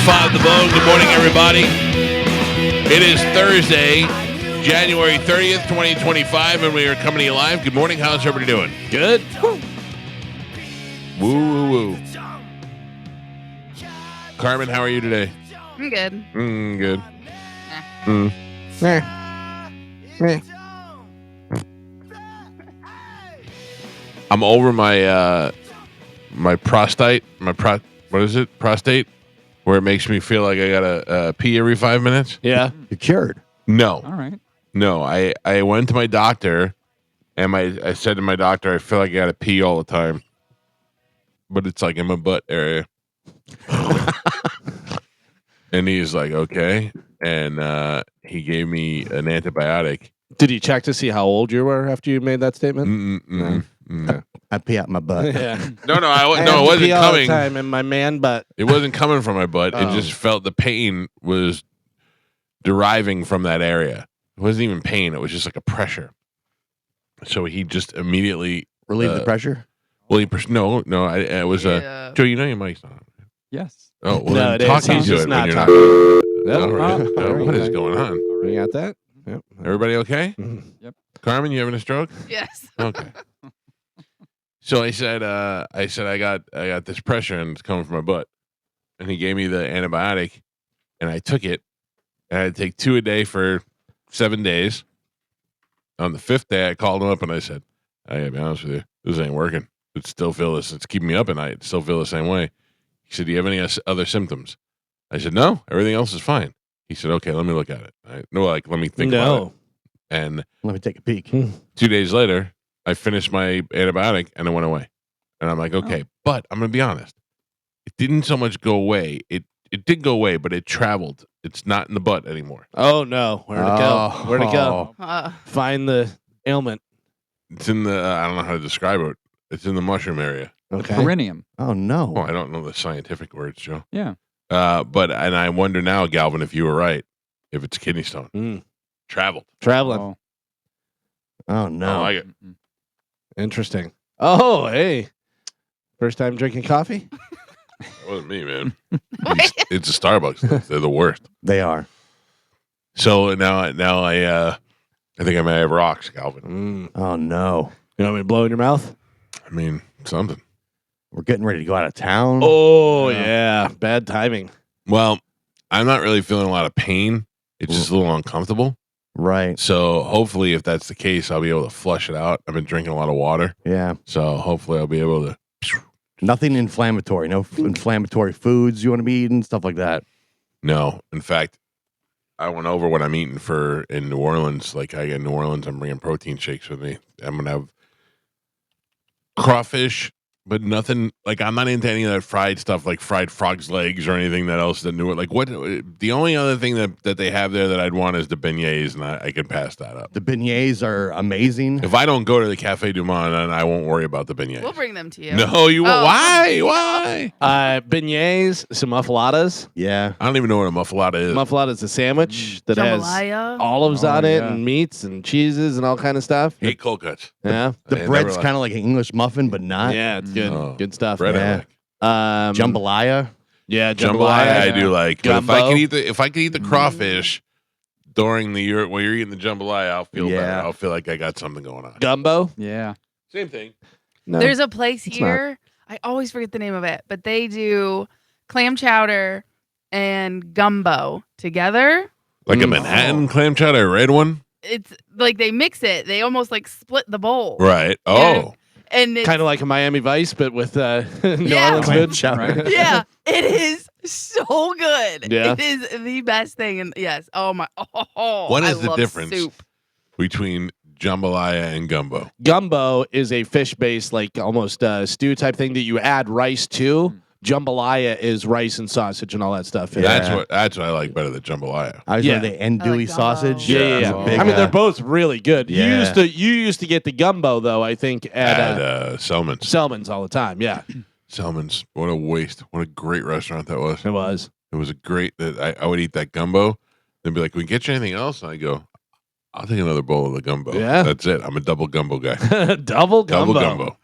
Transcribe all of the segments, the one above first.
105 The Bone. Good morning, everybody. It is Thursday, January 30th, 2025, and we are coming to you live. Good morning. How's everybody doing? Good. Woo, woo, woo. Carmen, how are you today? I'm good. Good. I'm over my my prostate. What is it? Prostate, where it makes me feel like I gotta pee every 5 minutes. Yeah. You're cured. No. All right. No, I went to my doctor, and I said to my doctor, I feel like I gotta pee all the time, but it's like in my butt area. And he's like, okay, and he gave me an antibiotic. Did he check to see how old you were after you made that statement? I pee out my butt. Yeah. No, it I wasn't pee all the coming. time in my man butt. It wasn't coming from my butt. Oh. It just felt the pain was deriving from that area. It wasn't even pain. It was just like a pressure. So he just immediately Relieve the pressure. Well, it was Yeah. Joe. You know your mic's not on. Yes. Oh, well, No, then it is. talking He's to just it not when you're talking. not. All right. Oh, Oh, what is okay. going on? You got that? Yep. Everybody okay? Yep. Carmen, you having a stroke? Yes. Okay. So I said, I got this pressure and it's coming from my butt, and he gave me the antibiotic, and I took it, and I had to take 2 a day for 7 days. On the 5th day, I called him up and I said, I gotta be honest with you, this ain't working. It's keeping me up at night. Still feel the same way. He said, do you have any other symptoms? I said, no, everything else is fine. He said, okay, let me look at it. Let me think about it. And Let me take a peek. 2 days later, I finished my antibiotic and it went away. And I'm like, okay, but I'm going to be honest. It didn't so much go away. It did go away, but it traveled. It's not in the butt anymore. Oh, no. Where'd it go? Where'd it go? Find the ailment. It's in the, I don't know how to describe it. It's in the mushroom area. Okay. Perineum. Oh, no. Oh, I don't know the scientific words, Joe. Yeah. And I wonder now, Galvin, if you were right, if it's kidney stone. Traveled. Traveling. Oh. Oh, no. I like it. Interesting. Oh, hey. First time drinking coffee? That wasn't me, man. It's a Starbucks. They're the worst. They are. So now I think I may have rocks, Galvin. Oh, no. You want me to blow in your mouth? I mean, something. We're getting ready to go out of town. Oh, yeah. Bad timing. Well, I'm not really feeling a lot of pain. It's just a little uncomfortable. Right. So hopefully, if that's the case, I'll be able to flush it out. I've been drinking a lot of water. Yeah. So hopefully I'll be able to. Nothing inflammatory. No inflammatory foods you want to be eating, stuff like that. No. In fact, I went over what I'm eating in New Orleans. Like I get in New Orleans, I'm bringing protein shakes with me. I'm going to have crawfish, but nothing like I'm not into any of that fried stuff like fried frog's legs or anything that else that New like what the only other thing that they have there that I'd want is the beignets, and I could pass that up. The beignets are amazing. If I don't go to the Cafe Du Monde, then I won't worry about the beignets. We'll bring them to you. No, you won't. Oh. Why? Beignets, some muffaladas. Yeah. I don't even know what a muffalata is. Muffalada's a sandwich that has Jambalaya. olives Oh, on it yeah. and meats and cheeses and all kind of stuff. Hate cold cuts. Yeah. The I bread's never kind of like an English muffin, but not. Yeah, it's good. Oh. Good stuff. Bread I Yeah. like. Jambalaya. Yeah, Jambalaya I do like. But if I Gumbo. could eat the crawfish during the year while you're eating the jambalaya, I'll feel better. I'll feel like I got something going on. Gumbo. Yeah. Same thing. No. There's a place It's here. I always forget the name of it, but they do clam chowder and gumbo together. Like a Manhattan clam chowder, red one? It's like they mix it. They almost like split the bowl. Right. Oh. And it's, kind of like a Miami Vice, but with New Yeah. Orleans Clam food. chowder. Right. yeah, it is so good. Yeah. It is the best thing. And yes, oh my, What I is the love difference Soup. between jambalaya and gumbo? Gumbo is a fish-based, like almost stew type thing that you add rice to. Jambalaya is rice and sausage and all that stuff. Yeah. That's what I like better than jambalaya. I was Yeah. the I andouille like sausage. Yeah, It's yeah. a big, I mean, they're both really good. Yeah. You used to get the gumbo though. I think at Selman's. Selman's all the time. Yeah, Selman's. What a waste. What a great restaurant that was. it was. It was a great that I would eat that gumbo. They'd be like, "Can we get you anything else?" And I go, "I'll take another bowl of the gumbo." Yeah. That's it. I'm a double gumbo guy. Double gumbo. Double gumbo.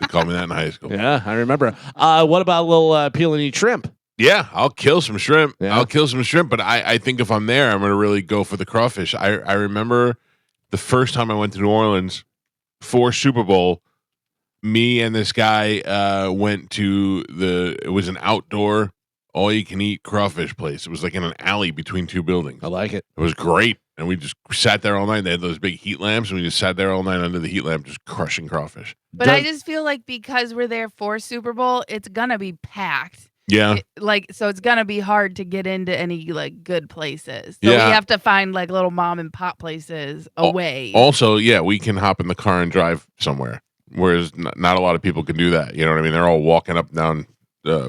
They called me that in high school. Yeah, I remember. What about a little peel and eat shrimp? Yeah, I'll kill some shrimp. Yeah. I'll kill some shrimp, but I think if I'm there, I'm going to really go for the crawfish. I remember the first time I went to New Orleans for Super Bowl, me and this guy went to it was an outdoor all-you-can-eat crawfish place. It was like in an alley between two buildings. I like it. It was great. And we just sat there all night. They had those big heat lamps, and we just sat there all night under the heat lamp just crushing crawfish. But I just feel like because we're there for Super Bowl, it's gonna be packed. Yeah. So it's gonna be hard to get into any like good places. So Yeah. we have to find like little mom and pop places away. Also, yeah, we can hop in the car and drive somewhere, whereas not a lot of people can do that. You know what I mean? They're all walking up and down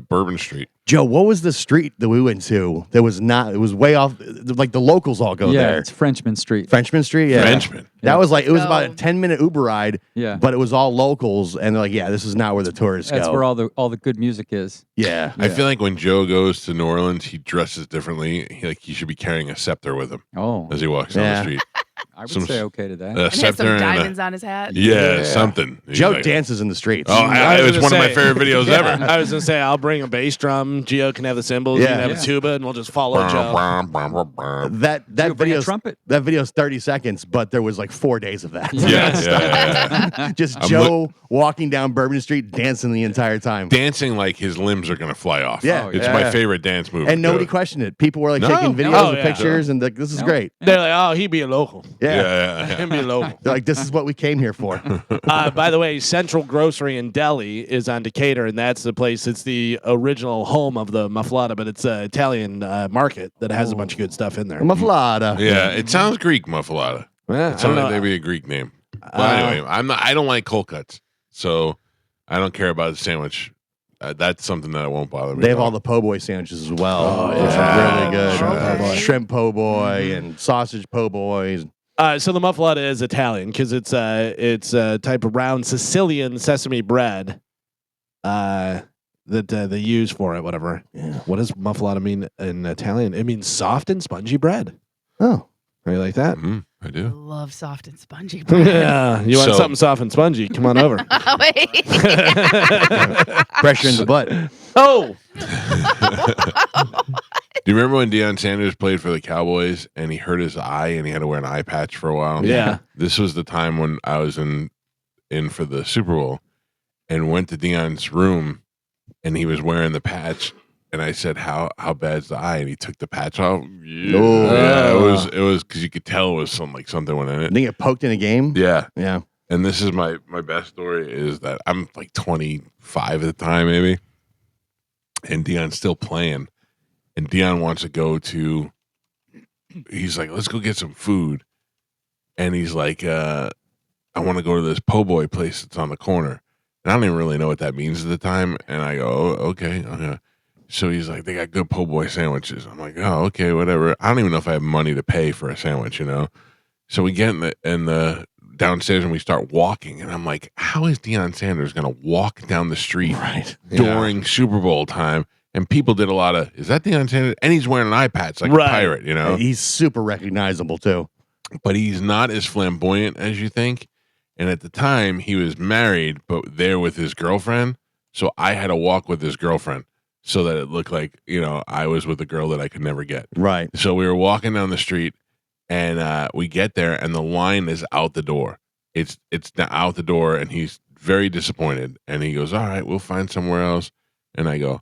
Bourbon Street. Joe, what was the street that we went to? That was not. It was way off. Like the locals all go there. It's Frenchman Street. Frenchman Street. Yeah. Frenchman. That was like it was So- about a 10-minute Uber ride. Yeah. But it was all locals, and they're like, yeah, this is not where the tourists That's go. where all the good music is. Yeah. I feel like when Joe goes to New Orleans, he dresses differently. He should be carrying a scepter with him Oh, as he walks down the Yeah. street. I would some- say okay to that. A and has scepter some and diamonds on his hat. yeah, something. He's Joe like- dances in the streets. Oh, I was it's one gonna of my say- favorite videos ever. I was gonna say I'll bring a bass drum. Gio can have the cymbals. You Yeah. can have Yeah. a tuba, and we'll just follow Joe. that Bring a video's trumpet. that video's 30 seconds, but there was like 4 days of that. Yeah. Just I'm Joe walking down Bourbon Street dancing the entire time. Dancing like his limbs are gonna fly off. Yeah. It's Yeah. my favorite dance move. And nobody questioned it. People were like No. taking videos Oh, and yeah. pictures and like, this is No. great. They're like, oh, he be a local. Yeah. Him be a local. They're like, this is what we came here for. By the way, Central Grocery in Delhi is on Decatur, and that's the place. It's the original home of the muffalata, but it's an Italian market that has a bunch of good stuff in there. Muffalata. Yeah, it sounds Greek, muffalata. Yeah, It I sounds don't like know. maybe a Greek name. But anyway, I don't like cold cuts, so I don't care about the sandwich. That's something that won't bother me. They at have all the po' boy sandwiches as well, Oh, which yeah. are really good. Shrimp po' boy. Shrimp po' boy and sausage po' boys. So the muffalata is Italian because it's a type of round Sicilian sesame bread that they use for it. Whatever. Yeah. What does muffalata mean in Italian? It means soft and spongy bread. Oh. Are you like that? I I do. love soft and spongy bread. Yeah, you want So- something soft and spongy? Come on over. Oh, wait. Pressure in the butt. Oh, Do you remember when Deion Sanders played for the Cowboys and he hurt his eye and he had to wear an eye patch for a while? yeah. This was the time when I was in for the Super Bowl and went to Deion's room and he was wearing the patch. And I said, "How bad's the eye?" And he took the patch off. Yeah, Oh. yeah, it was because you could tell it was something went in I it. think it poked in a game. Yeah, Yeah. and this is my best story is that I'm like 25 at the time maybe, and Deion's still playing, and Deion wants to go to. He's like, "Let's go get some food," and he's like, "I want to go to this po' boy place that's on the corner." And I don't even really know what that means at the time, and I go, "Oh, okay." So he's like, "They got good po' boy sandwiches." I'm like, "Oh, okay, whatever." I don't even know if I have money to pay for a sandwich, So we get in the downstairs and we start walking, and I'm like, "How is Deion Sanders going to walk down the street Right. during Super Bowl time?" And people did a lot of, "Is that Deion Sanders?" And he's wearing an eye patch like Right. a pirate, He's super recognizable too. But he's not as flamboyant as you think. And at the time, he was married, but there with his girlfriend. So I had to walk with his girlfriend so that it looked like, I was with a girl that I could never get. Right. So we were walking down the street and we get there and the line is out the door. It's out the door and he's very disappointed. And he goes, "All right, we'll find somewhere else." And I go,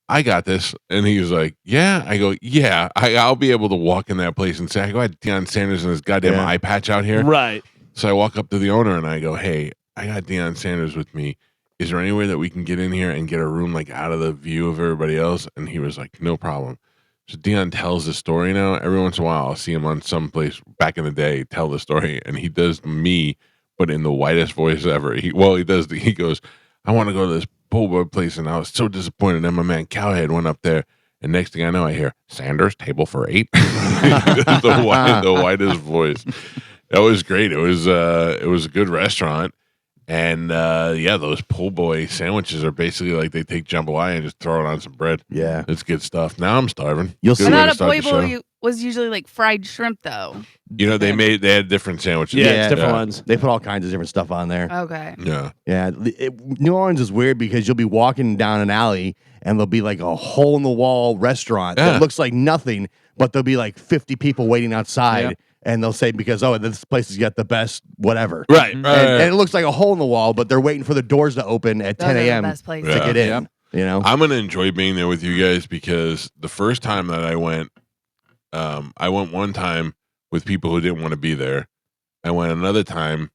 "I got this." And he's like, "Yeah." I go, "Yeah, I'll be able to walk in that place and say, I got Deion Sanders and his goddamn Yeah. eye patch out here." Right. So I walk up to the owner and I go, "Hey, I got Deion Sanders with me. Is there any way that we can get in here and get a room like out of the view of everybody else?" And he was like, "No problem." So Deion tells the story now. Every once in a while, I'll see him on some place back in the day tell the story, and he does me, but in the whitest voice ever. He does. He goes, "I want to go to this po' boy place, and I was so disappointed." And my man Cowhead went up there, and next thing I know, I hear Sanders table for 8. the whitest voice. That was great. It was a good restaurant. And those po' boy sandwiches are basically like they take jambalaya and just throw it on some bread. Yeah. It's good stuff. Now I'm starving. You'll Good see- way I to thought start a the po' show. boy was usually like fried shrimp, though. You know, they had different sandwiches. Yeah, Yeah. it's different ones. They put all kinds of different stuff on there. Okay. Yeah. Yeah, New Orleans is weird because you'll be walking down an alley and there'll be like a hole in the wall restaurant that looks like nothing, but there'll be like 50 people waiting outside, and they'll say because this place has got the best whatever. Right. And it looks like a hole in the wall, but they're waiting for the doors to open at Those 10 are the a.m. best to places. Yeah. get in. Yep. You know, I'm gonna enjoy being there with you guys because the first time that I went one time with people who didn't want to be there. I went another time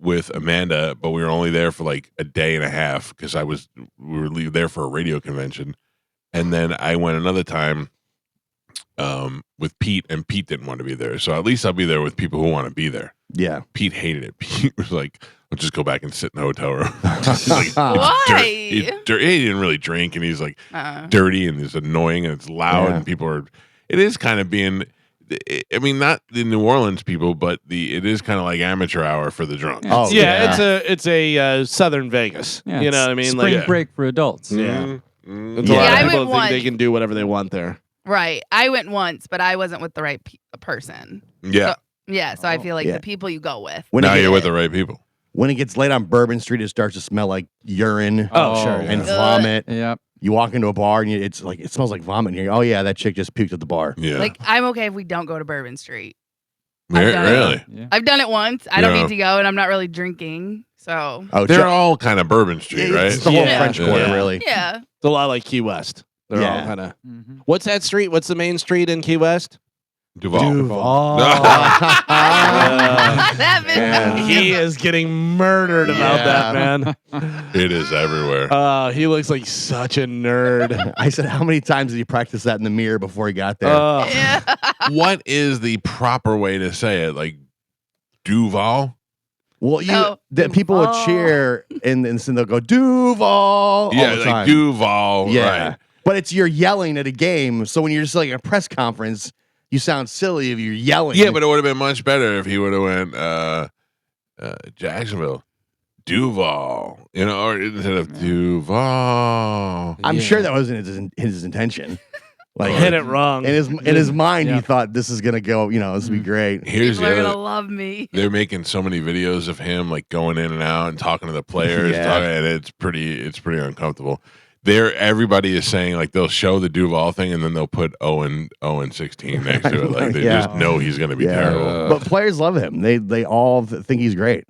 with Amanda, but we were only there for like a day and a half because we were there for a radio convention. And then I went another time with Pete, and Pete didn't want to be there. So at least I'll be there with people who want to be there. yeah. Pete hated it. Pete was like, "I'll just go back and sit in the hotel room." He's like, Why? He didn't really drink, and he's like Uh-uh. dirty and it's annoying and it's loud Yeah. and people are. It is kind of being. I mean, not the New Orleans people, but it is kind of like amateur hour for the drunk. Oh, it's a Southern Vegas. Yeah, you know it's what I mean? Spring Like, break for adults. Yeah. Mm-hmm. It's a Yeah, lot I of people went think they once. can do whatever they want there. Right. I went once, but I wasn't with the right person. Yeah. Yeah, so I feel like Yeah. the people you go with. When Now it you're gets, with the right people. when it gets late on Bourbon Street, it starts to smell like urine Oh, sure, and yeah. vomit. Yep. You walk into a bar and it smells like vomit. And you're oh yeah, that chick just puked at the bar. Yeah. Like, I'm okay if we don't go to Bourbon Street. Really? I've done it. Yeah. I've done it once. I don't Yeah. need to go, and I'm not really drinking. So, Oh, They're Chuck- all kind of Bourbon Street, right? It's the whole Yeah. French Quarter, Yeah. really. yeah. It's a lot like Key West. They're all Yeah. kind of. Mhm. What's that street? What's the main street in Key West? Duval. That Man, bitch. he is getting murdered about that, man. It is everywhere. He looks like such a nerd. I said, how many times did he practice that in the mirror before he got there? Yeah. What is the proper way to say it? Like Duval? well, No, people would Duval. cheer and then they'll go Duval all Yeah, the like time. Duval. Yeah, Right. but it's you're yelling at a game. So when you're just like at a press conference, you sound silly if you're yelling. Yeah, but it would have been much better if he would have went Jacksonville. Duval. You know, or instead of Duval. I'm Yeah. sure that wasn't his intention. Like Hit it wrong. in his mind, Yeah. he thought this is gonna go. This would be great. Here's People the are other. gonna love me. They're making so many videos of him like going in and out and talking to the players, Yeah. and it's pretty uncomfortable. Everybody is saying like they'll show the Duval thing and then they'll put 0-16 next to it, like they Yeah. just know he's going to be Yeah. terrible. But players love him. They all think he's great.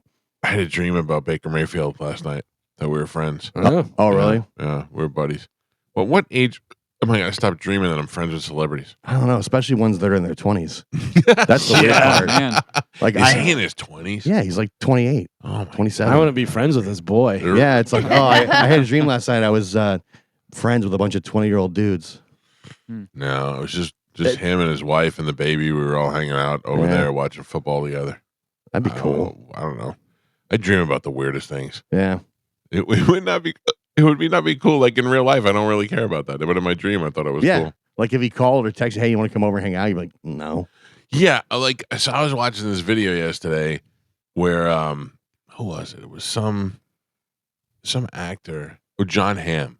I had a dream about Baker Mayfield last night that we were friends. Oh, really? Yeah, we're buddies. Well, what age am I going to stop dreaming that I'm friends with celebrities? I don't know, especially ones that are in their 20s. That's the weird Yeah. part. Man. Like Is he in his 20s? yeah, he's like 28, Oh my 27. I want to be friends with this boy. Yeah, it's like I had a dream last night. I was friends with a bunch of 20-year-old dudes. No, it was just him and his wife and the baby. We were all hanging out over Yeah. there watching football together. That'd be cool. I don't know. I dream about the weirdest things. Yeah. It would not be. It would not be cool. Like in real life, I don't really care about that. But in my dream, I thought it was Yeah. cool. Like if he called or texted, hey, you want to come over and hang out? You'd be like, no. Yeah, like so. I was watching this video yesterday where who was it? It was some actor or John Hamm.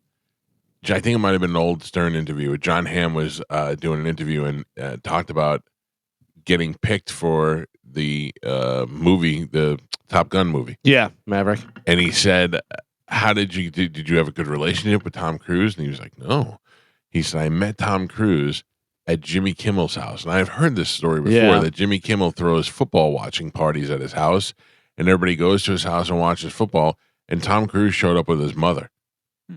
I think it might have been an old Stern interview. Where John Hamm was doing an interview and talked about getting picked for the movie, the Top Gun movie. Yeah, Maverick. And he said, "How did you have a good relationship with Tom Cruise?" And he was like, "No." He said, "I met Tom Cruise at Jimmy Kimmel's house." And I've heard this story before, Yeah. that Jimmy Kimmel throws football watching parties at his house, and everybody goes to his house and watches football, and Tom Cruise showed up with his mother.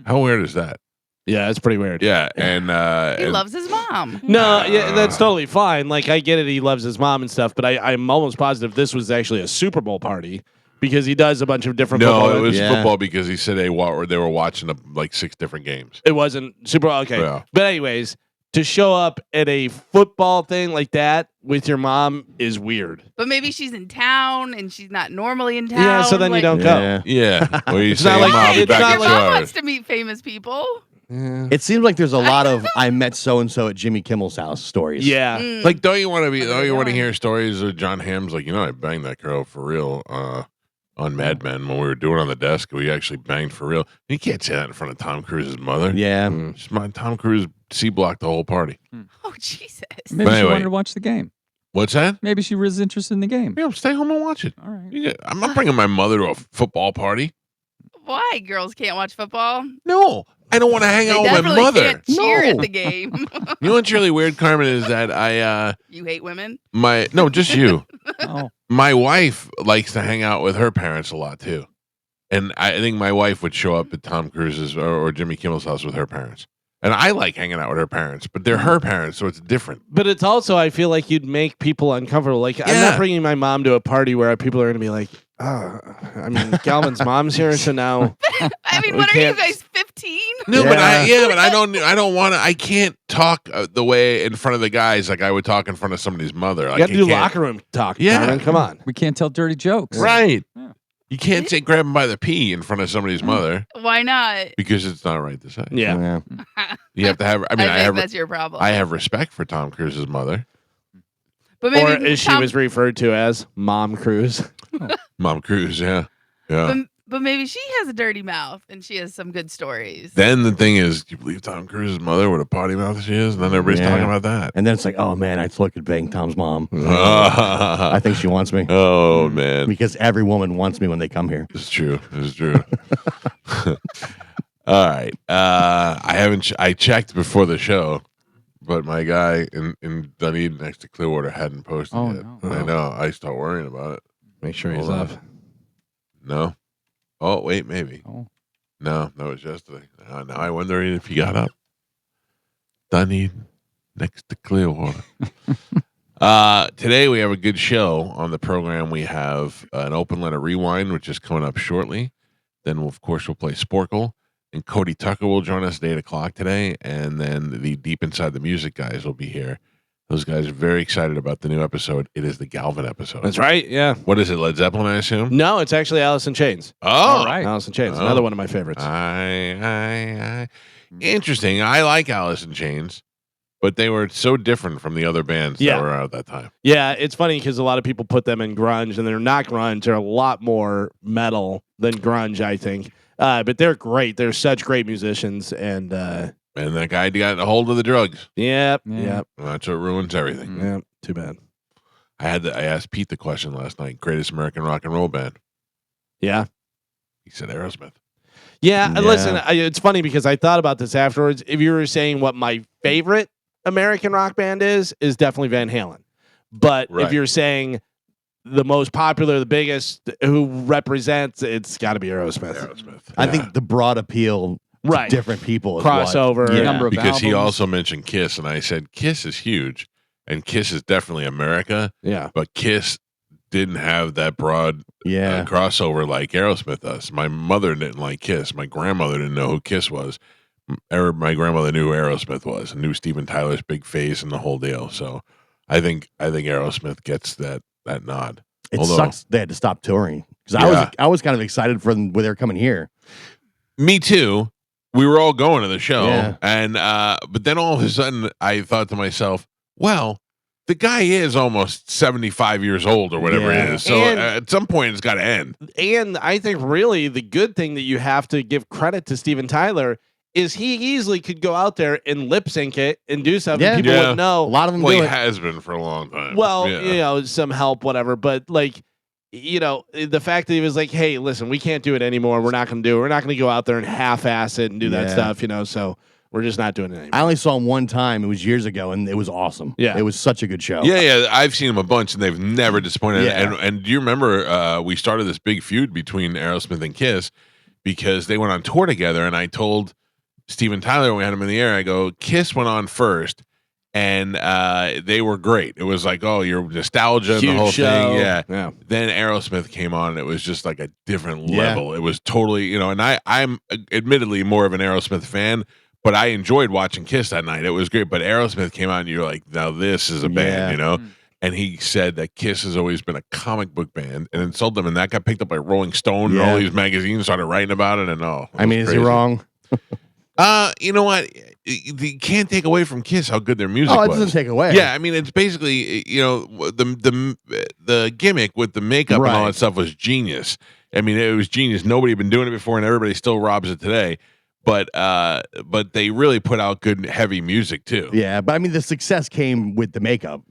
How weird is that? Yeah, it's pretty weird. Yeah, and He and- loves his mom. No, yeah, that's totally fine. Like, I get it. He loves his mom and stuff, but I'm almost positive this was actually a Super Bowl party because he does a bunch of different no, football. it was Yeah. football because he said they were watching like 6 different games. It wasn't Super Bowl. Okay. Yeah. But anyways, to show up at a football thing like that with your mom is weird. But maybe she's in town and she's not normally in town. Yeah, so then you like, don't go. Yeah. Yeah, well, you It's say, not like- "Mom, I'll be it's back not in Your two like- mom hours." wants to meet famous people. It seems like there's a lot of I met so and so at Jimmy Kimmel's house stories. Yeah. Mm. Like, don't you want to doing? hear stories of John Hamm's like, I banged that girl for real on Mad Men when we were doing it on the desk. We actually banged for real. You can't say that in front of Tom Cruise's mother. Yeah. Tom Cruise C-blocked the whole party. Oh, Jesus. Maybe she Anyway. wanted to watch the game. What's that? Maybe she was interested in the game. Yeah, stay home and watch it. All right. Yeah, I'm not bringing my mother to a football party. Why? Girls can't watch football? No, I don't want to hang They out with my definitely mother. can't cheer at No. the game. You know what's really weird, Carmen, is that You hate women? just you. Oh, My wife likes to hang out with her parents a lot too. And I think my wife would show up at Tom Cruise's or Jimmy Kimmel's house with her parents. And I like hanging out with her parents, but they're her parents, so it's different. But it's also, I feel like you'd make people uncomfortable. Like, I'm Yeah. not bringing my mom to a party where people are going to be like, I mean, Galvin's mom's here, so now. I mean, We what are you can't- guys, 15? No, Yeah. but I don't want to. I can't talk the way in front of the guys like I would talk in front of somebody's mother. You Like, got to do can't- locker room talk. Yeah. Carmen, come on. we can't tell dirty jokes. Right. Yeah. You can't say grab him by the pee in front of somebody's mother Why not? because it's not right to say. Yeah. You have to have. I mean, I think have. that's your problem. I have respect for Tom Cruise's mother, but Or maybe as she Tom- was referred to as Mom Cruise. Mom Cruise. Yeah, yeah. but maybe she has a dirty mouth and she has some good stories. Then the thing is, do you believe Tom Cruise's mother, what a potty mouth she is? And then everybody's Yeah. talking about that. And then it's like, oh man, I look at bang Tom's mom. I think she wants me Oh man, because every woman wants me when they come here. it's true. It's true. All right. I haven't. I checked before the show, but my guy in Dunedin next to Clearwater hadn't posted Oh, yet. no. I know. I start worrying about it. Make sure he's Hold on. up. No. Oh wait, maybe. Oh. No, that was yesterday. Now I wonder if he got up. Dunedin next to Clearwater. Today we have a good show on the program. We have an open letter rewind, which is coming up shortly. Then, of course, we'll play Sporcle. And Cody Tucker will join us at 8 o'clock today. And then the Deep Inside the Music guys will be here. Those guys are very excited about the new episode. It is the Galvin episode. That's right. Yeah. What is it, Led Zeppelin, I assume? No, it's actually Alice in Chains. Oh, All right. Alice in Chains. Oh. Another one of my favorites. Interesting. I like Alice in Chains, but they were so different from the other bands Yeah. that were out at that time. Yeah, it's funny because a lot of people put them in grunge, and they're not grunge. They're a lot more metal than grunge, I think. But they're great. They're such great musicians, and And that guy got a hold of the drugs. yep, Yeah. yep, And that's what ruins everything. yep. Too bad. I asked Pete the question last night. Greatest American rock and roll band. Yeah, He said Aerosmith. yeah. Yeah. Listen, it's funny because I thought about this afterwards. If you were saying what my favorite American rock band is definitely Van Halen. But Right. if you're saying the most popular, the biggest, who represents, it's got to be Aerosmith. Aerosmith. I Yeah. think the broad appeal to Right. different people is what- Crossover. Yeah. Number of because he albums. also mentioned Kiss, and I said Kiss is huge, and Kiss is definitely America, Yeah. but Kiss didn't have that broad Yeah. crossover like Aerosmith does. My mother didn't like Kiss. My grandmother didn't know who Kiss was. My grandmother knew who Aerosmith was and knew Steven Tyler's big face and the whole deal. So I think Aerosmith gets that nod. It Although- sucks they had to stop touring because Yeah. I was kind of excited for them when they were coming here. Me too. We were all going to the show, Yeah. and but then all of a sudden I thought to myself, well, the guy is almost 75 years old or whatever Yeah. it is. So And- at some point it's got to end. And I think really the good thing that you have to give credit to Steven Tyler is he easily could go out there and lip sync it and do something Yeah. people Yeah. wouldn't A know. lot of them Well, do he it. has been for a long time. Well, Yeah. you know, some help, whatever. But like, you know, the fact that he was like, "Hey, listen, we can't do it anymore. We're not going to do it. We're not going to go out there and half-ass it and do that Yeah. stuff." You know, so we're just not doing it anymore. I only saw them one time. It was years ago, and it was awesome. Yeah. It was such a good show. Yeah, I've seen them a bunch, and they've never disappointed. Yeah. And do you remember we started this big feud between Aerosmith and Kiss because they went on tour together, and I told Steven Tyler when we had him in the air, I go, Kiss went on first, and they were great. It was like, oh, your nostalgia and the Huge whole show. thing, yeah. Yeah. Then Aerosmith came on, and it was just like a different Yeah. level. It was totally, and I'm admittedly more of an Aerosmith fan. But I enjoyed watching Kiss that night. It was great. But Aerosmith came out, and you're like, now this is a band, Yeah. you know? And he said that Kiss has always been a comic book band and insulted them. And that got picked up by Rolling Stone and Yeah. all these magazines started writing about it. And I mean, is he wrong? You know what? You can't take away from Kiss how good their music Oh, it was. doesn't take away. Yeah, I mean, it's basically, the gimmick with the makeup and all Right. that stuff was genius. I mean, it was genius. Nobody had been doing it before, and everybody still robs it today. but they really put out good heavy music too. Yeah, but I mean, the success came with the makeup.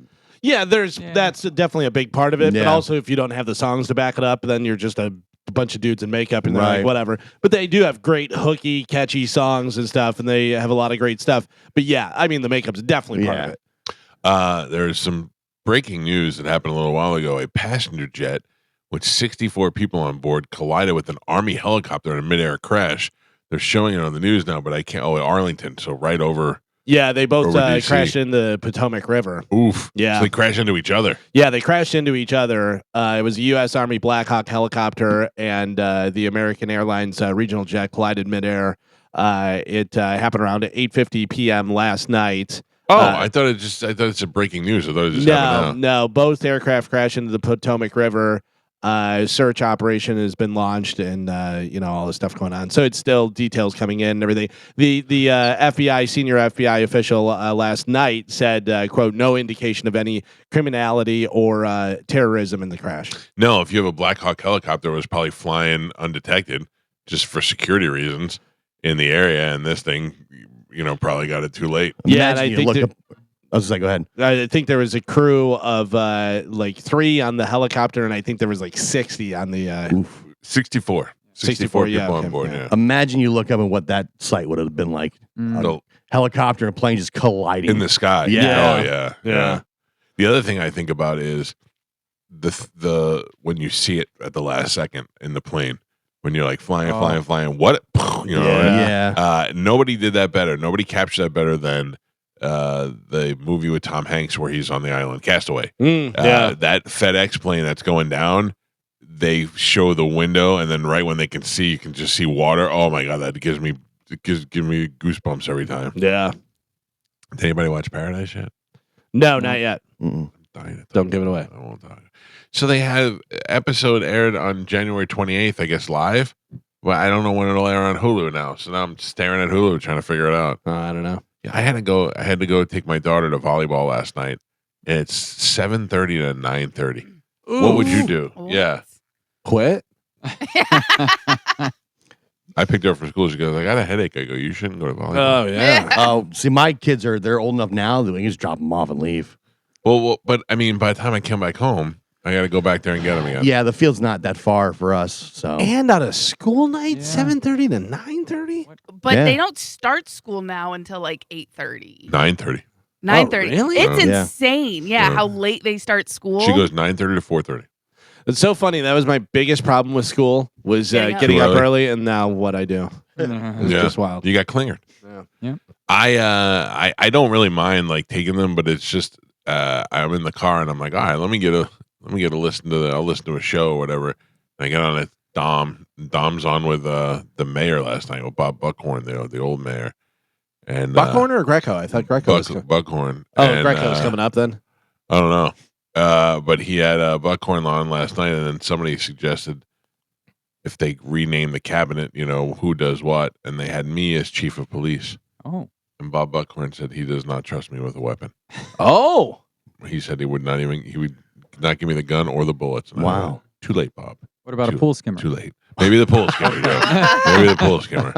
Yeah, that's definitely a big part of it. But Yeah. also, if you don't have the songs to back it up, then you're just a bunch of dudes in makeup and they're like, Right. whatever. But they do have great, hooky, catchy songs and stuff, and they have a lot of great stuff. But yeah, I mean, the makeup's definitely part of it. There's some breaking news that happened a little while ago. A passenger jet with 64 people on board collided with an Army helicopter in a midair crash. They're showing it on the news now, but I can't. Oh, Arlington, so right over. Yeah, they both Over DC. crashed in the Potomac River. Oof. Yeah. So they crash into each other. Yeah, they crashed into each other. It was a U.S. Army Black Hawk helicopter and the American Airlines regional jet collided midair. It happened around 8:50 p.m. last night. Oh, I thought it's a breaking news. I thought it just happened now. No, both aircraft crashed into the Potomac River. Search operation has been launched, and all the stuff going on. So it's still details coming in and everything. The FBI senior FBI official last night said, "quote No indication of any criminality or terrorism in the crash." No, if you have a Black Hawk helicopter, it was probably flying undetected, just for security reasons in the area, and this thing, probably got it too late. Yeah, and I Imagine you think look that- up. I was just like, go ahead. I think there was a crew of 3 on the helicopter, and I think there was 60 on the. 64 64, yeah, people okay, on board. yeah. Yeah. Imagine you look up and what that sight would have been like. So, Helicopter and plane just colliding. in the sky. Yeah. Oh yeah. Yeah. The other thing I think about is the when you see it at the last second in the plane, when you're like flying. What? Yeah. Nobody did that better. Nobody captured that better than the movie with Tom Hanks where he's on the island, Castaway. That FedEx plane that's going down, they show the window, and then right when they can see, you can just see water. Oh my god, that gives me goosebumps every time. Yeah. Did anybody watch Paradise yet? No, not yet. Mm-mm. Don't give it away. I won't talk. So they had episode aired on January 28th, I guess, live. Well, I don't know when it'll air on Hulu now. So now I'm staring at Hulu trying to figure it out. I don't know. Yeah, I had to go take my daughter to volleyball last night. And it's 7:30 to 9:30. What would you do? What? Yeah. Quit? I picked her up from school. She goes, I got a headache. I go, you shouldn't go to volleyball. Oh, yeah. Oh, see, my kids they're old enough now that we can just drop them off and leave. Well, but I mean, by the time I come back home, I got to go back there and get them again. Yeah, the field's not that far for us. So And on a school night, Yeah. 7:30 to 9:30? But Yeah. they don't start school now until 8:30. 9:30. 9:30. really? It's Yeah. insane. Yeah, Yeah. how late they start school. She goes 9:30 to 4:30. It's so funny. That was my biggest problem with school was Getting up. getting up Early. early, and now what I do. It's Yeah. just wild. You got clingered. Yeah. I don't really mind taking them, but it's just I'm in the car and I'm like, all right, let me get a listen to I'll listen to a show or whatever. And I get on it. Dom's on with the mayor last night with Bob Buckhorn, the old mayor. And Buckhorn or Greco? I thought Greco was coming. Buckhorn. Oh, and, Greco was coming up then? I don't know. But he had Buckhorn on last night, and then somebody suggested if they rename the cabinet, who does what, and they had me as chief of police. Oh. And Bob Buckhorn said he does not trust me with a weapon. Oh. He said he would not give me the gun or the bullets. And I Wow. went, too late, Bob. What about a pool skimmer? Too late. Maybe the pool skimmer. Joe. Maybe the pool skimmer.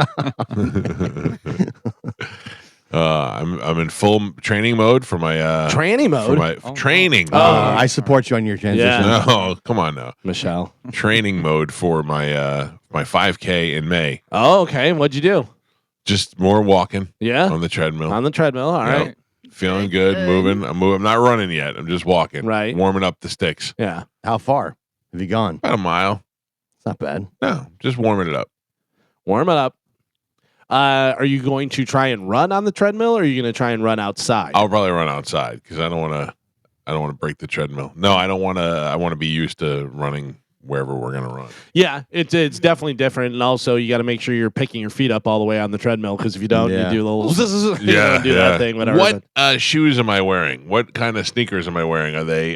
I'm in full training mode for my Tranny for mode? my Oh, training. Oh. mode. I support you on your transition. Yeah. No, come on now. Michelle. Training mode for my my 5K in May. Oh, okay. What'd you do? Just more walking Yeah. on the treadmill. On the treadmill. All Yep. right. Feeling good, Good. moving. I'm not running yet. I'm just walking. Right. Warming up the sticks. Yeah. How far have you gone? About a mile. It's not bad. No, just warming it up. Warm it up. Are you going to try and run on the treadmill, or are you going to try and run outside? I'll probably run outside because I don't want to break the treadmill. No, I don't want to. I want to be used to running wherever we're going to run. Yeah, it's definitely different, and also you got to make sure you're picking your feet up all the way on the treadmill because if you don't, Yeah. you do a little do that thing. Whatever. What shoes am I wearing? What kind of sneakers am I wearing? Are they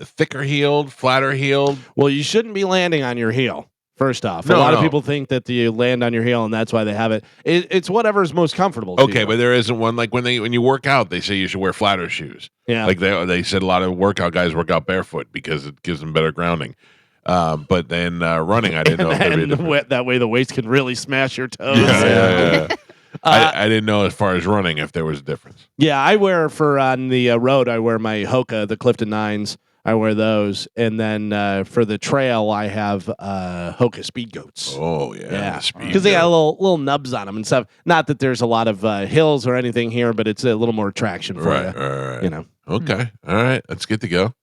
thicker heeled, flatter heeled? Well, you shouldn't be landing on your heel. First off, No, a lot of no. people think that you land on your heel, and that's why they have it. It's whatever's most comfortable. to Okay, you. but there isn't one like when you work out, they say you should wear flatter shoes. yeah, Like they said a lot of workout guys work out barefoot because it gives them better grounding. But then running, I didn't know if there'd be a difference. that way the weights can really smash your toes. Yeah. I didn't know as far as running if there was a difference. Yeah, I wear on the road. I wear my Hoka, the Clifton 9s. I wear those, and then for the trail, I have Hoka Speed Goats. Oh yeah, the speed Because they got goat. little nubs on them and stuff. Not that there's a lot of hills or anything here, but it's a little more traction for Right, you. right. You know. Okay, all right. That's good to go.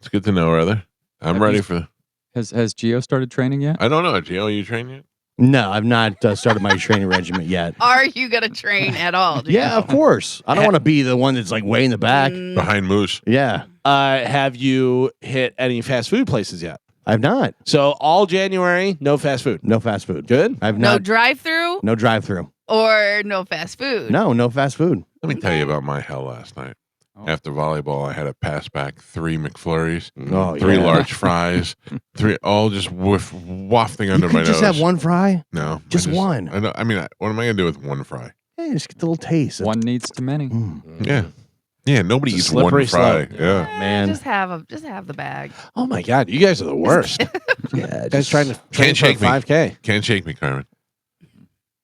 It's good to know, rather. I'm Have ready you- for. Has Gio started training yet? I don't know, Gio. Are you trained yet? No, I've not started my training regimen yet. Are you gonna train at all? Yeah, of course. I don't want to be the one that's like way in the back. Behind Moose. Yeah, Have you hit any fast food places yet? I've not. So all January, no fast food. No fast food. Good. I've No not. drive-through No drive-through. or no fast food. No fast food. Let me tell you about my hell last night. Oh. After volleyball, I had to pass back 3 McFlurries, Oh, 3 yeah. large fries, 3 all just wafting under You my could just nose. have one fry. No, Just one. I know. I mean, what am I gonna do with one fry? Hey, just get the little taste. One needs too many. Yeah, yeah. Nobody It's a eats one slippery fry. slope. Yeah. man. Just have the bag. Oh my God, you guys are the worst. Yeah, You guys trying to train for shake me. 5K. Can't shake me, Carmen.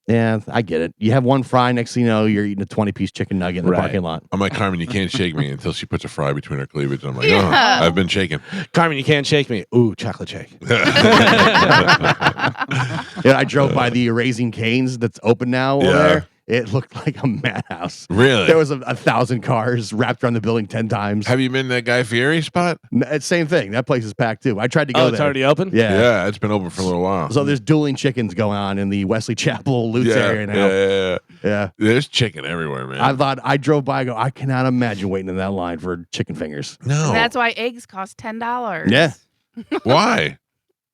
Yeah, I get it. You have one fry, next thing you know, you're eating a 20-piece chicken nugget in the Right. parking lot. I'm like, Carmen, you can't shake me until she puts a fry between her cleavage. And I'm like, Yeah. oh, I've been shaking. Carmen, you can't shake me. Ooh, chocolate shake. Yeah, I drove by the Raising Canes that's open now over Yeah. there. It looked like a madhouse. Really? There was 1,000 cars wrapped around the building 10 times. Have you been to that Guy Fieri spot? It's same thing. That place is packed too. I tried to go Oh, it's there. already open? Yeah. Yeah, it's been open for a little while. So there's dueling chickens going on in the Wesley Chapel Lutz area now. yeah. Yeah. There's chicken everywhere, man. I drove by. I go. I cannot imagine waiting in that line for chicken fingers. no. And that's why eggs cost $10. Yeah. Why?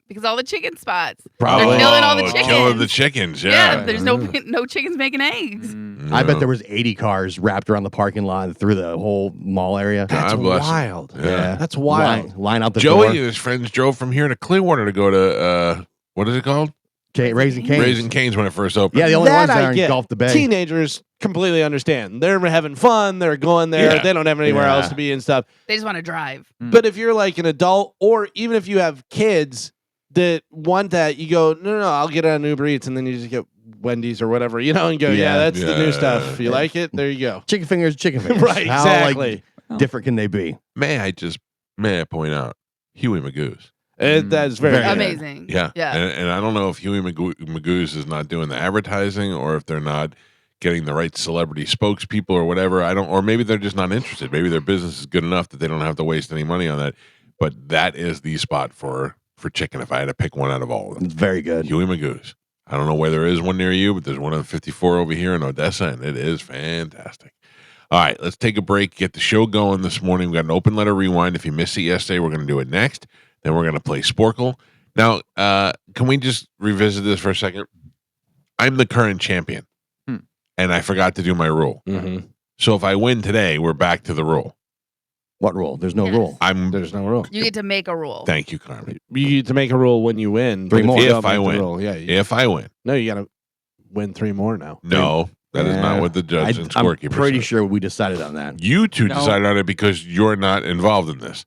Because all the chicken spots. Probably. They're killing all the Oh, chickens. Killing the chickens, Yeah, yeah. there's no chickens making eggs. I bet there was 80 cars wrapped around the parking lot and through the whole mall area. That's God bless him. wild. Yeah. That's wild. Line out the Joey door. and his friends drove from here to Clearwater to go to what is it called? Raising Cane's. Raising Cane's when it first opened. Yeah, the only That ones that I are get. engulfed the bay. Teenagers completely understand. They're having fun. They're going there. Yeah. They don't have anywhere Yeah. else to be and stuff. They just want to drive. But if you're like an adult, or even if you have kids that want that, you go, no, I'll get on Uber Eats, and then you just get Wendy's or whatever, and go, yeah, that's the new Yeah. stuff. You like it? There you go. Chicken fingers, chicken fingers. Right, How, exactly. different can they be? May I point out Huey Magoo's? That's very Very good. Amazing. Yeah. Yeah. And I don't know if Huey Magoo's is not doing the advertising or if they're not getting the right celebrity spokespeople or whatever. Or maybe they're just not interested. Maybe their business is good enough that they don't have to waste any money on that. But that is the spot for chicken if I had to pick one out of all of them. It's very good. Huey Magoo's. I don't know where there is one near you, but there's one on 54 over here in Odessa, and it is fantastic. All right, let's take a break, get the show going this morning. We got an open letter rewind. If you missed it yesterday, we're going to do it next. Then we're going to play Sporcle. Now, can we just revisit this for a second? I'm the current champion, and I forgot to do my rule. Mm-hmm. So if I win today, we're back to the rule. What rule? There's no Yes. rule. There's no rule. You get to make a rule. Thank you, Carmen. You get to make a rule when you win. Three but more. you If don't I make the win. rule, yeah. If I win. No, you got to win 3 more now. No, that is not Yeah. what the judge and I'm scorekeeper pretty said. sure we decided on that. You two No. decided on it because you're not involved in this.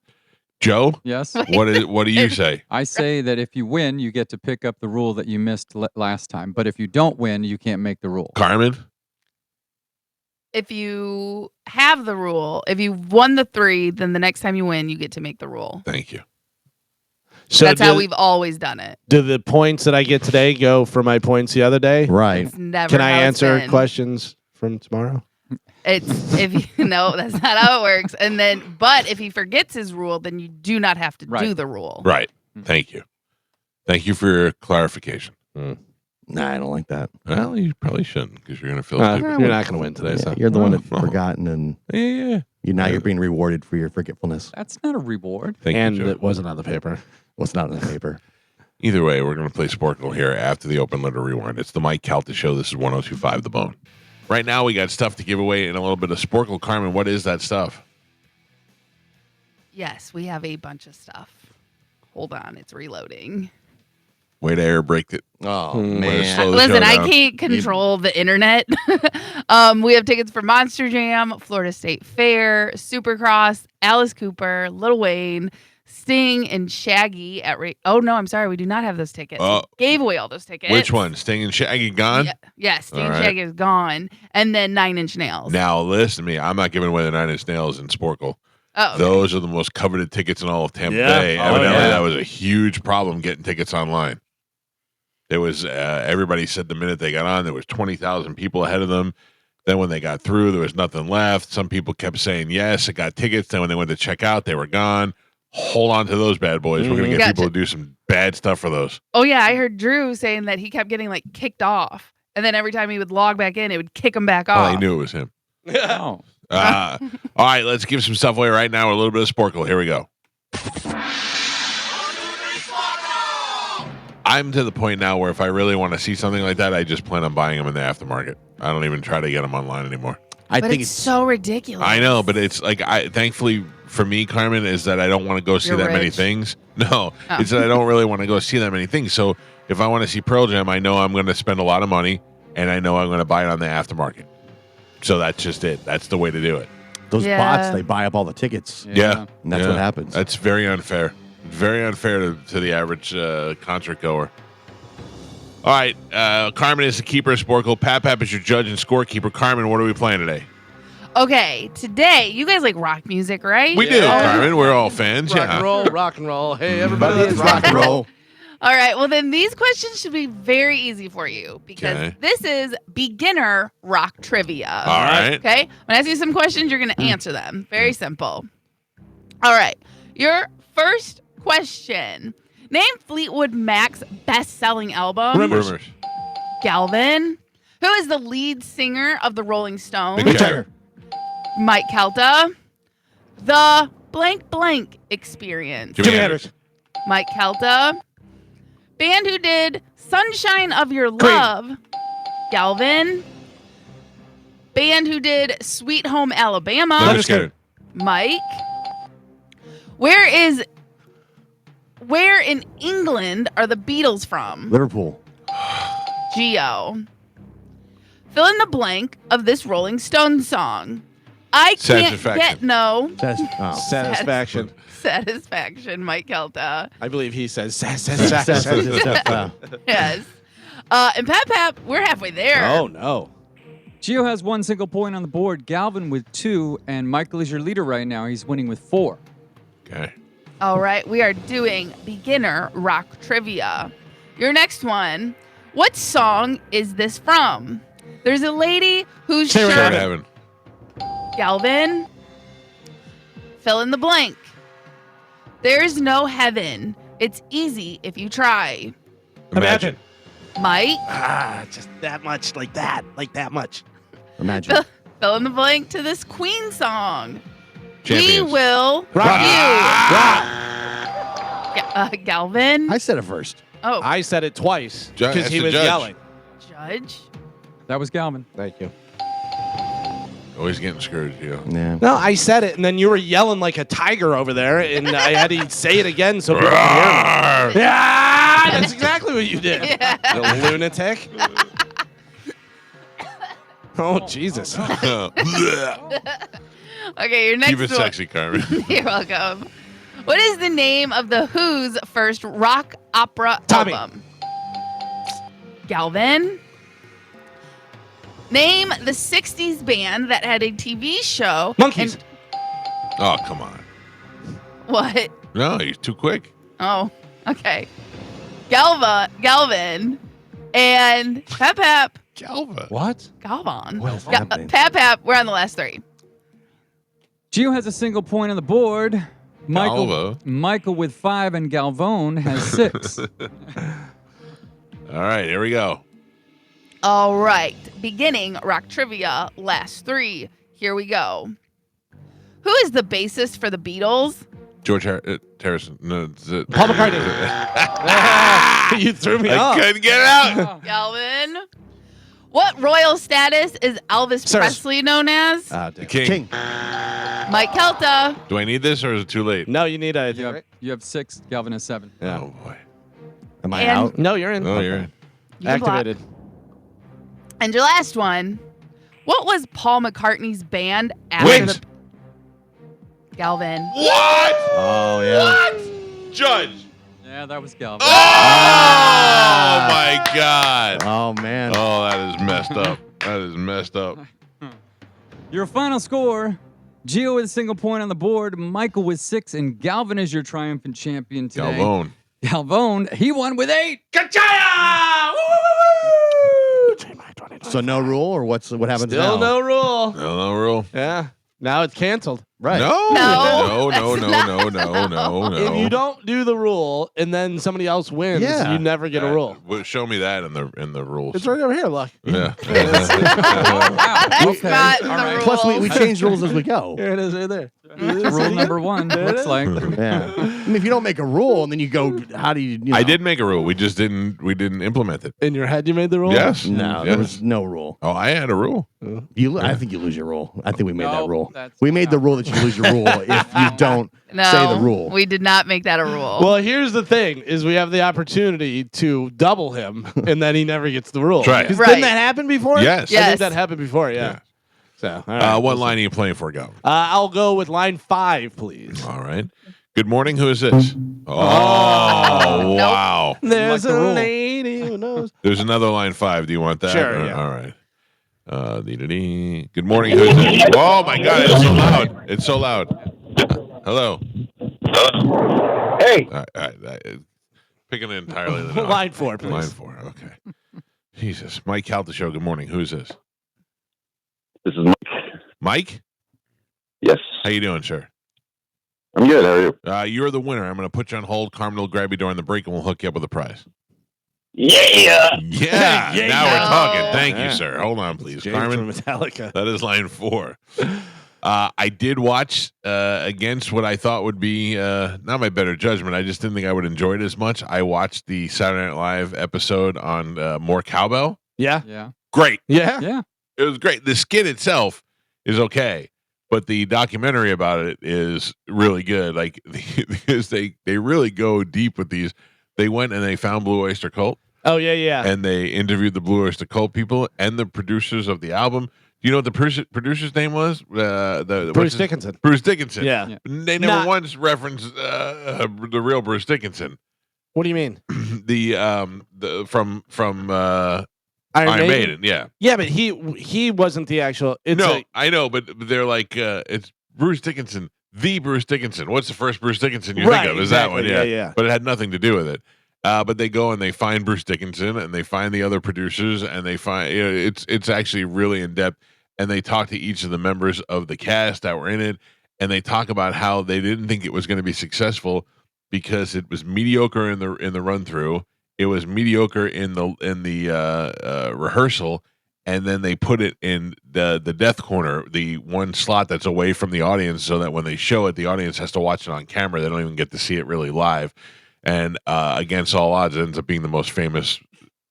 Joe, Yes. what do you say? I say that if you win, you get to pick up the rule that you missed last time. But if you don't win, you can't make the rule. Carmen? If you have the rule, if you've won the 3, then the next time you win, you get to make the rule. Thank you. So That's how we've always done it. do the points that I get today go for my points the other day? Right. It's never. Can I how it's answer been. questions from tomorrow? It's if you know that's not how it works. And then, but if he forgets his rule, then you do not have to Right. do the rule. Right. Thank you. Thank you for your clarification. Nah, I don't like that. Well, you probably shouldn't because you're going to feel You're stupid. not going to win today. Yeah, So you're the one that Oh. forgotten, and Yeah. you're being rewarded for your forgetfulness. That's not a reward. Thank and you, Joe. it wasn't on the paper. What's not in the paper? Either way, we're going to play Sporcle here after the open letter rewind. It's the Mike Calta Show. This is 102.5 The Bone. Right now, we got stuff to give away and a little bit of Sporcle. Carmen, what is that stuff? Yes, we have a bunch of stuff. Hold on, it's reloading. Way to air break it. Oh Way to slow the Listen, show I down. can't control the internet. We have tickets for Monster Jam, Florida State Fair, Supercross, Alice Cooper, Lil Wayne, Sting and Shaggy at Oh no, I'm sorry, we do not have those tickets. We gave away all those tickets. Which one? Sting and Shaggy gone? Yeah, Sting All and right. Shaggy is gone, and then 9 Inch Nails. Now listen to me. I'm not giving away the 9 Inch Nails in Sporcle. Oh, okay. Those are the most coveted tickets in all of Tampa Yeah. Bay. Oh, Evidently, yeah. that was a huge problem getting tickets online. There was everybody said the minute they got on, there was 20,000 people ahead of them. Then when they got through, there was nothing left. Some people kept saying yes, I got tickets. Then when they went to check out, they were gone. Hold on to those bad boys. We're gonna get people to do some bad stuff for those. Oh yeah, I heard Drew saying that he kept getting like kicked off, and then every time he would log back in, it would kick him back Oh, off. they knew it was him. Oh. All right, let's give some stuff away right now. A little bit of Sporcle. Here we go. I'm to the point now where if I really want to see something like that, I just plan on buying them in the aftermarket. I don't even try to get them online anymore. I But think it's so ridiculous. I know, but it's like thankfully for me, Carmen, is that I don't want to go see You're that many rich. things. No, Oh. it's that I don't really want to go see that many things. So if I want to see Pearl Jam, I know I'm going to spend a lot of money, and I know I'm going to buy it on the aftermarket. So that's just it. That's the way to do it. those Yeah. bots, they buy up all the tickets. Yeah, And that's what happens. That's very unfair. Very unfair to the average concert goer. All right, Carmen is the keeper of Sporcle. Pap is your judge and scorekeeper. Carmen, what are we playing today? Okay, today you guys like rock music, right? We do, Carmen. We're all fans. Rock Yeah. and roll, rock and roll. Hey, everybody, But let's it's rock and roll. All right. Well, then these questions should be very easy for you because Okay. this is beginner rock trivia. All right. Okay. When I ask you some questions, you're going to answer them. Very simple. All right. Your first question. Name Fleetwood Mac's best-selling album. Rumors. Galvin. Who is the lead singer of the Rolling Stones? Mick Jagger. Mike Calta. The blank blank experience. Jimi Hendrix. Mike Calta. Band who did Sunshine of Your Love. Galvin. Band who did Sweet Home Alabama. Legacies. Mike. Where in England are the Beatles from? Liverpool. Geo. Fill in the blank of this Rolling Stones song. I can't Satisfaction. get no Satisfaction. satisfaction, Mike Calta. I believe he says satisfaction. Yes. And Pap, we're halfway there. Oh, no. Gio has 1 single point on the board. Galvin with 2, and Michael is your leader right now. He's winning with 4. Okay. All right, we are doing beginner rock trivia. Your next one. What song is this from? There's a lady whose Sarah shirt. Heaven. Galvin. Fill in the blank. There's no heaven. It's easy if you try. Imagine. Mike. Just that much, like that much. Imagine. Fill in the blank to this Queen song. Champions. We will Rock you. Galvin. I said it first. Oh, I said it twice Judge- because that's he the was judge. yelling. Judge. That was Galvin. Thank you. Always getting screwed, you know. Yeah. No, I said it, and then you were yelling like a tiger over there, and I had to say it again so people could hear me. Yeah, that's exactly what you did. Yeah. You lunatic. Oh, Jesus. Okay, your next Keep it one. sexy, Carmen. You're welcome. What is the name of the Who's first rock opera Tommy. album? Galvin. Name the 60s band that had a TV show. Monkeys. and- Oh, come on. What? No, he's too quick. Oh, okay. Galvin, and Pap, Galva. What? Galvin. What is happening? Pap, we're on the last 3. Gio has a single point on the board. Galva. Michael with 5, and Galvon has 6. All right, here we go. All right. Beginning rock trivia, last 3. Here we go. Who is the bassist for the Beatles? George Harrison. No, Paul McCartney. You threw me I off. couldn't get it out. Galvin. What royal status is Elvis Sirs. Presley known as? The King. King. Mike Calta. Do I need this or is it too late? No, you need a. You have 6. Galvin has 7. Yeah. Oh, boy. Am I And- out? No, you're in. Oh, you're in. You can block. Activated. And your last one. What was Paul McCartney's band after Wings. the Galvin. What? Oh yeah. What? Judge. Yeah, that was Galvin. Oh my God. Oh man. Oh, that is messed up. That is messed up. Your final score: Gio with a single point on the board, Michael with 6, and Galvin is your triumphant champion today. Galvin, he won with 8. So no rule, or what happens Still now? no rule. No rule. Yeah. Now it's canceled. Right. No. If you don't do the rule and then somebody else wins, Yeah. you never get a rule. Show me that in the rules. It's right over here. Look. Yeah. That's Okay. not All the right. rules. Plus, we change rules as we go. Here it is, right there. Rule number 1 looks like. Yeah. I mean, if you don't make a rule and then you go, how do you? You know? I did make a rule. We just didn't implement it. In your head, you made the rule. Yes. No, Yes. there was no rule. Oh, I had a rule. I think you lose your rule. I think we made No, that rule. that's We made the not rule that you lose your rule if you don't No, say the rule. we did not make that a rule. Well, here's the thing: is we have the opportunity to double him, and then he never gets the rule. That's right. 'Cause Right. Didn't that happen before? Yes. I Yes. think that happened before. Yeah. Yeah. So, all right. What line are you playing for, Galvin? I'll go with line 5, please. All right. Good morning. Who is this? Oh, Nope. wow. There's Like the a rule. lady who knows. There's another line 5. Do you want that? Sure, yeah. All right. Dee-dee-dee. Good morning. Who is this? Oh my God! It's so loud. It's so loud. Hello. Hey, Picking it entirely. The Line 4, please. Line 4. Okay. Jesus. Mike Calta Show. Good morning. Who's this? this is Mike. Mike. Yes, How you doing, sir? I'm good. How are you? You're the winner. I'm going to put you on hold. Carmen will grab you during the break, and we'll hook you up with a prize. Yeah. Yeah. Yeah. Now we're talking. Thank Yeah. you, sir. Hold on, please. James Carmen. from Metallica. That is line 4. I did watch against what I thought would be not my better judgment. I just didn't think I would enjoy it as much. I watched the Saturday Night Live episode on more Cowbell. Yeah. Yeah. Great. Yeah. Yeah. It was great. The skit itself is okay, but the documentary about it is really good. Like because they really go deep with these. They went and they found Blue Oyster Cult. Oh, yeah, yeah. And they interviewed the Blue Oyster Cult people and the producers of the album. Do you know what the producer's name was? Bruce Dickinson. Bruce Dickinson. Yeah. Yeah. They never Not- once referenced the real Bruce Dickinson. What do you mean? the from Iron Maiden. Yeah. Yeah, but he wasn't the actual. It's No, a- I know, but they're like it's Bruce Dickinson, the Bruce Dickinson. What's the first Bruce Dickinson you Right, think of? Is that one? exactly. Yeah. Yeah, yeah. But it had nothing to do with it. But they go and they find Bruce Dickinson and they find the other producers and they find it's actually really in depth. And they talk to each of the members of the cast that were in it, and they talk about how they didn't think it was going to be successful because it was mediocre in the run through. It was mediocre in the rehearsal, and then they put it in the death corner, the one slot that's away from the audience, so that when they show it, the audience has to watch it on camera. They don't even get to see it really live. And against all odds, it ends up being the most famous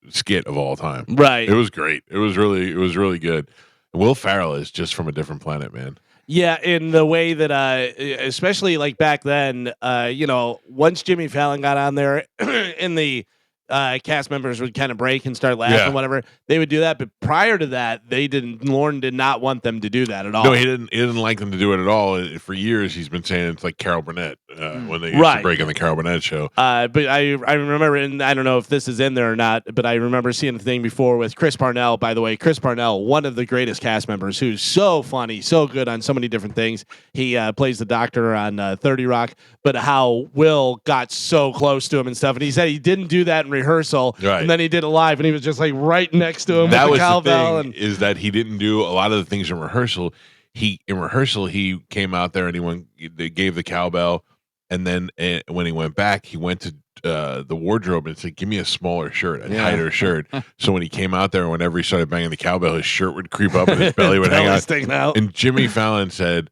skit of all time. right. It was great. It was really good. Will Ferrell is just from a different planet, man. Yeah, in the way that, especially like back then, once Jimmy Fallon got on there, and the cast members would kind of break and start laughing, Yeah. whatever, they would do that. But prior to that, Lauren did not want them to do that at all. No, he didn't like them to do it at all. For years, he's been saying it's like Carol Burnett when they used to Right. break on the Carol Burnett show. But I remember, and I don't know if this is in there or not, but I remember seeing the thing before with Chris Parnell. By the way, Chris Parnell, one of the greatest cast members, who's so funny, so good on so many different things. He plays the doctor on 30 Rock, but how Will got so close to him and stuff. And he said he didn't do that in rehearsal, Right. and then he did it live, and he was just like right next to him That with was the the cowbell. thing, is that he didn't do a lot of the things in rehearsal. He came out there and they gave the cowbell, and then when he went back, he went to the wardrobe and said, "Give me a smaller shirt, a tighter shirt." So when he came out there, whenever he started banging the cowbell, his shirt would creep up and his belly would hang out. Sticking out. And Jimmy Fallon said,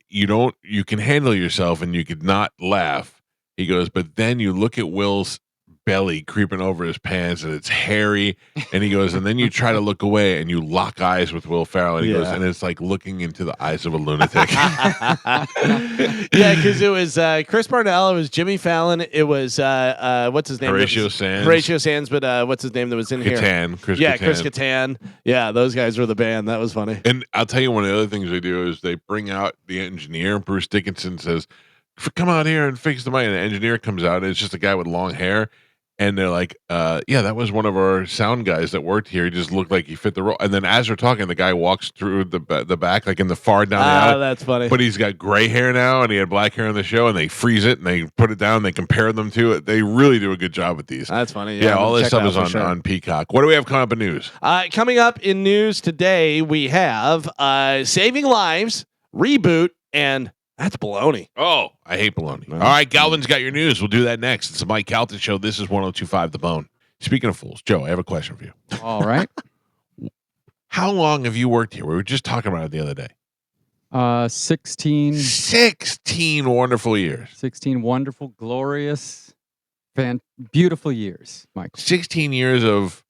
you can handle yourself and you could not laugh. He goes, but then you look at Will's belly creeping over his pants, and it's hairy. And he goes, and then you try to look away, and you lock eyes with Will Ferrell, and he goes, and it's like looking into the eyes of a lunatic. Yeah, because it was Chris Parnell, it was Jimmy Fallon, it was what's his name? Horatio Sands. Horatio Sands, but what's his name that was in here? Chris Kattan. Yeah, those guys were the band. That was funny. And I'll tell you, one of the other things they do is they bring out the engineer. Bruce Dickinson says, come out here and fix the mic. And the engineer comes out, and it's just a guy with long hair. And they're like, yeah, that was one of our sound guys that worked here. He just looked like he fit the role. And then as they're talking, the guy walks through the back, like in the far down the aisle. That's funny. But he's got gray hair now, and he had black hair on the show, and they freeze it, and they put it down, they compare them to it. They really do a good job with these. That's funny. Yeah, all this stuff is on Peacock. What do we have coming up in news? Coming up in news today, we have Saving Lives, Reboot, and that's baloney. Oh, I hate baloney. All right, Galvin's got your news. We'll do that next. It's the Mike Calta Show. This is 102.5 The Bone. Speaking of fools, Joe, I have a question for you. All right. How long have you worked here? We were just talking about it the other day. 16. 16 wonderful years. 16 wonderful, glorious, beautiful years, Michael. 16 years of,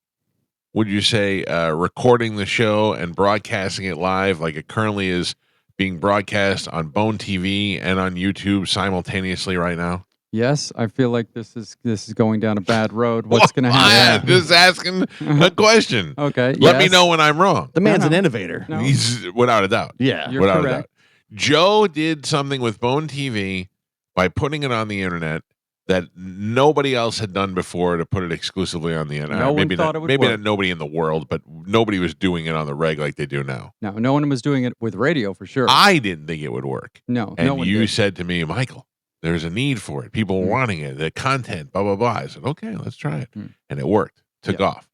would you say, recording the show and broadcasting it live like it currently is being broadcast on Bone TV and on YouTube simultaneously right now? Yes, I feel like this is going down a bad road. What's going to happen? I'm just asking a question. Okay. Let me know when I'm wrong. The man's an innovator. No. He's without a doubt. Yeah. You're without correct. a doubt. Joe did something with Bone TV by putting it on the internet that nobody else had done before to put it exclusively on the internet. No one maybe thought not, it would maybe work. not nobody in the world, but nobody was doing it on the reg like they do now. No one was doing it with radio for sure. I didn't think it would work. No And one you did. said to me, Michael, there's a need for it. People wanting it, the content, blah, blah, blah. I said, okay, let's try it. And it worked. Took off.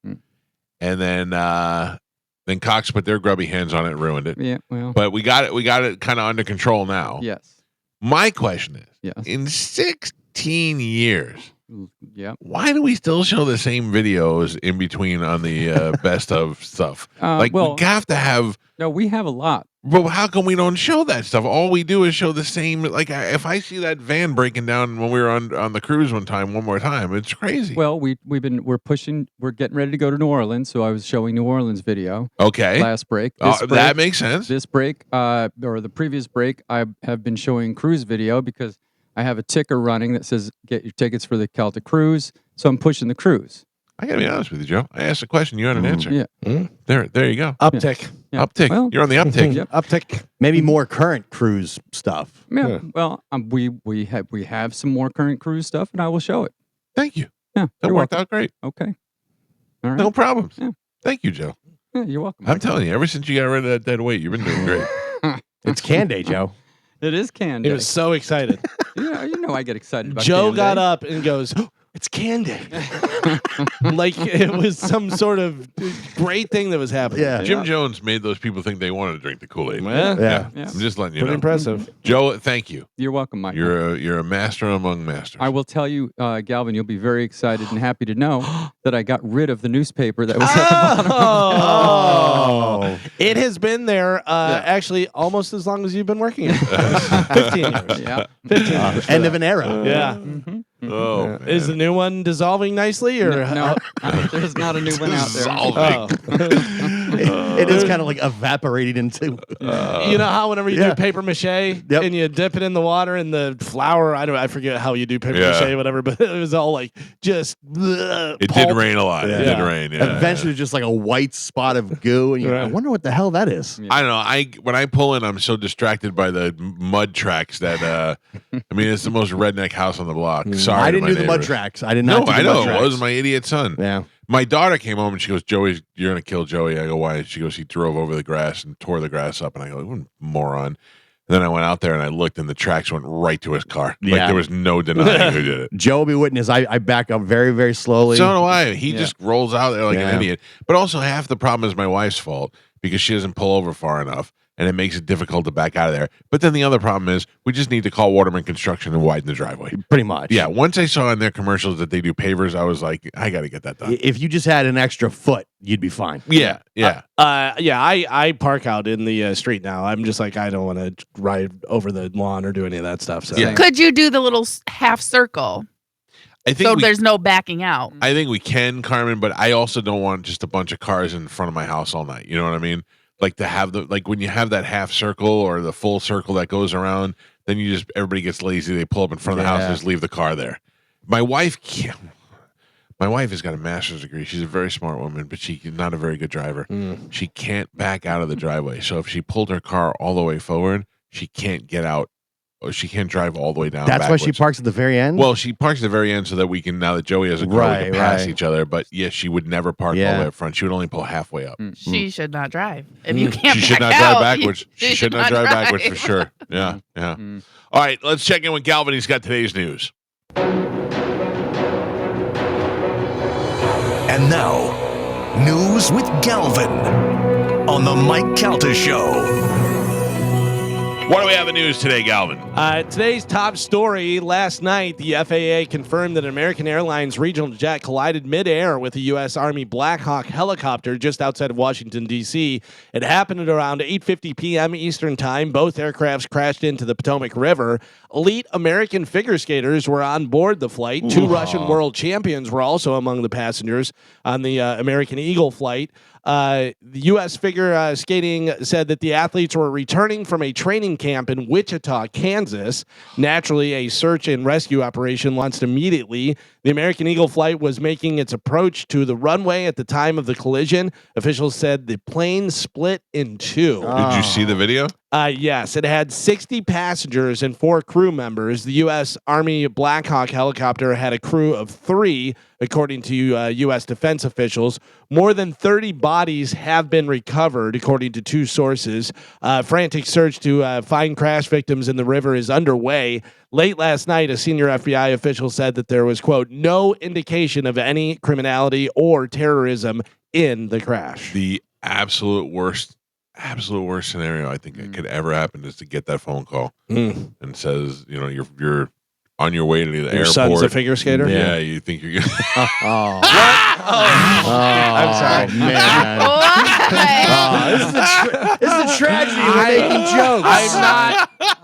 And then Cox put their grubby hands on it and ruined it. Yeah, well. But we got it kind of under control now. Yes. My question is, Yes. in 16 years, Yeah. why do we still show the same videos in between on the best of stuff? We have to have. No, we have a lot. But how come we don't show that stuff? All we do is show the same. Like if I see that van breaking down when we were on the cruise one more time, it's crazy. Well, we're getting ready to go to New Orleans, so I was showing New Orleans video. Okay. Last break. That makes sense. This break, or the previous break, I have been showing cruise video because I have a ticker running that says get your tickets for the Celtic cruise. So I'm pushing the cruise. I gotta be honest with you, Joe. I asked a question, you had an answer. Yeah. There you go. Uptick. Yeah. Uptick. Well, You're on the uptick. Yep. Uptick. Maybe more current cruise stuff. Yeah. Well, we have some more current cruise stuff, and I will show it. Thank you. Yeah. That worked out great. Okay. All right. No problems. Yeah. Thank you, Joe. Yeah, you're welcome. I'm telling you, ever since you got rid of that dead weight, you've been doing great. It's Can Day, Joe. It is Can Day. He was so excited. Yeah, you know I get excited about Joe Can got Day. up and goes, oh, it's Can Day. Like it was some sort of great thing that was happening. Yeah. Jim Jones made those people think they wanted to drink the Kool-Aid. Yeah. Yeah. I'm just letting you Pretty know. impressive. Joe, thank you. You're welcome, Mike. You're a master among masters. I will tell you, Galvin, you'll be very excited and happy to know that I got rid of the newspaper that was at the bottom. Oh. It has been there actually almost as long as you've been working here. 15 years. Yeah. 15 years. End of an era. Yeah. Oh, man. Is the new one dissolving nicely or No, there's not a new one out there. Dissolving. It is kind of like evaporating into. You know how whenever you do paper mache Yep. and you dip it in the water and the flour, I forget how you do paper mache, whatever, but it was all like just It did rain a lot. It did rain. Yeah. Eventually, just like a white spot of goo, and I wonder what the hell that is. I don't know. When I pull in, I'm so distracted by the mud tracks that I mean, it's the most redneck house on the block. Sorry, I to didn't my do the mud neighbors. tracks. I did not. No, do the I know. mud It tracks. was my idiot son. Yeah. My daughter came home and she goes, Joey, you're going to kill Joey. I go, why? She goes, he drove over the grass and tore the grass up. And I go, what a moron. And then I went out there and I looked and the tracks went right to his car. Like Yeah. there was no denying who did it. Joe be witness. I back up very, very slowly. So do I. He just rolls out there like an idiot. But also half the problem is my wife's fault because she doesn't pull over far enough. And it makes it difficult to back out of there. But then the other problem is we just need to call Waterman Construction and widen the driveway. Pretty much. Yeah. Once I saw in their commercials that they do pavers, I was like, I got to get that done. If you just had an extra foot, you'd be fine. Yeah. Yeah. I park out in the street now. I'm just like, I don't want to ride over the lawn or do any of that stuff. So Yeah. Could you do the little half circle? I think So there's no backing out. I think we can, Carmen, but I also don't want just a bunch of cars in front of my house all night. You know what I mean? Like to have when you have that half circle or the full circle that goes around, then everybody gets lazy. They pull up in front of the house and just leave the car there. My wife can't. My wife has got a master's degree. She's a very smart woman, but she's not a very good driver. She can't back out of the driveway. So if she pulled her car all the way forward, she can't get out. Or she can't drive all the way down. That's backwards. why she parks at the very end? Well, she parks at the very end so that we can, now that Joey has a car, we can pass each other. But yes, she would never park all the way up front. She would only pull halfway up. She should not drive. If you can't She should not back drive out, backwards. She should not drive backwards for sure. Yeah, yeah. All right, let's check in with Galvin. He's got today's news. And now, news with Galvin on the Mike Calta Show. What do we have in news today, Galvin? Today's top story. Last night, the FAA confirmed that an American Airlines regional jet collided midair with a U.S. Army Black Hawk helicopter just outside of Washington, D.C. It happened at around 8:50 p.m. Eastern Time. Both aircrafts crashed into the Potomac River. Elite American figure skaters were on board the flight. Two Russian world champions were also among the passengers on the American Eagle flight. The U.S. figure skating said that the athletes were returning from a training camp in Wichita, Kansas. Naturally, a search and rescue operation launched immediately. The American Eagle flight was making its approach to the runway at the time of the collision. Officials said the plane split in two. Did you see the video? Yes, it had 60 passengers and 4 crew members. The U.S. Army Black Hawk helicopter had a crew of 3, according to U.S. defense officials. More than 30 bodies have been recovered, according to 2 sources. Frantic search to find crash victims in the river is underway. Late last night, a senior FBI official said that there was, quote, no indication of any criminality or terrorism in the crash. The absolute worst scenario I think that could ever happen is to get that phone call and says, you know, you're on your way to the airport. Your son's a figure skater? Yeah, you think you're gonna I'm sorry, man. This is a tragedy. We're making jokes.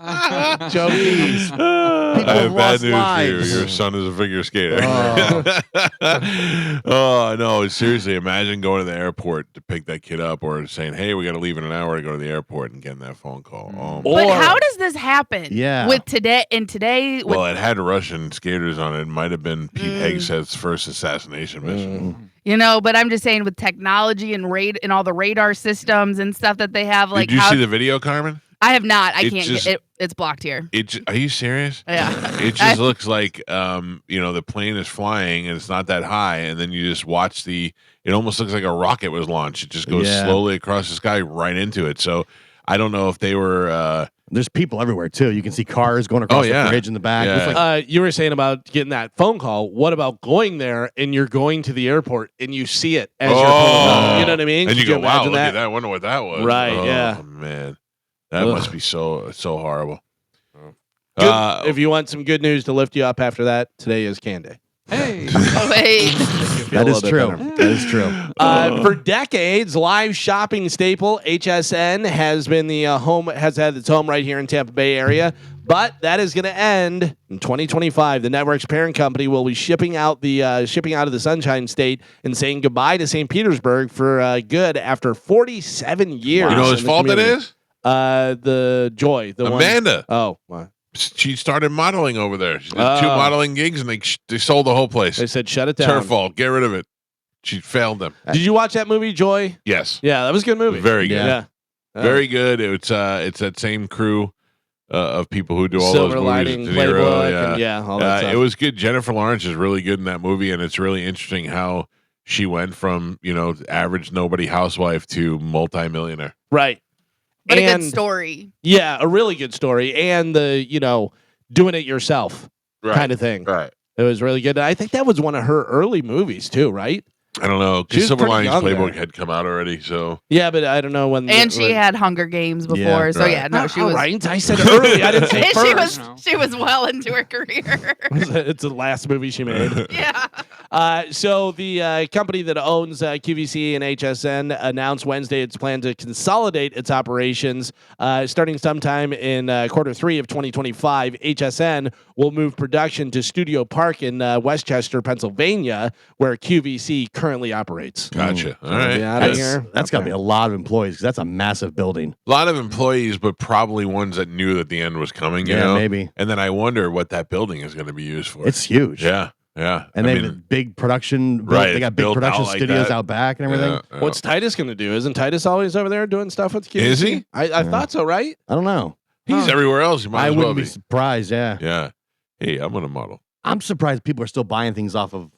I'm not joking. I have bad news for you. Your son is a figure skater. Oh no! Seriously, imagine going to the airport to pick that kid up, or saying, "Hey, we got to leave in an hour to go to the airport," and getting that phone call. But how does this happen? Yeah. With today. Well, it had Russian skaters on it. It might have been Pete Hegseth's first assassination mission. You know, but I'm just saying with technology and all the radar systems and stuff that they have. Like, did you see the video, Carmen? I have not. I can't get it. It's blocked here. Are you serious? Yeah. It just looks like, the plane is flying and it's not that high. And then you just watch it almost looks like a rocket was launched. It just goes slowly across the sky right into it. So I don't know if they were... There's people everywhere, too. You can see cars going across the bridge in the back. Yeah. You were saying about getting that phone call. What about going there and you're going to the airport and you see it as you're pulling up? You know what I mean? And you go, wow, look that? at that. I wonder what that was. Right, oh, yeah. Man. That must be so horrible. If you want some good news to lift you up after that, today is Can Day. Hey. Oh, wait. That is true. That is true. For decades, live shopping staple HSN has been has had its home right here in Tampa Bay area, but that is going to end in 2025. The network's parent company will be shipping out of the Sunshine State and saying goodbye to St. Petersburg for good after 47 years. You know whose fault it is? The Joy, Amanda. Oh, wow. She started modeling over there. She did 2 modeling gigs, and they sold the whole place. They said shut it down. It's her fault. Get rid of it. She failed them. Did you watch that movie, Joy? Yes. Yeah, that was a good movie. Very good. Yeah. Very good. It's that same crew of people who do all Silver those Lining, movies. De Niro, Playbook, all that stuff. It was good. Jennifer Lawrence is really good in that movie, and it's really interesting how she went from average nobody housewife to multimillionaire. Right. But a good story. Yeah, a really good story. And the, doing it yourself kind of thing. Right. It was really good. I think that was one of her early movies too, right? I don't know. She was Silver pretty Linings young Playbook there. had come out already, so. Yeah, but I don't know when. And she had Hunger Games before. So, right. she was. Right. I said early. I didn't say first. She was well into her career. It's the last movie she made. Yeah. So the company that owns QVC and HSN announced Wednesday its plan to consolidate its operations starting sometime in Q3 of 2025. HSN will move production to Studio Park in Westchester, Pennsylvania, where QVC currently operates. Gotcha. All right. That's got to be a lot of employees. 'Cause that's a massive building. A lot of employees, but probably ones that knew that the end was coming. You know? Maybe. And then I wonder what that building is going to be used for. It's huge. Yeah. Yeah. And they have a big production. Right. They got big built production out like studios that. out back and everything. Yeah. What's Titus going to do? Isn't Titus always over there doing stuff with QVC? Is he? I thought so, right? I don't know. He's everywhere else. He might I as well wouldn't be surprised. Yeah. Yeah. Hey, I'm going to model. I'm surprised people are still buying things off of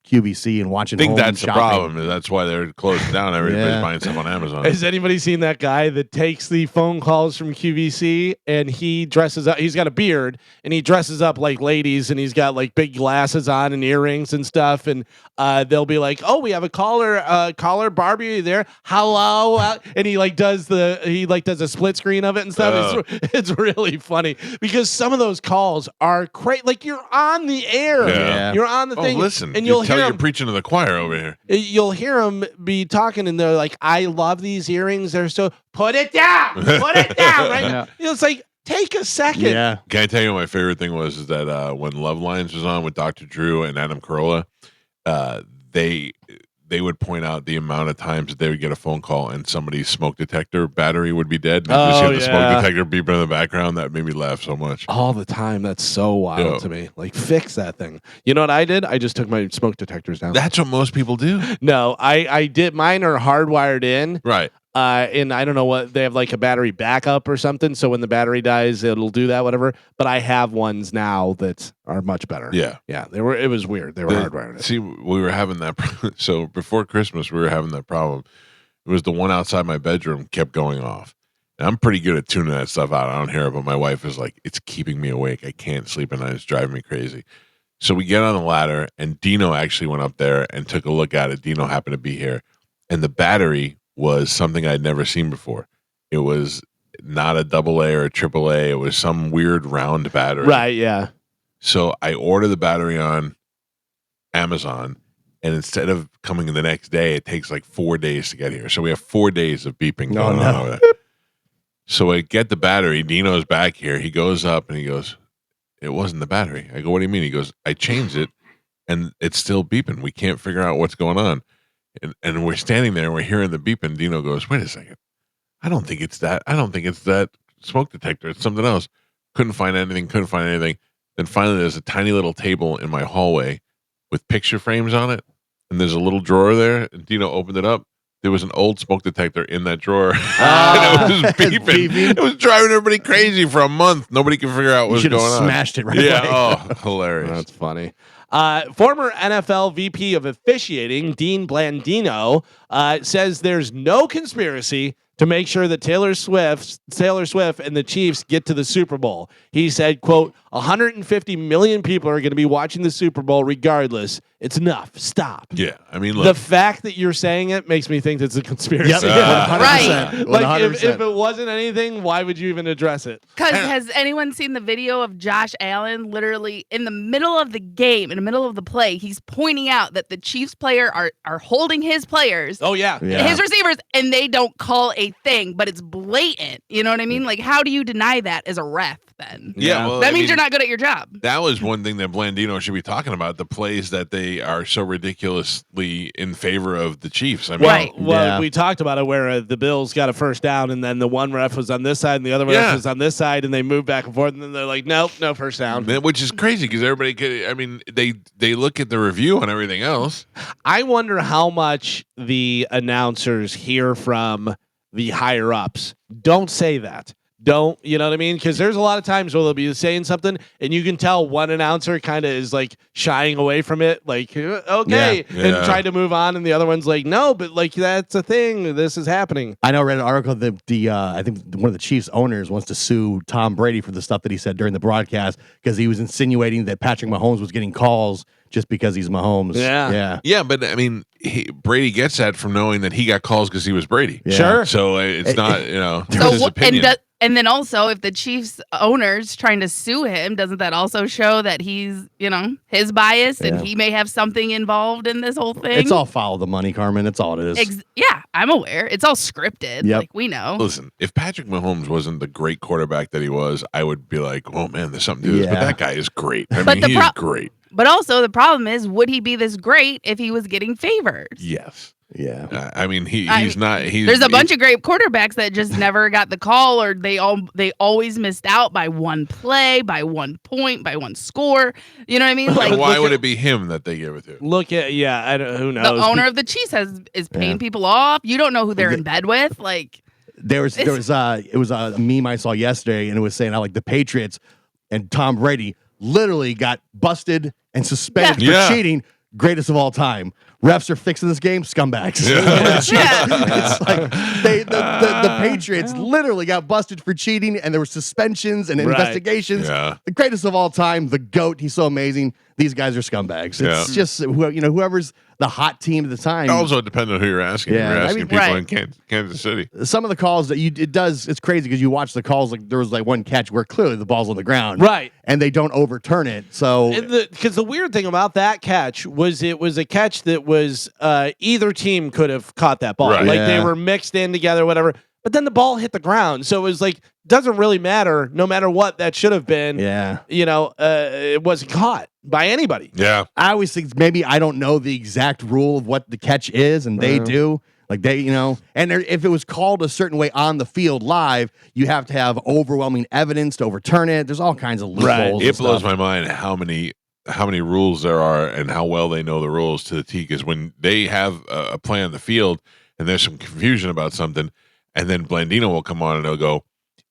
QVC and watching. I think home that's the shopping. problem. That's why they're closing down. Everybody's buying stuff on Amazon. Has anybody seen that guy that takes the phone calls from QVC and he dresses up? He's got a beard and he dresses up like ladies and he's got like big glasses on and earrings and stuff. And they'll be like, "Oh, we have a caller, Barbie, are you there? Hello," and he does a split screen of it and stuff. It's really funny because some of those calls are crazy. Like you're on the air, Yeah. you're on the thing. Listen, and you'll hear you're him. preaching to the choir over here. You'll hear them be talking, and they're like, "I love these earrings. They're so put it down, put it down." Right? Yeah. It's like take a second. Yeah. Can I tell you what my favorite thing was? Is that when Love Lines was on with Dr. Drew and Adam Carolla, they would point out the amount of times that they would get a phone call and somebody's smoke detector battery would be dead. And you just hear the smoke detector beeping in the background. That made me laugh so much. All the time. That's so wild to me. Like, fix that thing. You know what I did? I just took my smoke detectors down. That's what most people do. No, I did. Mine are hardwired in. Right. And I don't know what they have, like a battery backup or something. So when the battery dies, it'll do that, whatever. But I have ones now that are much better. Yeah. Yeah. It was weird. They were hardwired. See, we were having that. So before Christmas, we were having that problem. It was the one outside my bedroom kept going off. And I'm pretty good at tuning that stuff out. I don't hear it, but my wife is like, it's keeping me awake. I can't sleep at night. It's driving me crazy. So we get on the ladder, and Dino actually went up there and took a look at it. Dino happened to be here. And the battery was something I'd never seen before. It was not a AA or a AAA. It was some weird round battery. Right, yeah. So I order the battery on Amazon, and instead of coming the next day, it takes like 4 days to get here. So we have 4 days of beeping going on over there. So I get the battery. Dino's back here. He goes up and he goes, "It wasn't the battery." I go, "What do you mean?" He goes, "I changed it and it's still beeping. We can't figure out what's going on." And we're standing there and we're hearing the beep, and Dino goes, "Wait a second. I don't think it's that. I don't think it's that smoke detector. It's something else." Couldn't find anything. Then finally there's a tiny little table in my hallway with picture frames on it. And there's a little drawer there. And Dino opened it up. There was an old smoke detector in that drawer. And it was beeping. It was driving everybody crazy for a month. Nobody could figure out what was going on. Smashed it right away. away. Hilarious. That's funny. Former NFL VP of officiating, Dean Blandino, says there's no conspiracy to make sure that Taylor Swift and the Chiefs get to the Super Bowl. He said, quote, 150 million people are going to be watching the Super Bowl regardless. It's enough. Stop. Yeah. I mean, look. The fact that you're saying it makes me think it's a conspiracy. Yep. Right. Like, if it wasn't anything, why would you even address it? Because has anyone seen the video of Josh Allen literally in the middle of the game, in the middle of the play, he's pointing out that the Chiefs player are holding his players, Oh, yeah. his receivers, and they don't call a thing, but it's blatant. You know what I mean? Like, how do you deny that as a ref then? Yeah. Well, that means you're not good at your job. That was one thing that Blandino should be talking about, the plays that they are so ridiculously in favor of the Chiefs. I mean, Well, we talked about it where the Bills got a first down, and then the one ref was on this side, and the other ref was on this side, and they moved back and forth, and then they're like, nope, no first down. Which is crazy because everybody could, I mean, they look at the review on everything else. I wonder how much the announcers hear from the higher ups. Don't say that. Don't, you know what I mean? Because there's a lot of times where they'll be saying something and you can tell one announcer kind of is like shying away from it, like, okay, and try to move on. And the other one's like, no, but like, that's a thing. This is happening. I know I read an article that I think one of the Chiefs owners wants to sue Tom Brady for the stuff that he said during the broadcast because he was insinuating that Patrick Mahomes was getting calls just because he's Mahomes. Yeah, but I mean, Brady gets that from knowing that he got calls because he was Brady. Sure. So it's not, you know, So his opinion. And then also, if the Chiefs owner's trying to sue him, doesn't that also show that he's, his bias and he may have something involved in this whole thing? It's all follow the money, Carmen. That's all it is. Yeah, I'm aware. It's all scripted. Yep. Like, we know. Listen, if Patrick Mahomes wasn't the great quarterback that he was, I would be like, oh, man, there's something to this. But that guy is great. I mean, he is great. But also, the problem is, would he be this great if he was getting favors? Yes. Yeah. I mean, he's not. There's a bunch of great quarterbacks that just never got the call, or they always missed out by one play, by 1 point, by one score. You know what I mean? Like, why would it be him that they give it to? Look at who knows? The owner of the Chiefs is paying people off. You don't know who they're in bed with. Like, it was a meme I saw yesterday, and it was saying how like the Patriots and Tom Brady literally got busted and suspended for cheating. Greatest of all time. Refs are fixing this game. Scumbags. It's like the Patriots literally got busted for cheating, and there were suspensions and investigations. Yeah. The greatest of all time. The GOAT. He's so amazing. These guys are scumbags. It's just whoever's the hot team at the time. Also, it depends on who you're asking. Yeah. You're asking people in Kansas City. Some of the calls that it's crazy because you watch the calls, like there was like one catch where clearly the ball's on the ground. Right. And they don't overturn it. So because the weird thing about that catch was it was a catch that was either team could have caught that ball. Right. Like they were mixed in together, whatever. But then the ball hit the ground. So it was like, doesn't really matter. No matter what that should have been. Yeah. It wasn't caught by anybody. Yeah. I always think maybe I don't know the exact rule of what the catch is, and they do. Like they, and if it was called a certain way on the field live, you have to have overwhelming evidence to overturn it. There's all kinds of loopholes. It blows my mind how many rules there are and how well they know the rules to the T. Because when they have a play on the field and there's some confusion about something, and then Blandino will come on and he'll go,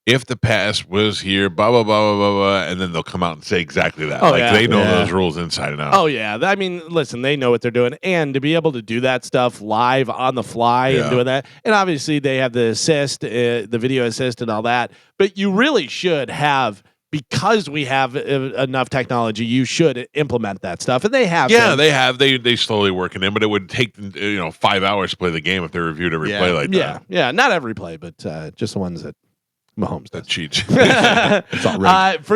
if the pass was here, blah, blah, blah, blah, blah, blah, and then they'll come out and say exactly that. They know those rules inside and out. Oh, yeah. I mean, listen, they know what they're doing. And to be able to do that stuff live on the fly and doing that, and obviously they have the assist, the video assist and all that, but you really should have, because we have enough technology, you should implement that stuff. And they have. Yeah, they have. They slowly working in, but it would take 5 hours to play the game if they reviewed every play like that. Yeah, not every play, but just the ones that Mahomes that cheats. For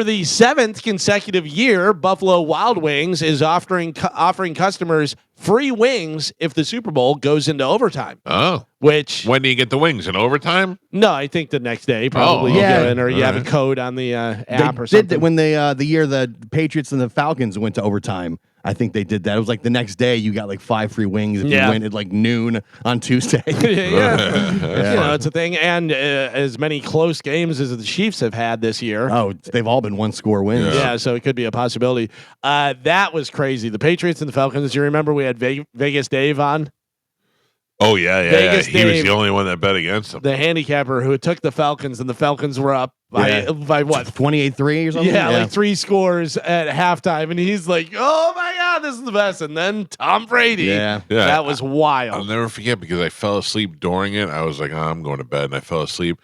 the 7th consecutive year, Buffalo Wild Wings is offering customers free wings if the Super Bowl goes into overtime. Oh. Which, when do you get the wings? In overtime? No, I think the next day probably. Or you have a code on the app or something. Did that when the year the Patriots and the Falcons went to overtime. I think they did that. It was like the next day you got like 5 free wings if you went at like noon on Tuesday. It's a thing. And as many close games as the Chiefs have had this year. Oh, they've all been 1-score wins. Yeah, so it could be a possibility. That was crazy. The Patriots and the Falcons. You remember we had Vegas Dave on? Oh, yeah. He was the only one that bet against them. The handicapper who took the Falcons, and the Falcons were up by what? 28-3 or something? Yeah, like 3 scores at halftime. And he's like, oh, my God, this is the best. And then Tom Brady. Yeah. That was wild. I'll never forget because I fell asleep during it. I was like, I'm going to bed. And I fell asleep.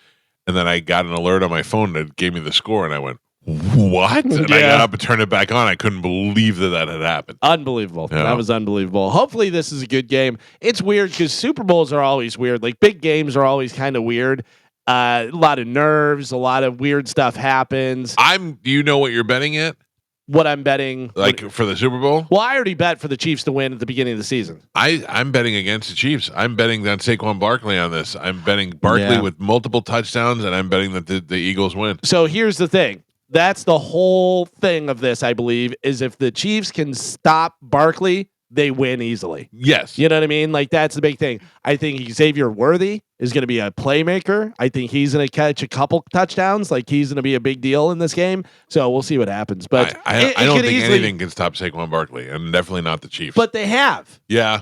And then I got an alert on my phone that gave me the score. And I went, what? And I got up and turned it back on. I couldn't believe that had happened. Unbelievable. Yeah. That was unbelievable. Hopefully this is a good game. It's weird because Super Bowls are always weird. Like big games are always kind of weird. A lot of nerves, a lot of weird stuff happens. Do you know what you're betting at? What I'm betting. For the Super Bowl? Well, I already bet for the Chiefs to win at the beginning of the season. I'm betting against the Chiefs. I'm betting on Saquon Barkley on this. I'm betting Barkley with multiple touchdowns, and I'm betting that the Eagles win. So here's the thing. That's the whole thing of this, I believe, is if the Chiefs can stop Barkley, they win easily. Yes. You know what I mean? Like, that's the big thing. I think Xavier Worthy is going to be a playmaker. I think he's going to catch a couple touchdowns. Like, he's going to be a big deal in this game. So we'll see what happens. But I don't think anything can stop Saquon Barkley, and definitely not the Chiefs. But they have. Yeah.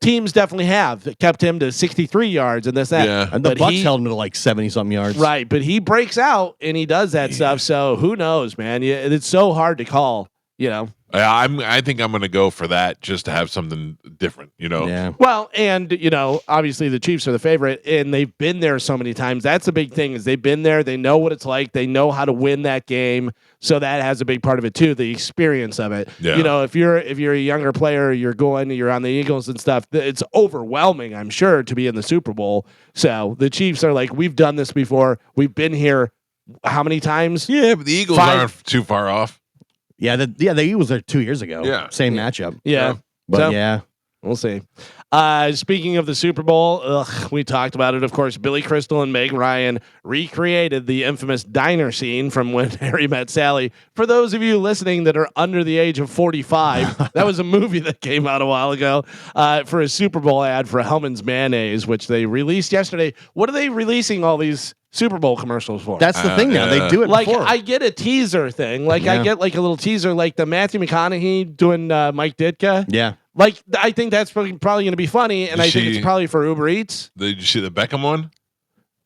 Teams definitely have kept him to 63 yards and this, that. Yeah. And the Bucs held him to like 70-something yards. Right, but he breaks out and he does that stuff. So who knows, man? It's so hard to call. You know, I think I'm going to go for that just to have something different. You know. Yeah. well, and you know, obviously the Chiefs are the favorite, and they've been there so many times. That's the big thing is they've been there. They know what it's like. They know how to win that game. So that has a big part of it too, the experience of it. Yeah. You know, if you're a younger player, you're on the Eagles and stuff. It's overwhelming, I'm sure, to be in the Super Bowl. So the Chiefs are like, we've done this before. We've been here how many times? Yeah, but the Eagles aren't too far off. Yeah, the Eagles are 2 years ago. Yeah. Same matchup. Yeah. But So- yeah. We'll see. Speaking of the Super Bowl, we talked about it. Of course, Billy Crystal and Meg Ryan recreated the infamous diner scene from When Harry Met Sally. For those of you listening that are under the age of 45, that was a movie that came out a while ago for a Super Bowl ad for Hellman's Mayonnaise, which they released yesterday. What are they releasing all these Super Bowl commercials for? That's the thing now. They do it like before. I get a teaser thing. Like I get like a little teaser, like the Matthew McConaughey doing Mike Ditka. Yeah. Like I think that's probably going to be funny, and I think it's probably for Uber Eats. Did you see the Beckham one?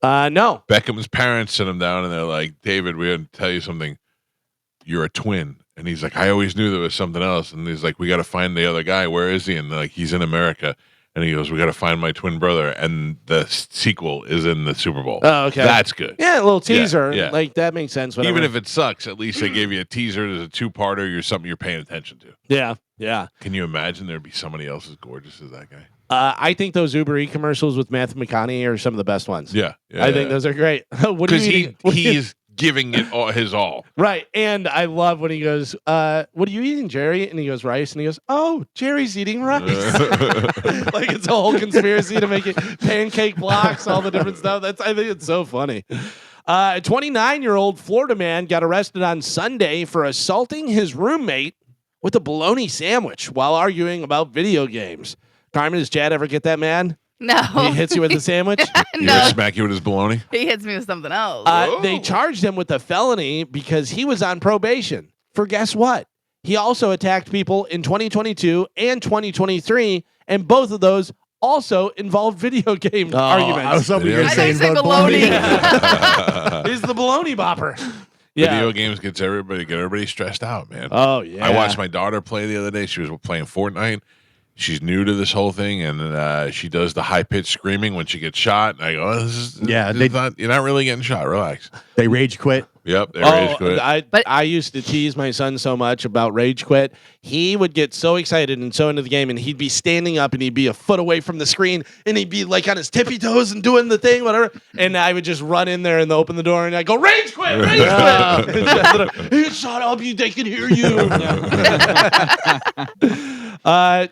No. Beckham's parents sit him down and they're like, David, we had to tell you something. You're a twin. And he's like, I always knew there was something else. And he's like, we got to find the other guy. Where is he? And they're like, he's in America. And he goes, we got to find my twin brother. And the sequel is in the Super Bowl. Oh, okay. That's good. Yeah, a little teaser. Yeah. Like that makes sense. Whatever. Even if it sucks, at least they gave you a teaser. There's a two-parter. You're something you're paying attention to. Yeah. Yeah. Can you imagine there'd be somebody else as gorgeous as that guy? I think those Uber Eats commercials with Matthew McConaughey are some of the best ones. Yeah. I think those are great. What are you eating? He's giving it his all. Right. And I love when he goes, what are you eating, Jerry? And he goes, rice. And he goes, oh, Jerry's eating rice. Like it's a whole conspiracy to make it pancake blocks, all the different stuff. I think it's so funny. A 29-year-old Florida man got arrested on Sunday for assaulting his roommate with a bologna sandwich while arguing about video games. Carmen, does Chad ever get that mad? No. He hits you with the sandwich? You ever smack you with his bologna? He hits me with something else. They charged him with a felony because he was on probation for guess what? He also attacked people in 2022 and 2023, and both of those also involved video game arguments. I was hoping you were I saying think bologna. He's the baloney bopper. Yeah. Video games get everybody stressed out, man. Oh, yeah. I watched my daughter play the other day. She was playing Fortnite. She's new to this whole thing, and she does the high-pitched screaming when she gets shot. And I go, you're not really getting shot. Relax. They rage quit. Yep, they rage quit. I used to tease my son so much about rage quit. He would get so excited and so into the game, and he'd be standing up, and he'd be a foot away from the screen, and he'd be like on his tippy toes and doing the thing, whatever. And I would just run in there and open the door, and I go, rage quit, rage quit. Shut up, they can hear you.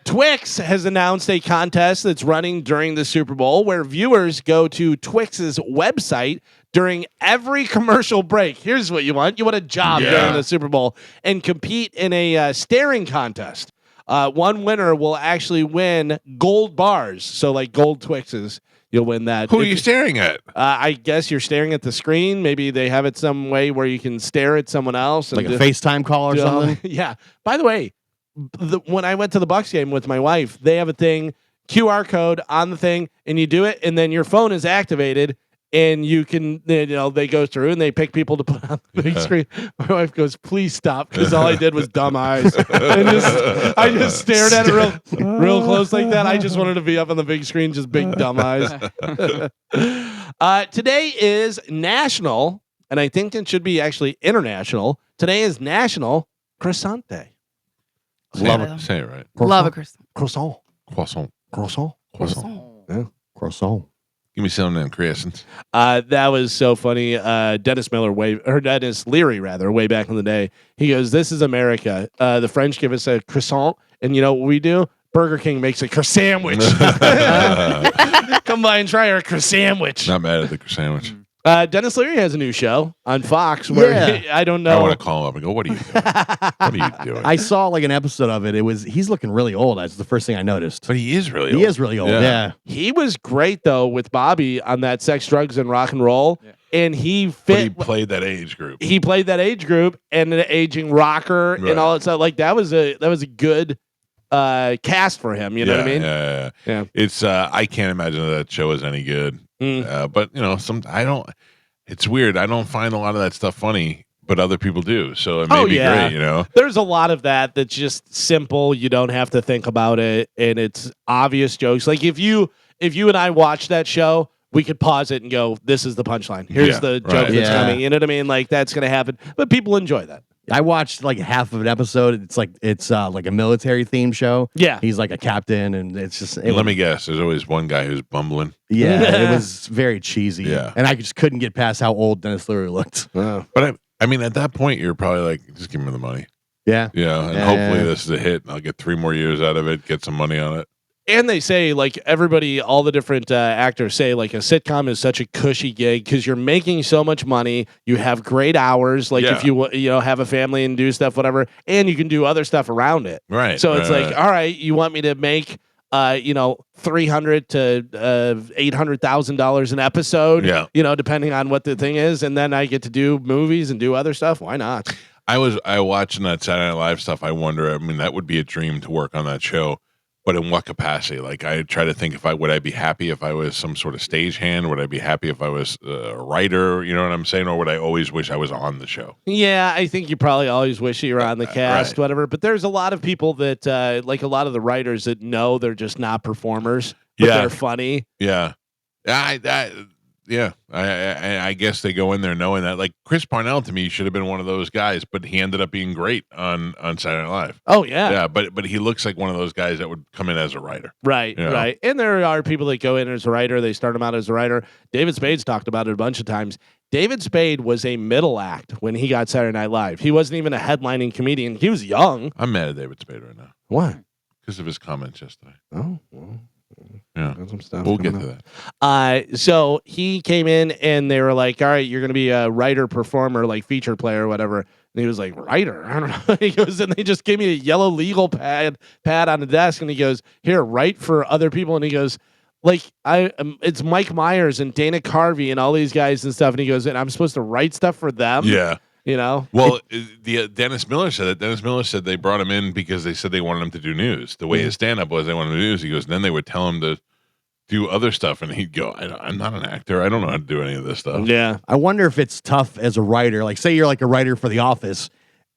Twix has announced a contest that's running during the Super Bowl where viewers go to Twix's website during every commercial break. Here's what you want. You want a job during the Super Bowl and compete in a staring contest. One winner will actually win gold bars. So like gold Twixes. You'll win that. Who are you staring at? I guess you're staring at the screen. Maybe they have it some way where you can stare at someone else. And Like a FaceTime call or something? Yeah. By the way, when I went to the Bucs game with my wife, they have a thing, QR code on the thing, and you do it, and then your phone is activated, and you can, they go through and they pick people to put on the big screen. My wife goes, "Please stop," because all I did was dumb eyes, and I just stared at it real close like that. I just wanted to be up on the big screen, just big dumb eyes. Today is national, and I think it should be actually international. Today is National Croissant Day. Love it. Say it right. Love a croissant. Croissant. Croissant. Croissant. Croissant. Yeah. Croissant. Give me some of them croissants. That was so funny. Dennis Leary, way back in the day. He goes, "This is America. The French give us a croissant, and you know what we do? Burger King makes a croissant sandwich. Come by and try our croissant sandwich." Not mad at the croissant sandwich. Dennis Leary has a new show on Fox where I don't know. I want to call him up and go, "What are you doing? What are you doing?" I saw like an episode of it. He's looking really old. That's the first thing I noticed. But he is really He old. is really old. Yeah. He was great though with Bobby on that Sex, Drugs, and Rock and Roll, and he But he fit. played that age group. He played that age group and an aging rocker and all that stuff. Like that was a good cast for him. You know what I mean? Yeah. It's I can't imagine that show is any good. But it's weird. I don't find a lot of that stuff funny. but other people do. So it may be great, you know. There's a lot of that that's just simple. You don't have to think about it, and it's obvious jokes. Like if you and I watch that show, we could pause it and go, "This is the punchline. Here's the joke that's coming." You know what I mean? Like that's gonna happen, but people enjoy that. I watched like half of an episode. It's like a military themed show. Yeah, he's like a captain, and it's just. Let me guess. There's always one guy who's bumbling. Yeah, it was very cheesy. Yeah, and I just couldn't get past how old Dennis Leary looked. But I mean, at that point, you're probably like, just give me the money. Yeah, and hopefully this is a hit, and I'll get 3 more years out of it, get some money on it. And they say, like, everybody, all the different actors say, like, a sitcom is such a cushy gig because you're making so much money. You have great hours, like if you have a family and do stuff, whatever, and you can do other stuff around it. Right. So it's like, all right, you want me to make, $300,000 to $800,000 an episode. Yeah. Depending on what the thing is, and then I get to do movies and do other stuff. Why not? I watching that Saturday Night Live stuff. I wonder. I mean, that would be a dream to work on that show. But in what capacity? Like, I try to think would I be happy if I was some sort of stagehand? Would I be happy if I was a writer? You know what I'm saying? Or would I always wish I was on the show? Yeah, I think you probably always wish you were on the cast, whatever. But there's a lot of people that, like a lot of the writers that know they're just not performers, but they're funny. Yeah. I guess they go in there knowing that. Like Chris Parnell, to me, should have been one of those guys, but he ended up being great on Saturday Night Live. Oh yeah, yeah. But he looks like one of those guys that would come in as a writer. Right, right. And there are people that go in as a writer. They start them out as a writer. David Spade's talked about it a bunch of times. David Spade was a middle act when he got Saturday Night Live. He wasn't even a headlining comedian. He was young. I'm mad at David Spade right now. Why? Because of his comments yesterday. Oh, well. Yeah, some stuff we'll get to that. So he came in and they were like, all right, you're going to be a writer, performer, like feature player or whatever. And he was like, writer? I don't know. He goes, and they just gave me a yellow legal pad on the desk. And he goes, here, write for other people. And he goes, like, it's Mike Myers and Dana Carvey and all these guys and stuff. And he goes, and I'm supposed to write stuff for them? Yeah. Well, Dennis Miller said that. Dennis Miller said they brought him in because they said they wanted him to do news. The way his stand-up was, they wanted him to do news. He goes, and then they would tell him to do other stuff, and he'd go, I'm not an actor. I don't know how to do any of this stuff. Yeah. I wonder if it's tough as a writer. Like, say you're like a writer for The Office,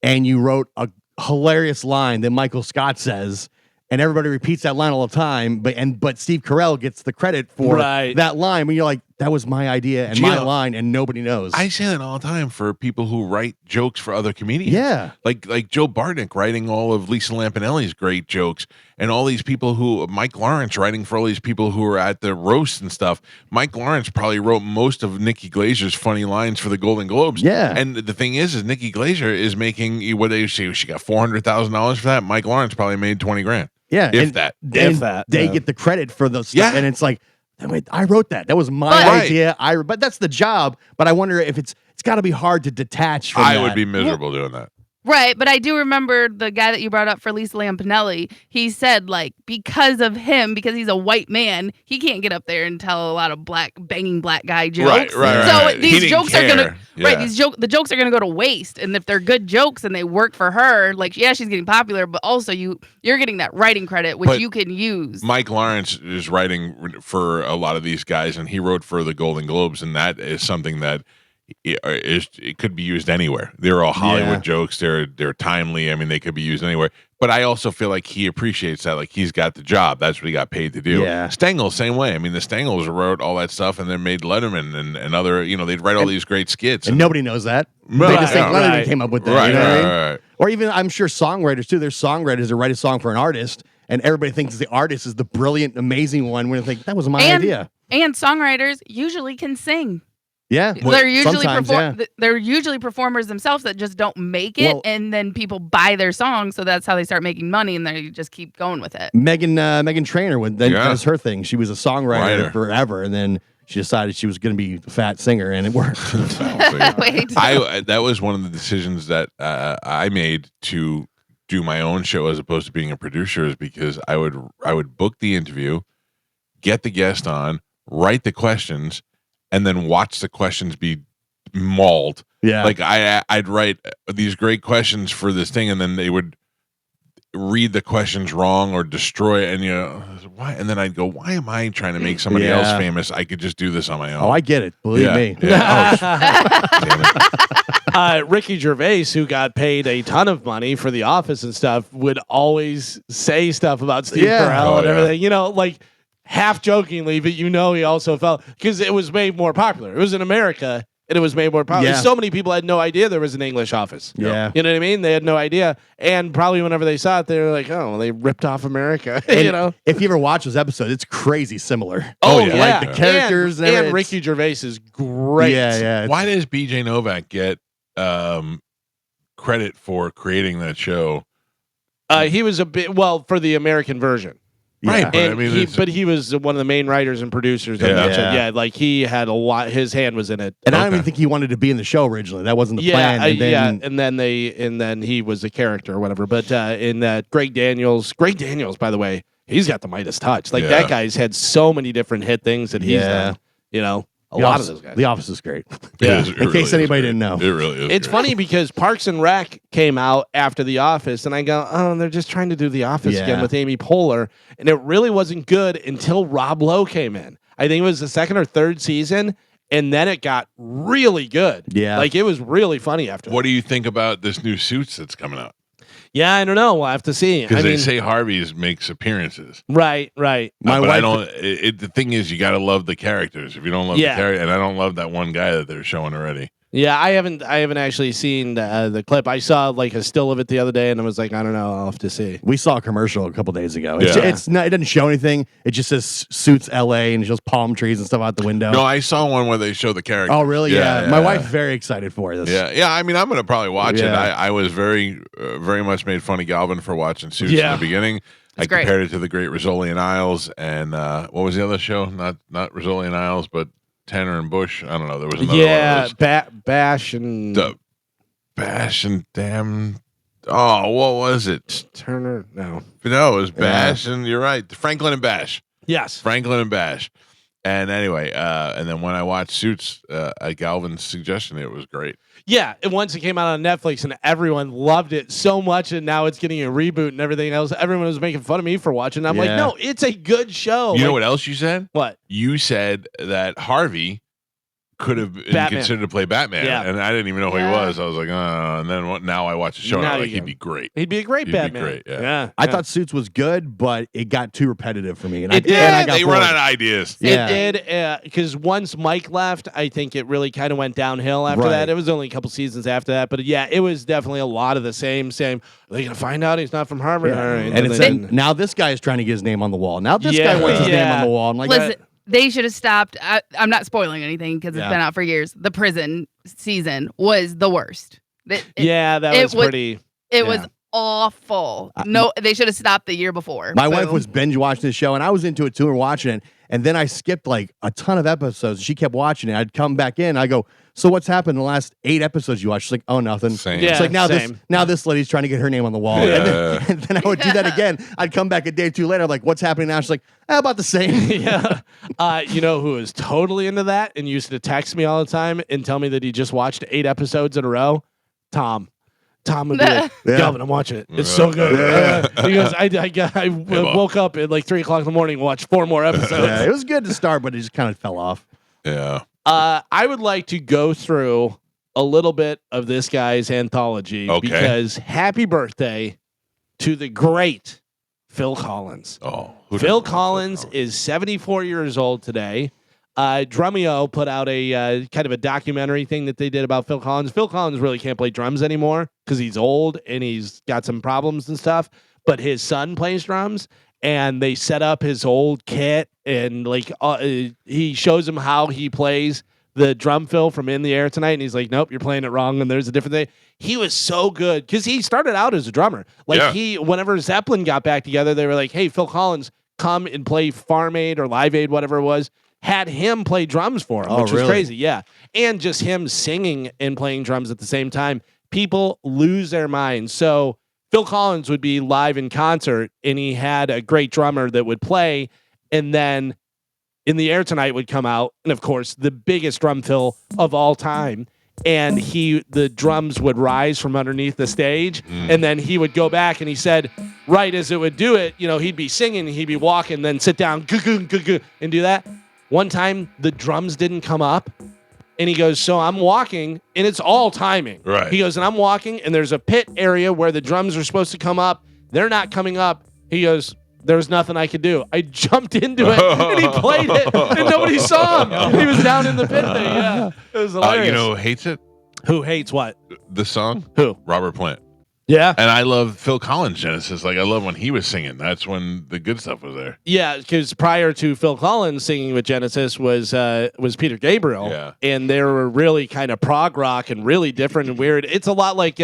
and you wrote a hilarious line that Michael Scott says, and everybody repeats that line all the time, but Steve Carell gets the credit for that line when you're like, that was my idea and my line, and nobody knows. I say that all the time for people who write jokes for other comedians. Yeah. Like Joe Bartnick writing all of Lisa Lampanelli's great jokes, and all these people Mike Lawrence writing for all these people who are at the roast and stuff. Mike Lawrence probably wrote most of Nikki Glazer's funny lines for the Golden Globes. Yeah. And the thing is Nikki Glazer is making, what they say, she got $400,000 for that. Mike Lawrence probably made $20,000. Yeah. If that. They get the credit for those stuff. Yeah. And it's like, wait, I wrote that. That was my idea. But that's the job. But I wonder if it's got to be hard to detach from that. I would be miserable doing that. Right, but I do remember the guy that you brought up for Lisa Lampanelli. He said, like, because of him, because he's a white man, he can't get up there and tell a lot of banging black guy jokes. Right. So these jokes are gonna the jokes are gonna go to waste. And if they're good jokes and they work for her, like, yeah, she's getting popular, but also you're getting that writing credit, which you can use. Mike Lawrence is writing for a lot of these guys, and he wrote for the Golden Globes, and that is something that it could be used anywhere. They're all Hollywood jokes. They're timely. I mean, they could be used anywhere. But I also feel like he appreciates that. Like, he's got the job. That's what he got paid to do. Yeah. Stengel, same way. I mean, the Stengels wrote all that stuff and then made Letterman and other, they'd write all these great skits. And nobody knows that. Right, they just think Letterman came up with that. Right, you know what I mean? Right. Or even, I'm sure, songwriters, too. There's songwriters that write a song for an artist, and everybody thinks the artist is the brilliant, amazing one when they think, that was my idea. And songwriters usually can sing. Yeah, they're usually performers themselves that just don't make it, and then people buy their songs, so that's how they start making money, and they just keep going with it. Megan Trainor, that was her thing. She was a songwriter forever, and then she decided she was going to be a fat singer, and it worked. That was one of the decisions that I made to do my own show as opposed to being a producer, is because I would book the interview, get the guest on, write the questions, and then watch the questions be mauled. Yeah. Like I'd write these great questions for this thing, and then they would read the questions wrong or destroy it. And why? And then I'd go, why am I trying to make somebody else famous? I could just do this on my own. Oh, I get it. Believe me. Yeah. Damn it. Ricky Gervais, who got paid a ton of money for The Office and stuff, would always say stuff about Steve Carell and everything. You know, like half jokingly, but he also felt because it was made more popular. It was in America. And it was made more popular. Yeah. So many people had no idea there was an English Office. Yeah. You know what I mean? They had no idea. And probably whenever they saw it, they were like, oh, well, they ripped off America. You know? If you ever watch those episodes, it's crazy similar. Oh, yeah. Like the characters and Ricky Gervais is great. Yeah. Why does BJ Novak get credit for creating that show? He was a bit, for the American version. Right, but and he was one of the main writers and producers of that show. Yeah, like he had a lot. His hand was in it. And I don't even think he wanted to be in the show originally. That wasn't the plan. And then he was a character or whatever. But in that, Greg Daniels, by the way, he's got the Midas touch. Like that guy's had so many different hit things that he's done. You know. A lot of those guys. The Office is great. In case anybody didn't know. It really is. It's funny because Parks and Rec came out after The Office, and I go, oh, they're just trying to do The Office again with Amy Poehler. And it really wasn't good until Rob Lowe came in. I think it was the second or third season, and then it got really good. Yeah. Like it was really funny after What do you think about this new Suits that's coming out? Yeah, I don't know. We'll have to see. Because they say Harvey's makes appearances. Right. But I don't. The thing is, you got to love the characters. If you don't love the character, and I don't love that one guy that they're showing already. Yeah, I haven't actually seen the clip. I saw like a still of it the other day, and I was like, I don't know. I'll have to see. We saw a commercial a couple days ago. It's not. It doesn't show anything. It just says Suits LA and it shows palm trees and stuff out the window. No, I saw one where they show the character. Oh, really? Yeah. My wife's very excited for this. Yeah. I mean, I'm gonna probably watch it. I was very much made fun of Galvin for watching Suits in the beginning. I compared it to the Great Rizzoli and Isles, and what was the other show? Not Rizzoli and Isles, but Tanner and Bush. I don't know. There was another one. Bash and damn. Oh, what was it? Turner? No, it was Bash and you're right. Franklin and Bash. Yes, Franklin and Bash. And anyway, and then when I watched Suits, at Galvin's suggestion, it was great. Yeah, and once it came out on Netflix, and everyone loved it so much, and now it's getting a reboot and everything else. Everyone was making fun of me for watching. I'm like, no, it's a good show. You know what else you said? What? You said that Harvey could have been considered to play Batman, and I didn't even know who he was. I was like, and then now I watch the show, and I'm like, he'd be great. He'd be a great Batman. Be great, I thought Suits was good, but it got too repetitive for me. And they run out of ideas. It did, because once Mike left, I think it really kind of went downhill after that. It was only a couple seasons after that, but it was definitely a lot of the same. Are they going to find out he's not from Harvard? Yeah. All right. And now this guy is trying to get his name on the wall. Now this guy wants his name on the wall. I'm like, listen. They should have stopped. I'm not spoiling anything because it's been out for years. The prison season was the worst. That was pretty. It was awful. No, they should have stopped the year before. My wife was binge watching this show, and I was into it too. We're watching it, and then I skipped like a ton of episodes. She kept watching it. I'd come back in. I go, so what's happened in the last 8 episodes you watched? She's like, oh, nothing. Same. Yeah, it's like now this lady's trying to get her name on the wall. Yeah. And then I would do that again. I'd come back a day or two later. I'm like, what's happening now? She's like, about the same. You know who is totally into that and used to text me all the time and tell me that he just watched 8 episodes in a row? Tom would be like, Galvin, I'm watching it. It's so good. He goes, I woke up at like 3 o'clock in the morning and watched 4 more episodes. Yeah, it was good to start, but it just kind of fell off. Yeah. I would like to go through a little bit of this guy's anthology because happy birthday to the great Phil Collins. Oh, Phil Collins is 74 years old today. Drumeo put out a kind of a documentary thing that they did about Phil Collins. Phil Collins really can't play drums anymore because he's old and he's got some problems and stuff. But his son plays drums, and they set up his old kit, and like he shows him how he plays the drum fill from In the Air Tonight, and he's like, nope, you're playing it wrong, and there's a different thing. He was so good because he started out as a drummer. Like whenever Zeppelin got back together, they were like, hey, Phil Collins, come and play Farm Aid or Live Aid, whatever it was. Had him play drums for him, which was crazy. Yeah. And just him singing and playing drums at the same time. People lose their minds. So Phil Collins would be live in concert, and he had a great drummer that would play, and then In the Air Tonight would come out, and of course, the biggest drum fill of all time. And the drums would rise from underneath the stage, and then he would go back, and he said, right as it would do it, he'd be singing, he'd be walking, then sit down, and do that. One time, the drums didn't come up, And he goes, so I'm walking, and it's all timing. Right. He goes, and I'm walking, and there's a pit area where the drums are supposed to come up. They're not coming up. He goes, there's nothing I could do. I jumped into it, and he played it, and nobody saw him. He was down in the pit thing. Yeah, it was hilarious. You know who hates it? Who hates what? The song? Who? Robert Plant. Yeah. And I love Phil Collins' Genesis. Like, I love when he was singing. That's when the good stuff was there. Yeah, because prior to Phil Collins singing with Genesis was Peter Gabriel. Yeah. And they were really kind of prog rock and really different and weird. It's a lot like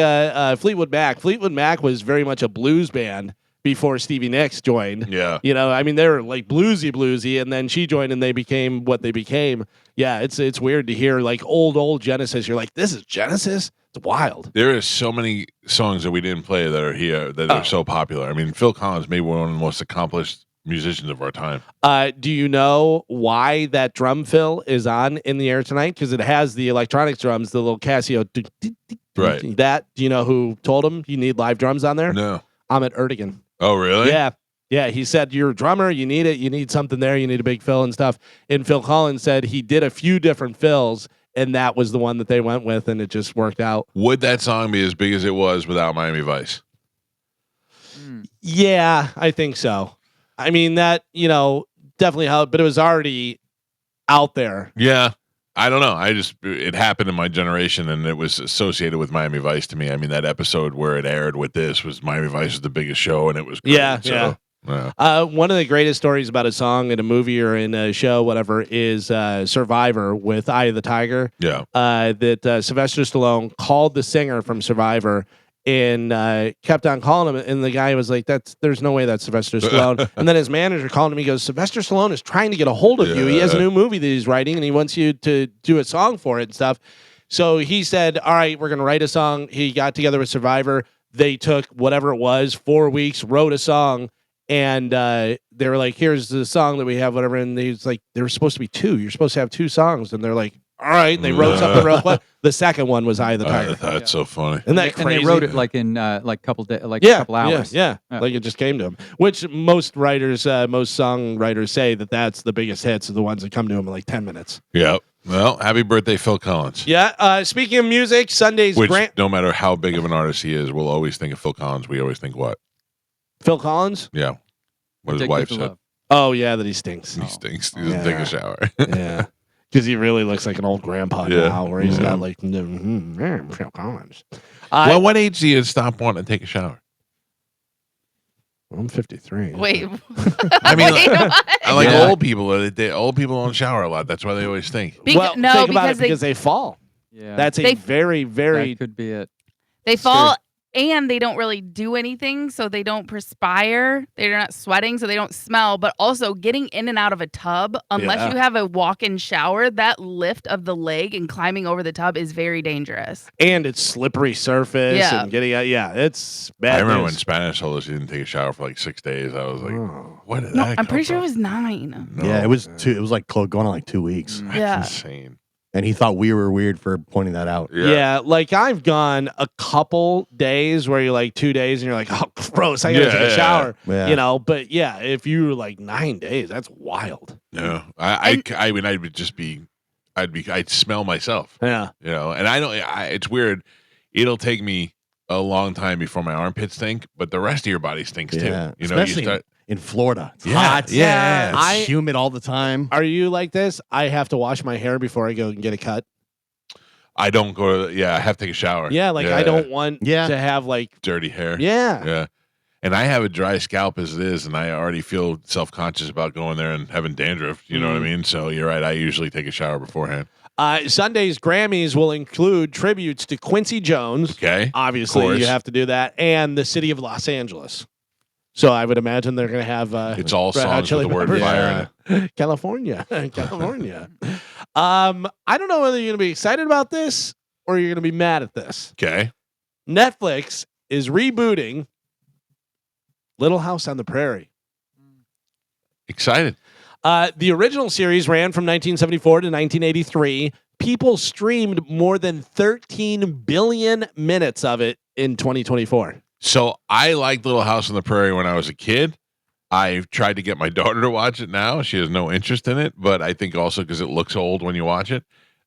Fleetwood Mac. Fleetwood Mac was very much a blues band before Stevie Nicks joined. Yeah. You know, I mean, they were like bluesy, and then she joined and they became what they became. Yeah, it's weird to hear like old Genesis. You're like, this is Genesis? It's wild. There are so many songs that we didn't play that are here that are so popular. I mean, Phil Collins may be one of the most accomplished musicians of our time. Do you know why that drum fill is on In the Air Tonight? Because it has the electronics drums, the little Casio. Right. That, do you know who told him you need live drums on there? No. Ahmet Ertegun. Oh, really? Yeah. Yeah, he said, you're a drummer, you need it, you need something there, you need a big fill and stuff. And Phil Collins said he did a few different fills, and that was the one that they went with, and it just worked out. Would that song be as big as it was without Miami Vice? Yeah, I think so. I mean, that, definitely helped, but it was already out there. Yeah. I don't know. It happened in my generation, and it was associated with Miami Vice to me. I mean, that episode where it aired with this was Miami Vice was the biggest show, and it was great. Yeah, yeah. One of the greatest stories about a song in a movie or in a show, whatever, is Survivor with Eye of the Tiger. Yeah. That Sylvester Stallone called the singer from Survivor and kept on calling him. And the guy was like, there's no way that's Sylvester Stallone. And then his manager called him. He goes, Sylvester Stallone is trying to get a hold of you. He has a new movie that he's writing, and he wants you to do a song for it and stuff. So he said, all right, we're going to write a song. He got together with Survivor. They took whatever it was, 4 weeks, wrote a song. And they were like, here's the song that we have, whatever. And he's like, there were supposed to be 2. You're supposed to have 2 songs. And they're like, all right. And they wrote something real quick. The second one was Eye of the Tiger. That's so funny. Isn't that crazy? And they wrote it like in couple days, a couple hours. Yeah. Like it just came to him. Which most songwriters say that's the biggest hits are the ones that come to him in like 10 minutes. Yeah. Well, happy birthday, Phil Collins. Yeah. Speaking of music, Sunday's Which, no matter how big of an artist he is, we'll always think of Phil Collins. We always think what? Phil Collins? Yeah. What his wife said. Oh, yeah, that he stinks. He stinks. He doesn't take a shower. Yeah. Because he really looks like an old grandpa now, where he's got like, Phil Collins. Well, what age do you stop wanting to take a shower? I'm 53. Wait. I mean, I like what? old people. Old people don't shower a lot. That's why they always stink. Think about it because they fall. Yeah. That's a very, very... That could be it. They fall and they don't really do anything, so they don't perspire. They're not sweating, so they don't smell. But also getting in and out of a tub, unless you have a walk-in shower, that lift of the leg and climbing over the tub is very dangerous. And it's slippery surface and getting out. Yeah, it's bad. I remember when Spanish told us he didn't take a shower for like 6 days. I was like, what did that I'm pretty sure it was 9. No, it was 2. It was like going on like 2 weeks. That's insane. And he thought we were weird for pointing that out. Yeah, like I've gone a couple days where you're like 2 days and you're like, oh, gross, I gotta take a shower. Yeah. But yeah, if you were like 9 days, that's wild. No, I mean, I'd smell myself. Yeah. And I don't, it's weird. It'll take me a long time before my armpits stink, but the rest of your body stinks too. Especially in Florida. It's hot. Yeah. It's humid all the time. Are you like this? I have to wash my hair before I go and get a cut. I don't go to, I have to take a shower. Yeah, I don't want to have like dirty hair. Yeah. Yeah. And I have a dry scalp as it is, and I already feel self-conscious about going there and having dandruff. You know what I mean? So you're right. I usually take a shower beforehand. Sunday's Grammys will include tributes to Quincy Jones. Okay. Obviously, you have to do that. And the city of Los Angeles. So I would imagine they're going to have... it's all songs with the word fire in it. California. California. I don't know whether you're going to be excited about this or you're going to be mad at this. Okay. Netflix is rebooting Little House on the Prairie. Excited. The original series ran from 1974 to 1983. People streamed more than 13 billion minutes of it in 2024. So I liked Little House on the Prairie when I was a kid. I've tried to get my daughter to watch it now. She has no interest in it, but I think also because it looks old when you watch it.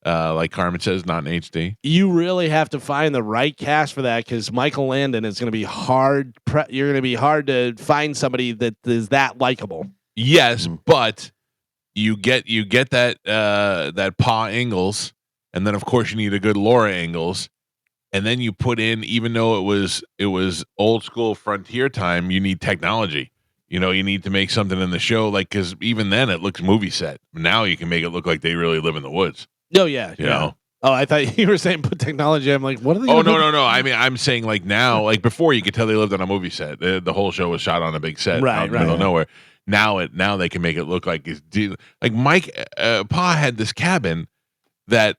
like Carmen says, not in HD. You really have to find the right cast for that because Michael Landon is going to be hard. You're going to be hard to find somebody that is that likable. Yes, but you get that Pa Ingalls, and then of course you need a good Laura Ingalls, and then you put in, even though it was old school frontier time, you need technology. You need to make something in the show, like, because even then it looks movie set. Now you can make it look like they really live in the woods. Oh yeah, you know. Oh, I thought you were saying put technology. I'm like, what are they? Oh no. I mean, I'm saying like now, like before, you could tell they lived on a movie set. The whole show was shot on a big set, out in the middle of nowhere. Now they can make it look like it's like Mike Pa had this cabin that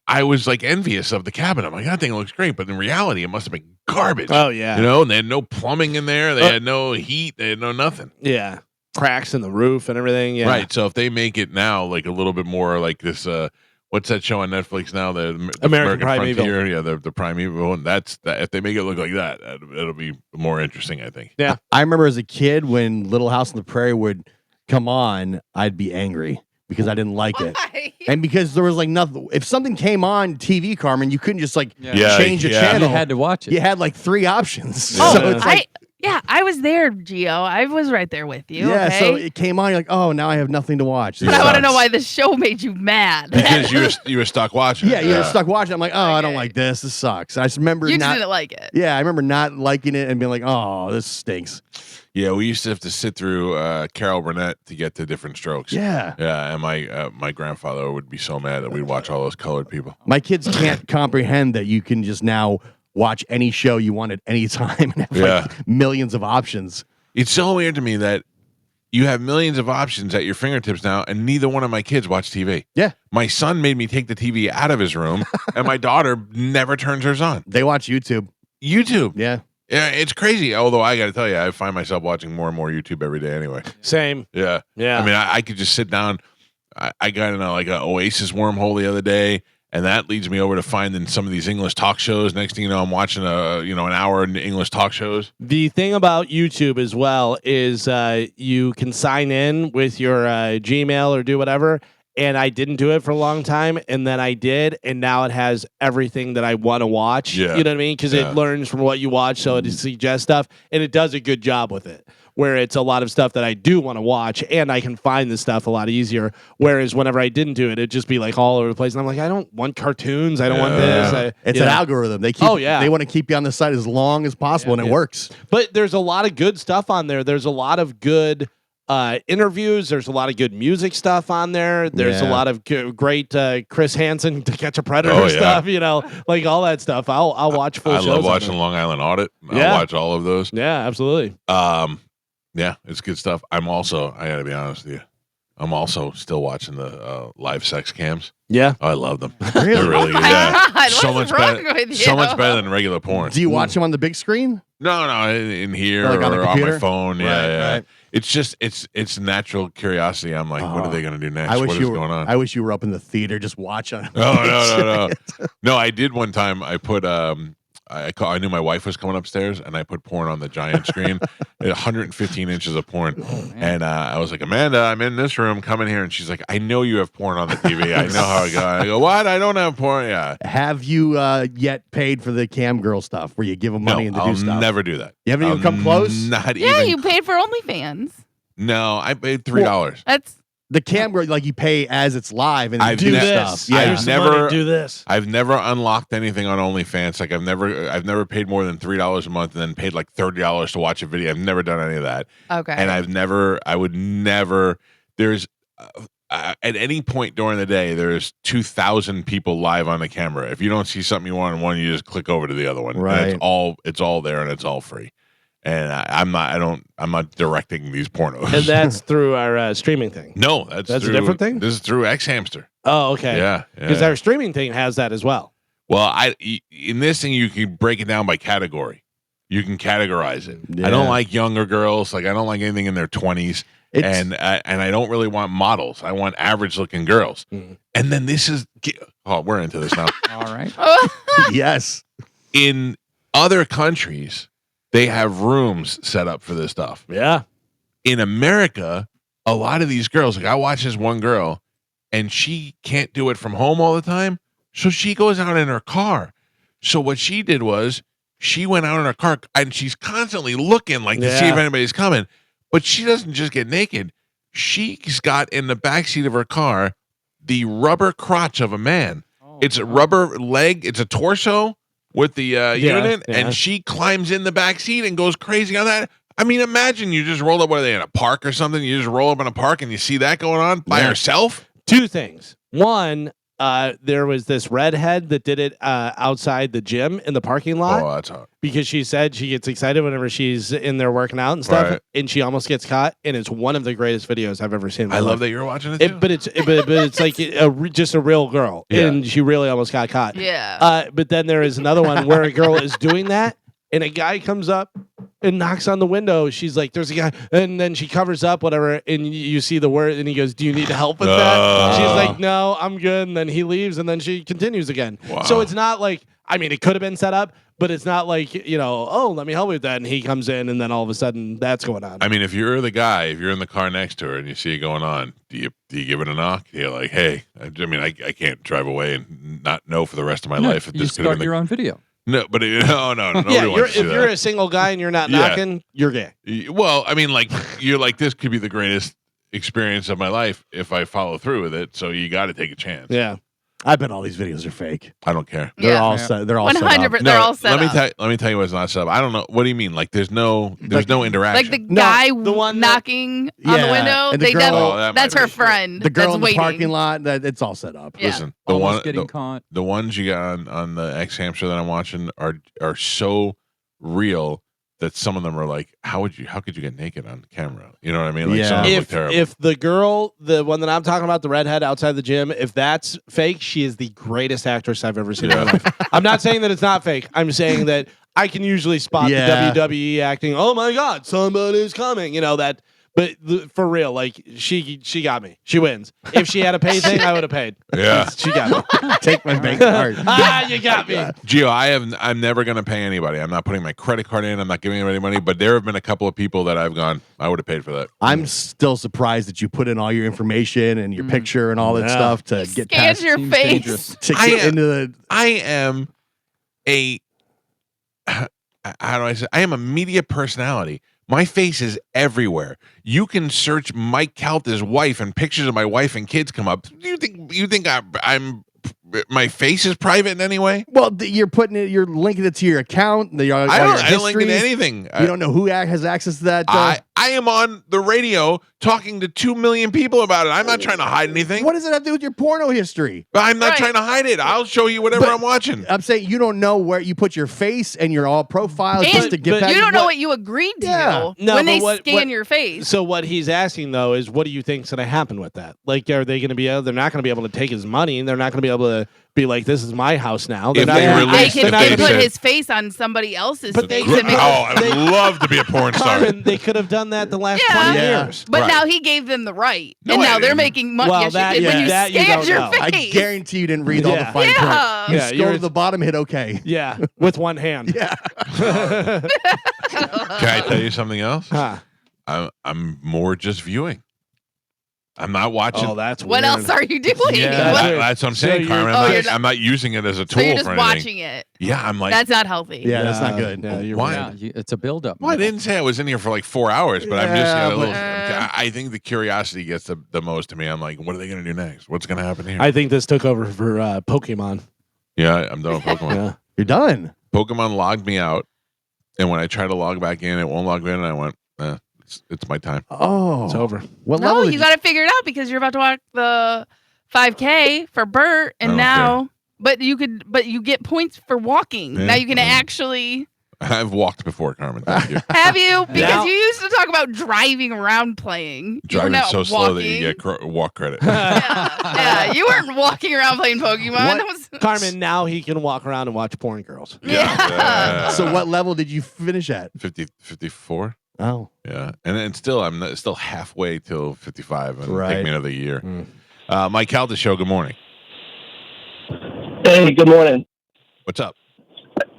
I was like envious of the cabin. I'm like, that thing looks great, but in reality, it must have been garbage. Oh yeah, and they had no plumbing in there. They had no heat. They had no nothing. Yeah, cracks in the roof and everything. Yeah, right. So if they make it now like a little bit more like this, what's that show on Netflix now? The American Frontier. Yeah, the Primeval. And that's that. If they make it look like that, it'll be more interesting, I think. Yeah, I remember as a kid when Little House on the Prairie would come on, I'd be angry because I didn't like it. And because there was like nothing. If something came on TV, Carmen, you couldn't just like change a channel. You had to watch it. You had like 3 options. Oh, So it's like, I was there, Gio. I was right there with you. yeah, okay? so it came on. You're like, oh, now I have nothing to watch. But I want to know why this show made you mad. Because you were stuck watching. Yeah, you were stuck watching. I'm like, oh, I don't like this. This sucks. I just remember you not didn't like it. Yeah, I remember not liking it and being like, oh, this stinks. Yeah, we used to have to sit through Carol Burnett to get to Different Strokes. Yeah. Yeah, and my grandfather would be so mad that we'd watch all those colored people. My kids can't comprehend that you can just now watch any show you want at any time and have like millions of options. It's so weird to me that you have millions of options at your fingertips now, and neither one of my kids watch TV. Yeah. My son made me take the TV out of his room, and my daughter never turns hers on. They watch YouTube. Yeah. Yeah, it's crazy. Although I got to tell you, I find myself watching more and more YouTube every day anyway. Same. Yeah. I mean, I could just sit down. I got in like an Oasis wormhole the other day, and that leads me over to finding some of these English talk shows. Next thing you know, I'm watching an hour in English talk shows. The thing about YouTube as well is you can sign in with your Gmail or do whatever. And I didn't do it for a long time, and then I did, and now it has everything that I want to watch. Yeah. You know what I mean? Because it learns from what you watch, so it suggests stuff, and it does a good job with it. Where it's a lot of stuff that I do want to watch, and I can find the stuff a lot easier. Whereas whenever I didn't do it, it'd just be like all over the place, and I'm like, I don't want cartoons, I don't want this. It's an algorithm. They want to keep you on the site as long as possible, and it works. But there's a lot of good stuff on there. There's a lot of good interviews. There's a lot of good music stuff on there. There's a lot of great Chris Hansen To Catch a Predator stuff. Like all that stuff. I'll watch full shows. I love watching Long Island Audit. I'll watch all of those. Yeah, absolutely. Yeah, it's good stuff. I got to be honest with you, I'm also still watching the live sex cams. Yeah, I love them. Really? They're really good. God, so much better. So much better than regular porn. Do you watch them on the big screen? No, in here like on my phone. Yeah. Right. It's just it's natural curiosity. I'm like, what are they going to do next? What is going on? I wish you were up in the theater just watching. No. No, I did one time. I put I knew my wife was coming upstairs, and I put porn on the giant screen, 115 inches of porn. And I was like, Amanda, I'm in this room. Come in here. And she's like, I know you have porn on the TV. I know how it goes. I go, what? I don't have porn. Yeah. Have you yet paid for the cam girl stuff where you give them money and to do stuff? I'll never do that. You haven't even come close? Not even. Yeah, you paid for OnlyFans. No, I paid $3. That's the cam girl, like you pay as it's live and do stuff. Yeah, I've never do this. I've never unlocked anything on OnlyFans. Like I've never paid more than $3 a month and then paid like $30 to watch a video. I've never done any of that. okay. And I would never. There's at any point during the day, there's 2,000 people live on the camera. If you don't see something you want in one, you just click over to the other one. Right. And it's all there and it's all free. And I'm not directing these pornos. And that's through our streaming thing. No, that's a different thing. This is through X-Hamster. Oh, okay. Yeah, because our streaming thing has that as well. Well, in this thing you can break it down by category. You can categorize it. Yeah. I don't like younger girls. Like I don't like anything in their 20s. And I don't really want models. I want average looking girls. Mm. And then this is we're into this now. All right. Yes. In other countries, they have rooms set up for this stuff. Yeah. In America, a lot of these girls, like I watched this one girl, and she can't do it from home all the time. So she goes out in her car. So what she did was she went out in her car, and she's constantly looking like to see if anybody's coming. But she doesn't just get naked. She's got in the backseat of her car the rubber crotch of a man. It's a rubber leg. It's a torso with the unit, and she climbs in the back seat and goes crazy on that. I mean, imagine you just roll up. What are they, in a park or something? You just roll up in a park and you see that going on by herself? Two things. One, there was this redhead that did it outside the gym in the parking lot. Oh, that's hot. Because she said she gets excited whenever she's in there working out and stuff, and she almost gets caught. And it's one of the greatest videos I've ever seen. In my life. Love that you're watching it too. But it's like just a real girl, and she really almost got caught. Yeah. But then there is another one where a girl is doing that, and a guy comes up and knocks on the window. She's like, "There's a guy," and then she covers up whatever, and you see the word, and he goes, "Do you need help with that?" She's like, "No, I'm good." And then he leaves, and then she continues again. Wow. So it's not like, I mean, it could have been set up, but it's not like, oh, let me help you with that, and he comes in, and then all of a sudden that's going on. I mean, if you're the guy, if you're in the car next to her and you see it going on, do you give it a knock? You're like, "Hey, I can't drive away and not know for the rest of my life if you this could have start been your own video." No, but no. If you're a single guy and you're not knocking, you're gay. Well, I mean, like, you're like, this could be the greatest experience of my life if I follow through with it. So you got to take a chance. Yeah. I bet all these videos are fake. I don't care. They're all set. They're all 100%. They're all set up. Let me tell you what's not set up. I don't know. What do you mean? Like, there's no interaction. Like the guy the one knocking on the window. And the girl, that's her friend. The girl in the waiting. parking lot. It's all set up. Yeah. Listen, caught. The ones you got on the X Hamster that I'm watching are so real that some of them are like, how could you get naked on camera? You know what I mean? Like, some of them look terrible. If the girl, the one that I'm talking about, the redhead outside the gym, if that's fake, she is the greatest actress I've ever seen in my life. I'm not saying that it's not fake. I'm saying that I can usually spot the WWE acting. Oh my God, somebody's coming. That. But for real, like she got me. She wins. If she had a pay thing, I would have paid. Yeah, she got me. Take my bank card. You got me. Gio, I'm never gonna pay anybody. I'm not putting my credit card in. I'm not giving anybody money. But there have been a couple of people that I've gone, I would have paid for that. I'm still surprised that you put in all your information and your picture and all that stuff to get past your face. To get into the. I am a. How do I say? I am a media personality. My face is everywhere. You can search Mike Calta's wife and pictures of my wife and kids come up. You think I'm my face is private in any way? Well, you're putting it. You're linking it to your account. I don't link it to anything. You don't know who has access to that. I am on the radio talking to 2 million people about it. I'm not trying to hide anything. What does it have to do with your porno history? But I'm not trying to hide it. I'll show you whatever I'm watching. I'm saying you don't know where you put your face and your all profiles just to get back. You don't know what you agreed to when they scan your face. So what he's asking though is, what do you think's going to happen with that? Like, are they going to be? They're not going to be able to take his money, and they're not going to be able to be like, "This is my house now." They can put his face on somebody else's face. I would love to be a porn star. Carmen, they could have done that the last 20 years. But now he gave them the right, and now they're making money. Well, when you scanned your face. I guarantee you didn't read all the fine print. You scroll to the bottom, hit OK. Yeah, with one hand. Yeah. Can I tell you something else? Huh. I'm more just viewing. I'm not watching. Oh, that's what weird. else are you doing? Yeah, that's what I'm saying, Carmen. I'm not using it as a tool so you're just for anything. watching it. Yeah, I'm like, that's not healthy. Yeah, that's not good. Yeah, why? Yeah, it's a buildup. Well, I didn't say I was in here for like 4 hours, but I'm just a little. I think the curiosity gets the most to me. I'm like, what are they going to do next? What's going to happen here? I think this took over for Pokemon. Yeah, I'm done with Pokemon. Yeah. You're done. Pokemon logged me out, and when I try to log back in, it won't log me in, and I went, it's my time. Oh, it's over. What no, level you got to figure it out because you're about to walk the 5K for Bert, and now, but you get points for walking. Yeah, now you can actually. I've walked before, Carmen. Thank you. Have you? Because you used to talk about driving around playing. Driving so slow that you get walk credit. Yeah, you weren't walking around playing Pokemon. Carmen, now he can walk around and watch porn girls. Yeah. So what level did you finish at? 54. Oh. Yeah. And still, I'm still halfway till 55. And it'll take me another year. Mike Calta Show, good morning. Hey, good morning. What's up?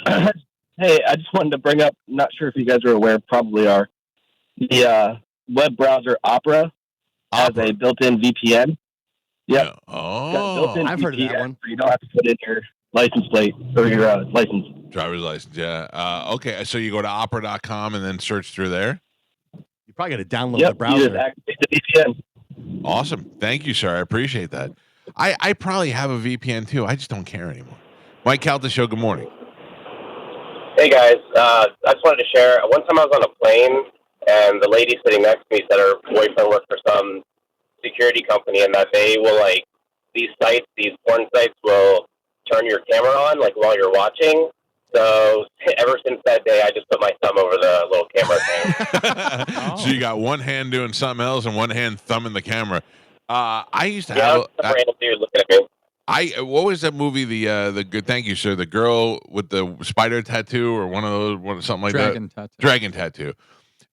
Hey, I just wanted to bring up, not sure if you guys are aware, probably are, the web browser Opera has a built-in VPN. Yeah. Oh, I've heard of that one. So you don't have to put in your license plate or your license. Driver's license. Yeah. Okay. So you go to opera.com and then search through there. You probably got to download the browser. You just activate the VPN. Awesome. Thank you, sir. I appreciate that. I probably have a VPN too. I just don't care anymore. Mike Calta Show, good morning. Hey, guys. I just wanted to share. One time I was on a plane, and the lady sitting next to me said her boyfriend worked for some security company, and that they will, like, these porn sites will turn your camera on, like, while you're watching. So ever since that day, I just put my thumb over the little camera thing. So you got one hand doing something else and one hand thumbing the camera. I used to Yeah, have some random dude looking at me. What was that movie? The good. Thank you, sir. The girl with the spider tattoo or one of those, something like Dragon that. tattoo. Dragon tattoo.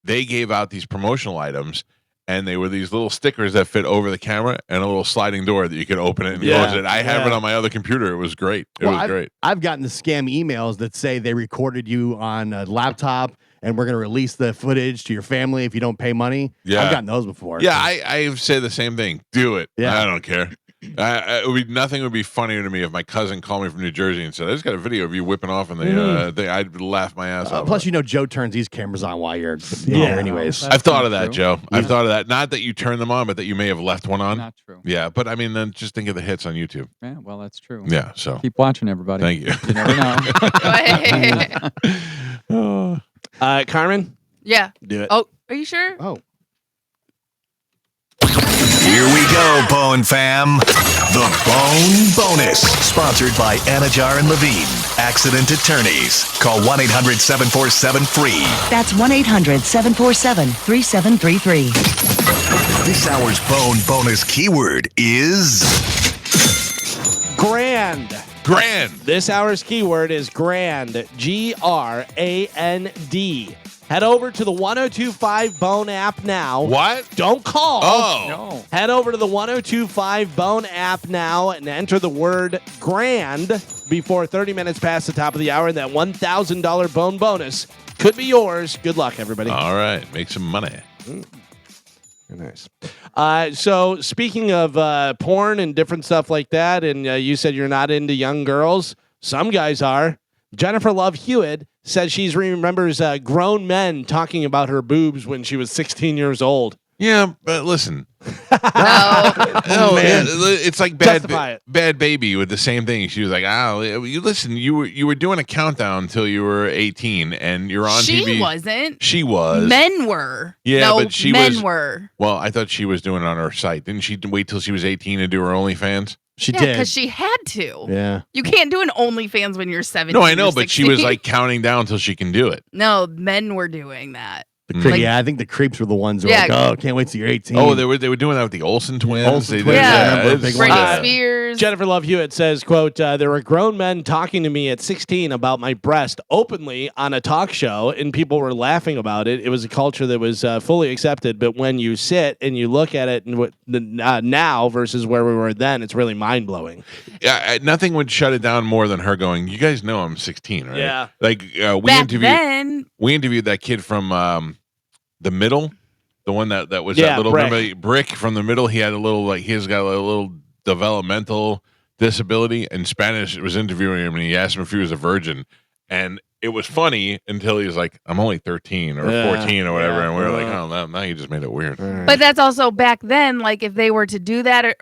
They gave out these promotional items, and they were these little stickers that fit over the camera and a little sliding door that you could open it and close it. I have it on my other computer. It was great. It was great. I've gotten the scam emails that say they recorded you on a laptop and we're going to release the footage to your family if you don't pay money. Yeah. I've gotten those before. Yeah, I say the same thing. Do it. Yeah. I don't care. Nothing would be funnier to me if my cousin called me from New Jersey and said, "I just got a video of you whipping off," and I'd laugh my ass off. Plus, Joe turns these cameras on while you're here anyways. I've thought of that, Joe. I've thought of that. Not that you turn them on, but that you may have left one on. Not true. Yeah, but I mean, then just think of the hits on YouTube. Yeah, well, that's true. Yeah, so keep watching, everybody. Thank you. You never know. Carmen? Yeah. Do it. Oh, are you sure? Oh. Here we go, Bone Fam. The Bone Bonus. Sponsored by Anajar and Levine. Accident Attorneys. Call 1-800-747-FREE. That's 1-800-747-3733. This hour's Bone Bonus keyword is... Grand. Grand. This hour's keyword is grand. Grand. Head over to the 1025 Bone app now. What? Don't call. Oh. No. Head over to the 1025 Bone app now and enter the word grand before 30 minutes past the top of the hour, and that $1,000 Bone bonus could be yours. Good luck, everybody. All right. Make some money. Very nice. So speaking of porn and different stuff like that, and you said you're not into young girls. Some guys are. Jennifer Love Hewitt says she remembers grown men talking about her boobs when she was 16 years old. Yeah, but listen. No. No, it's like Justify it. Bad Baby with the same thing. She was like, you listen, you were doing a countdown until you were 18 and you're on TV. She wasn't. She was. Men were. Yeah, no, but she men was. were. Well, I thought she was doing it on her site. Didn't she wait till she was 18 to do her OnlyFans? She Yeah, did. because she had to. Yeah. You can't do an OnlyFans when you're 17. No, I know, or but she 16. was like counting down till she can do it. No, men were doing that. Like- Yeah, I think the creeps were the ones who were Yeah. like, oh, can't wait till you're 18. Oh, they were doing that with the Olsen twins. Olsen They twins, did I that. remember, It's- big one. Britney Uh, Spears. Jennifer Love Hewitt says, quote, there were grown men talking to me at 16 about my breast openly on a talk show, and people were laughing about it. It was a culture that was fully accepted, but when you sit and you look at it and now versus where we were then, it's really mind-blowing. Yeah, nothing would shut it down more than her going, you guys know I'm 16, right? Yeah. Like we Back then, interviewed that kid from the Middle, the one that was Yeah, that little Brick. remember Brick from the Middle. He had a little he's got a little developmental disability. And Spanish was interviewing him, and he asked him if he was a virgin, and it was funny until he was like, I'm only 13 or 14 or whatever, and we were like, oh, now you just made it weird. but that's also back then. Like if they were to do that, or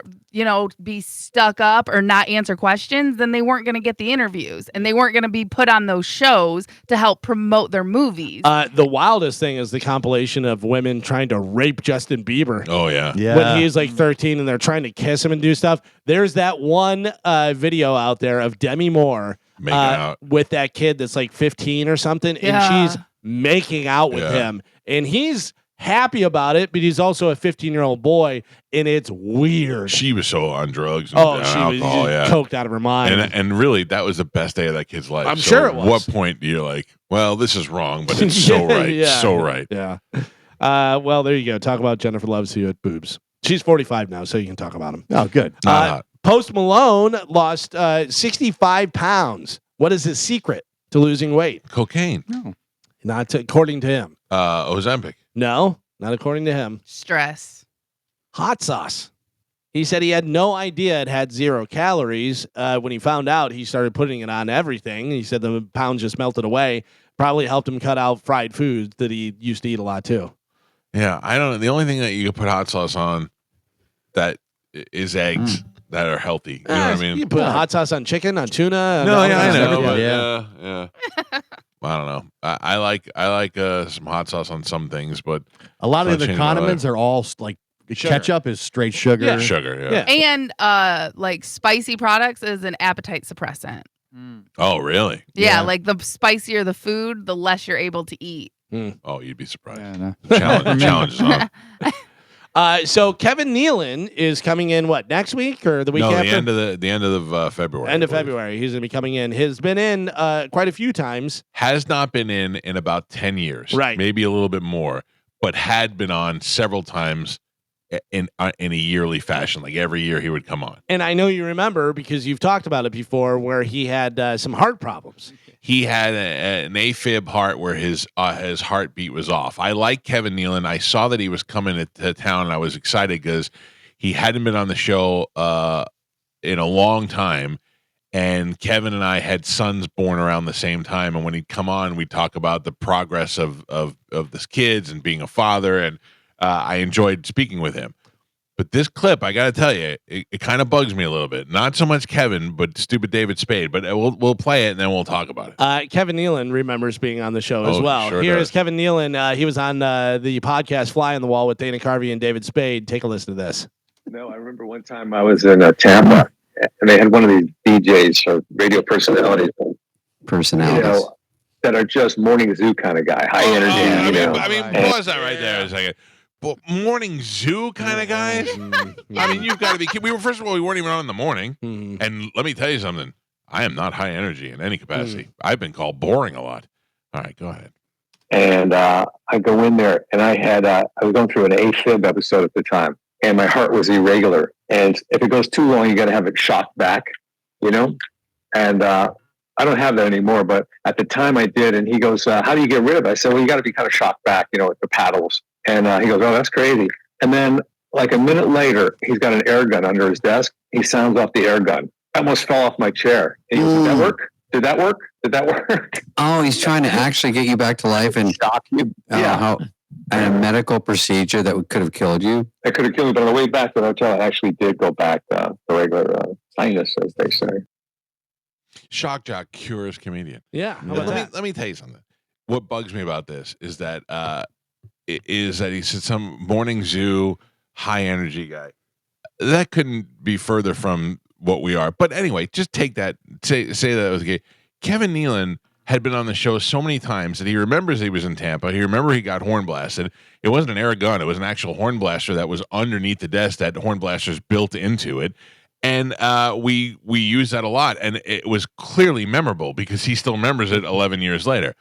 be stuck up or not answer questions, then they weren't going to get the interviews, and they weren't going to be put on those shows to help promote their movies. The wildest thing is the compilation of women trying to rape Justin Bieber. Oh yeah. When he's like 13 and they're trying to kiss him and do stuff. There's that one video out there of Demi Moore Making out. with that kid that's like 15 or something, Yeah. and she's making out with him, and he's happy about it, but he's also a 15-year-old boy, and it's weird. She was so on drugs and Oh, she was alcohol, just coked out of her mind. and really that was the best day of that kid's life. I'm So sure it at was. what point you're like, well, this is wrong, but it's so right. Yeah. So right. Yeah. Well, there you go. Talk about Jennifer Love Hewitt boobs. She's 45 now, so you can talk about them. Oh, good. Post Malone lost 65 pounds. What is his secret to losing weight? Cocaine. No. Not according to him. Ozempic. No, not according to him. Stress. Hot sauce. He said he had no idea it had 0 calories. When he found out, he started putting it on everything. He said the pounds just melted away. Probably helped him cut out fried foods that he used to eat a lot too. Yeah, I don't know. The only thing that you can put hot sauce on that is eggs that are healthy. You know what I mean? You put hot sauce on chicken, on tuna. No, yeah, I know. But yeah. I don't know. I like some hot sauce on some things, but a lot of the condiments are all like ketchup is straight sugar. Yeah. Sugar, yeah. And like spicy products is an appetite suppressant. Oh, really? Yeah, like the spicier the food, the less you're able to eat. Oh, you'd be surprised. Yeah, Challenge is on. So Kevin Nealon is coming in next week or the week after? The end of February. End of February. He's going to be coming in. Has been in quite a few times. Has not been in about 10 years. Right. Maybe a little bit more, but had been on several times in a yearly fashion. Like every year he would come on. And I know you remember because you've talked about it before where he had some heart problems. He had an AFib heart where his heartbeat was off. I like Kevin Nealon. I saw that he was coming to town, and I was excited because he hadn't been on the show in a long time. And Kevin and I had sons born around the same time. And when he'd come on, we'd talk about the progress of the kids and being a father. And I enjoyed speaking with him. But this clip, I got to tell you, it kind of bugs me a little bit. Not so much Kevin, but stupid David Spade. But we'll play it and then we'll talk about it. Kevin Nealon remembers being on the show as well. Sure Here does. is Kevin Nealon. He was on the podcast Fly on the Wall with Dana Carvey and David Spade. Take a listen to this. No, I remember one time I was in Tampa, and they had one of these DJs or radio personalities. That are just morning zoo kind of guy, high energy. I mean, pause that right there a second. But morning zoo kind of guys. I mean, you've got to be. First of all, we weren't even on in the morning. And let me tell you something. I am not high energy in any capacity. I've been called boring a lot. All right, go ahead. And I go in there, and I was going through an AFib episode at the time, and my heart was irregular. And if it goes too long, you got to have it shocked back, And I don't have that anymore, but at the time I did. And he goes, "How do you get rid of it?" I said, "Well, you got to be kind of shocked back, with the paddles." And he goes, "Oh, that's crazy." And then like a minute later, he's got an air gun under his desk. He sounds off the air gun. I almost fell off my chair. He goes, "Did that work? Did that work? Did that work?" Oh, he's trying to actually get you back to life and shock you. And a medical procedure that could have killed you. It could have killed me, but on the way back to the hotel, I actually did go back to regular sinus, as they say. Shock jock cures comedian. Yeah. Let me tell you something. What bugs me about this is that he said some morning zoo high energy guy. That couldn't be further from what we are. But anyway, just take that. Say that was gay. Kevin Nealon had been on the show so many times that he remembers he was in Tampa. He remembered he got horn blasted. It wasn't an air gun. It was an actual horn blaster that was underneath the desk that horn blasters built into it. And we use that a lot. And it was clearly memorable because he still remembers it 11 years later.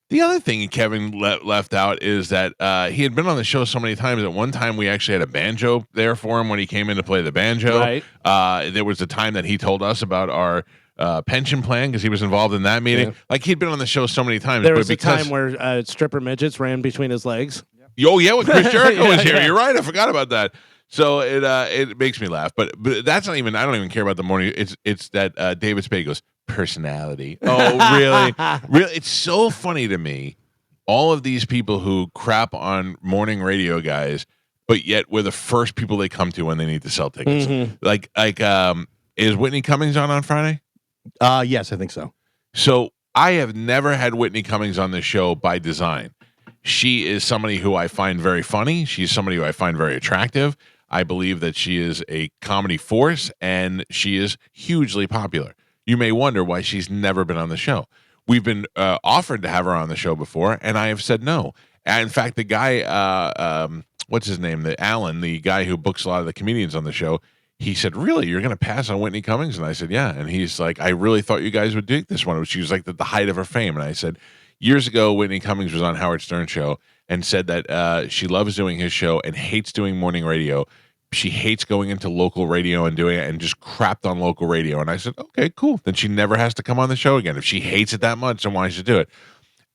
The other thing Kevin left out is that he had been on the show so many times. At one time, we actually had a banjo there for him when he came in to play the banjo. Right. There was a time that he told us about our pension plan because he was involved in that meeting. Yeah. Like he'd been on the show so many times. There was a time where stripper midgets ran between his legs. Oh yeah, when Chris Jericho was here. You're right. I forgot about that. So it makes me laugh. But that's not even. I don't even care about the morning. It's that David Spade goes personality. Oh really? Really? It's so funny to me. All of these people who crap on morning radio guys, but yet we're the first people they come to when they need to sell tickets. Mm-hmm. Like is Whitney Cummings on Friday? Yes, I think so. So I have never had Whitney Cummings on this show by design. She is somebody who I find very funny. She's somebody who I find very attractive. I believe that she is a comedy force, and she is hugely popular. You may wonder why she's never been on the show. We've been offered to have her on the show before, and I have said no. And in fact, the guy, what's his name? Alan, the guy who books a lot of the comedians on the show, he said, "Really, you're going to pass on Whitney Cummings?" And I said, "Yeah." And he's like, "I really thought you guys would dig this one." She was like at the height of her fame. And I said, years ago, Whitney Cummings was on Howard Stern's show and said that she loves doing his show and hates doing morning radio. She hates going into local radio and doing it and just crapped on local radio. And I said, okay, cool. Then she never has to come on the show again. If she hates it that much, then why should she do it?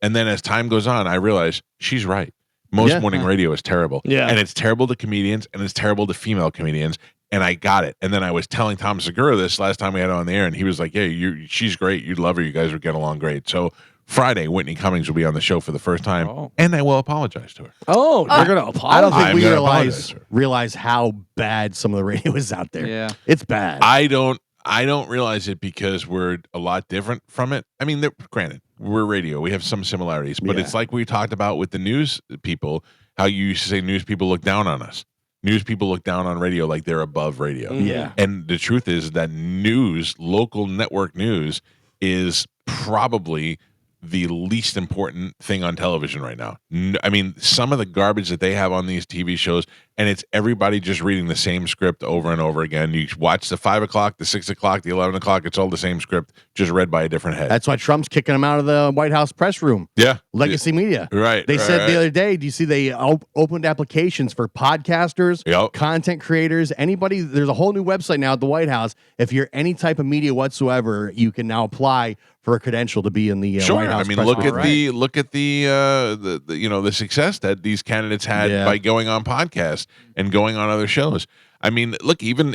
And then as time goes on, I realized she's right. Most morning radio is terrible. Yeah. And it's terrible to comedians, and it's terrible to female comedians, And I got it. And then I was telling Tom Segura this last time we had her on the air, and he was like, "Yeah, she's great. You'd love her. You guys would get along great." So Friday, Whitney Cummings will be on the show for the first time, and I will apologize to her. Oh, you're gonna apologize? I don't think we realize how bad some of the radio is out there. Yeah, it's bad. I don't realize it because we're a lot different from it. I mean, granted, we're radio. We have some similarities, but it's like we talked about with the news people, how you used to say news people look down on us. News people look down on radio like they're above radio. Yeah. And the truth is that news, local network news, is probably the least important thing on television right now. I mean, some of the garbage that they have on these TV shows, and it's everybody just reading the same script over and over again. You watch the 5 o'clock, the 6 o'clock, the 11 o'clock, it's all the same script, just read by a different head. That's why Trump's kicking them out of the White House press room. Yeah. Legacy Media. Right. They said the other day, do you see they opened applications for podcasters, content creators, anybody? There's a whole new website now at the White House. If you're any type of media whatsoever, you can now apply for a credential to be in the White House. I mean, press look room. at the success that these candidates had by going on podcasts and going on other shows. I mean, look, even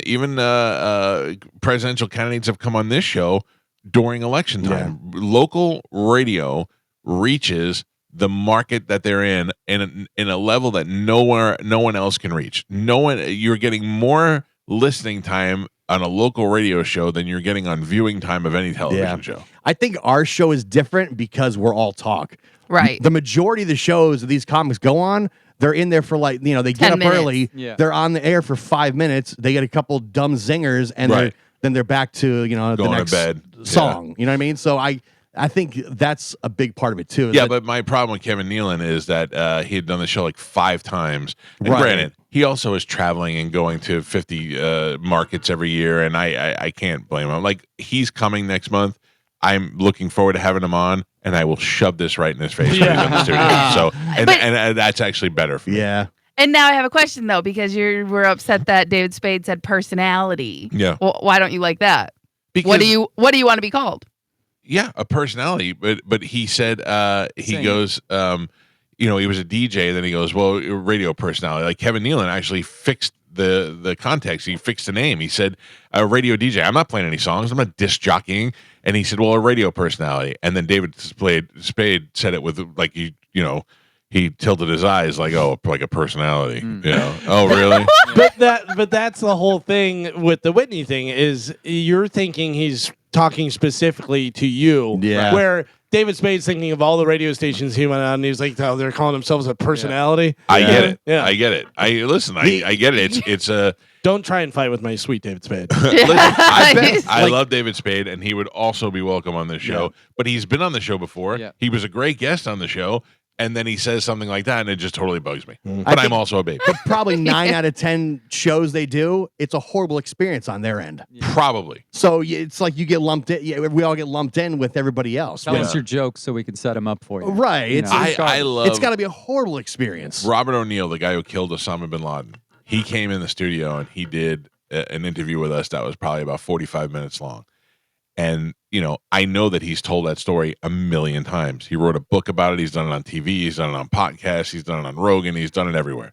presidential candidates have come on this show during election time. Local radio reaches the market that they're in a level that no one else can reach. You're getting more listening time on a local radio show than you're getting on viewing time of any television show. I think our show is different because we're all talk. Right. The majority of the shows that these comics go on, they're in there for they get up minutes. early. Yeah. They're on the air for 5 minutes. They get a couple dumb zingers, and then they're back to the Going next to bed. song. You know what I mean? So I think that's a big part of it too. Yeah, but my problem with Kevin Nealon is that he had done the show like 5 times. And granted, he also is traveling and going to 50 markets every year, and I can't blame him. Like, he's coming next month. I'm looking forward to having him on, and I will shove this right in his face when he's in the studio. So, and that's actually better for me. Yeah. And now I have a question though, because we're upset that David Spade said personality. Yeah. Well, why don't you like that? Because, what do you want to be called? Yeah, a personality. But he said he goes, he was a DJ. Then he goes, well, radio personality. Like Kevin Nealon actually fixed the context. He fixed the name. He said a radio DJ. I'm not playing any songs. I'm not disc jockeying. And he said, well, a radio personality. And then David Spade said it with like he tilted his eyes like, oh, like a personality. Oh, really? But that's the whole thing with the Whitney thing is you're thinking he's talking specifically to you. Yeah. Where David Spade's thinking of all the radio stations he went on, and he's like, oh, they're calling themselves a personality. Yeah. I get it. Yeah. I get it. I get it. It's a. Don't try and fight with my sweet David Spade. Listen, I love David Spade, and he would also be welcome on this show. Yeah. But he's been on the show before. Yeah. He was a great guest on the show. And then he says something like that, and it just totally bugs me. But I'm also a baby. But probably 9 out of 10 shows they do, it's a horrible experience on their end. Yeah. Probably. So it's like you get lumped in. Yeah, we all get lumped in with everybody else. Tell us your jokes so we can set them up for you. Right. It's got to be a horrible experience. Robert O'Neill, the guy who killed Osama bin Laden, he came in the studio and he did an interview with us that was probably about 45 minutes long. And, I know that he's told that story a million times. He wrote a book about it. He's done it on TV. He's done it on podcasts. He's done it on Rogan. He's done it everywhere.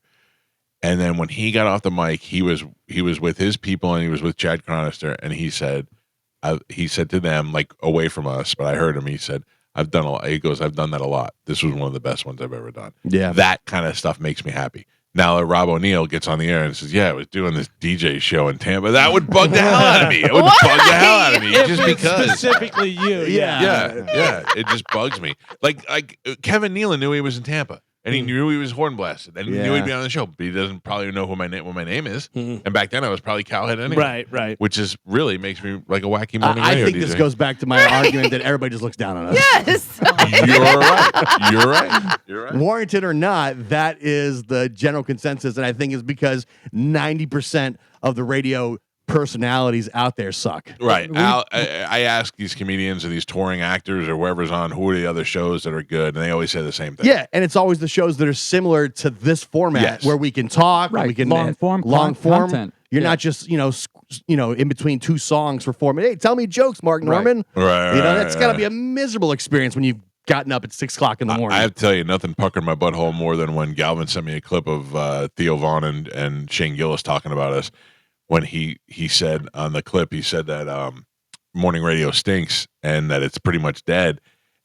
And then when he got off the mic, he was with his people and he was with Chad Chronister. And he said to them, like away from us, but I heard him, he said, I've done a lot. He goes, I've done that a lot. This was one of the best ones I've ever done. Yeah. That kind of stuff makes me happy. Now that Rob O'Neill gets on the air and says, yeah, I was doing this DJ show in Tampa, that would bug the hell out of me. It would bug the hell out of me just because. Specifically you. Yeah. It just bugs me. Like Kevin Nealon knew he was in Tampa. And he knew he was horn blasted. And he knew he'd be on the show. But he doesn't probably know what my name is. And back then I was probably Cowhead anyway. Right. Which is really makes me like a wacky morning I radio think DJ. this goes back to my argument that everybody just looks down on us. Yes. You're right. Warranted or not, that is the general consensus. And I think it's because 90% of the radio personalities out there suck. Right. I ask these comedians or these touring actors or whoever's on, who are the other shows that are good? And they always say the same thing. Yeah, and it's always the shows that are similar to this format where we can talk, we can long form content. You're not just in between 2 songs for 4 minutes. Hey, tell me jokes, Mark Norman. Right. That's got to be a miserable experience when you've gotten up at 6 o'clock in the morning. I have to tell you, nothing puckered my butthole more than when Galvin sent me a clip of Theo Vaughn and Shane Gillis talking about us. when he said on the clip, he said that morning radio stinks and that it's pretty much dead.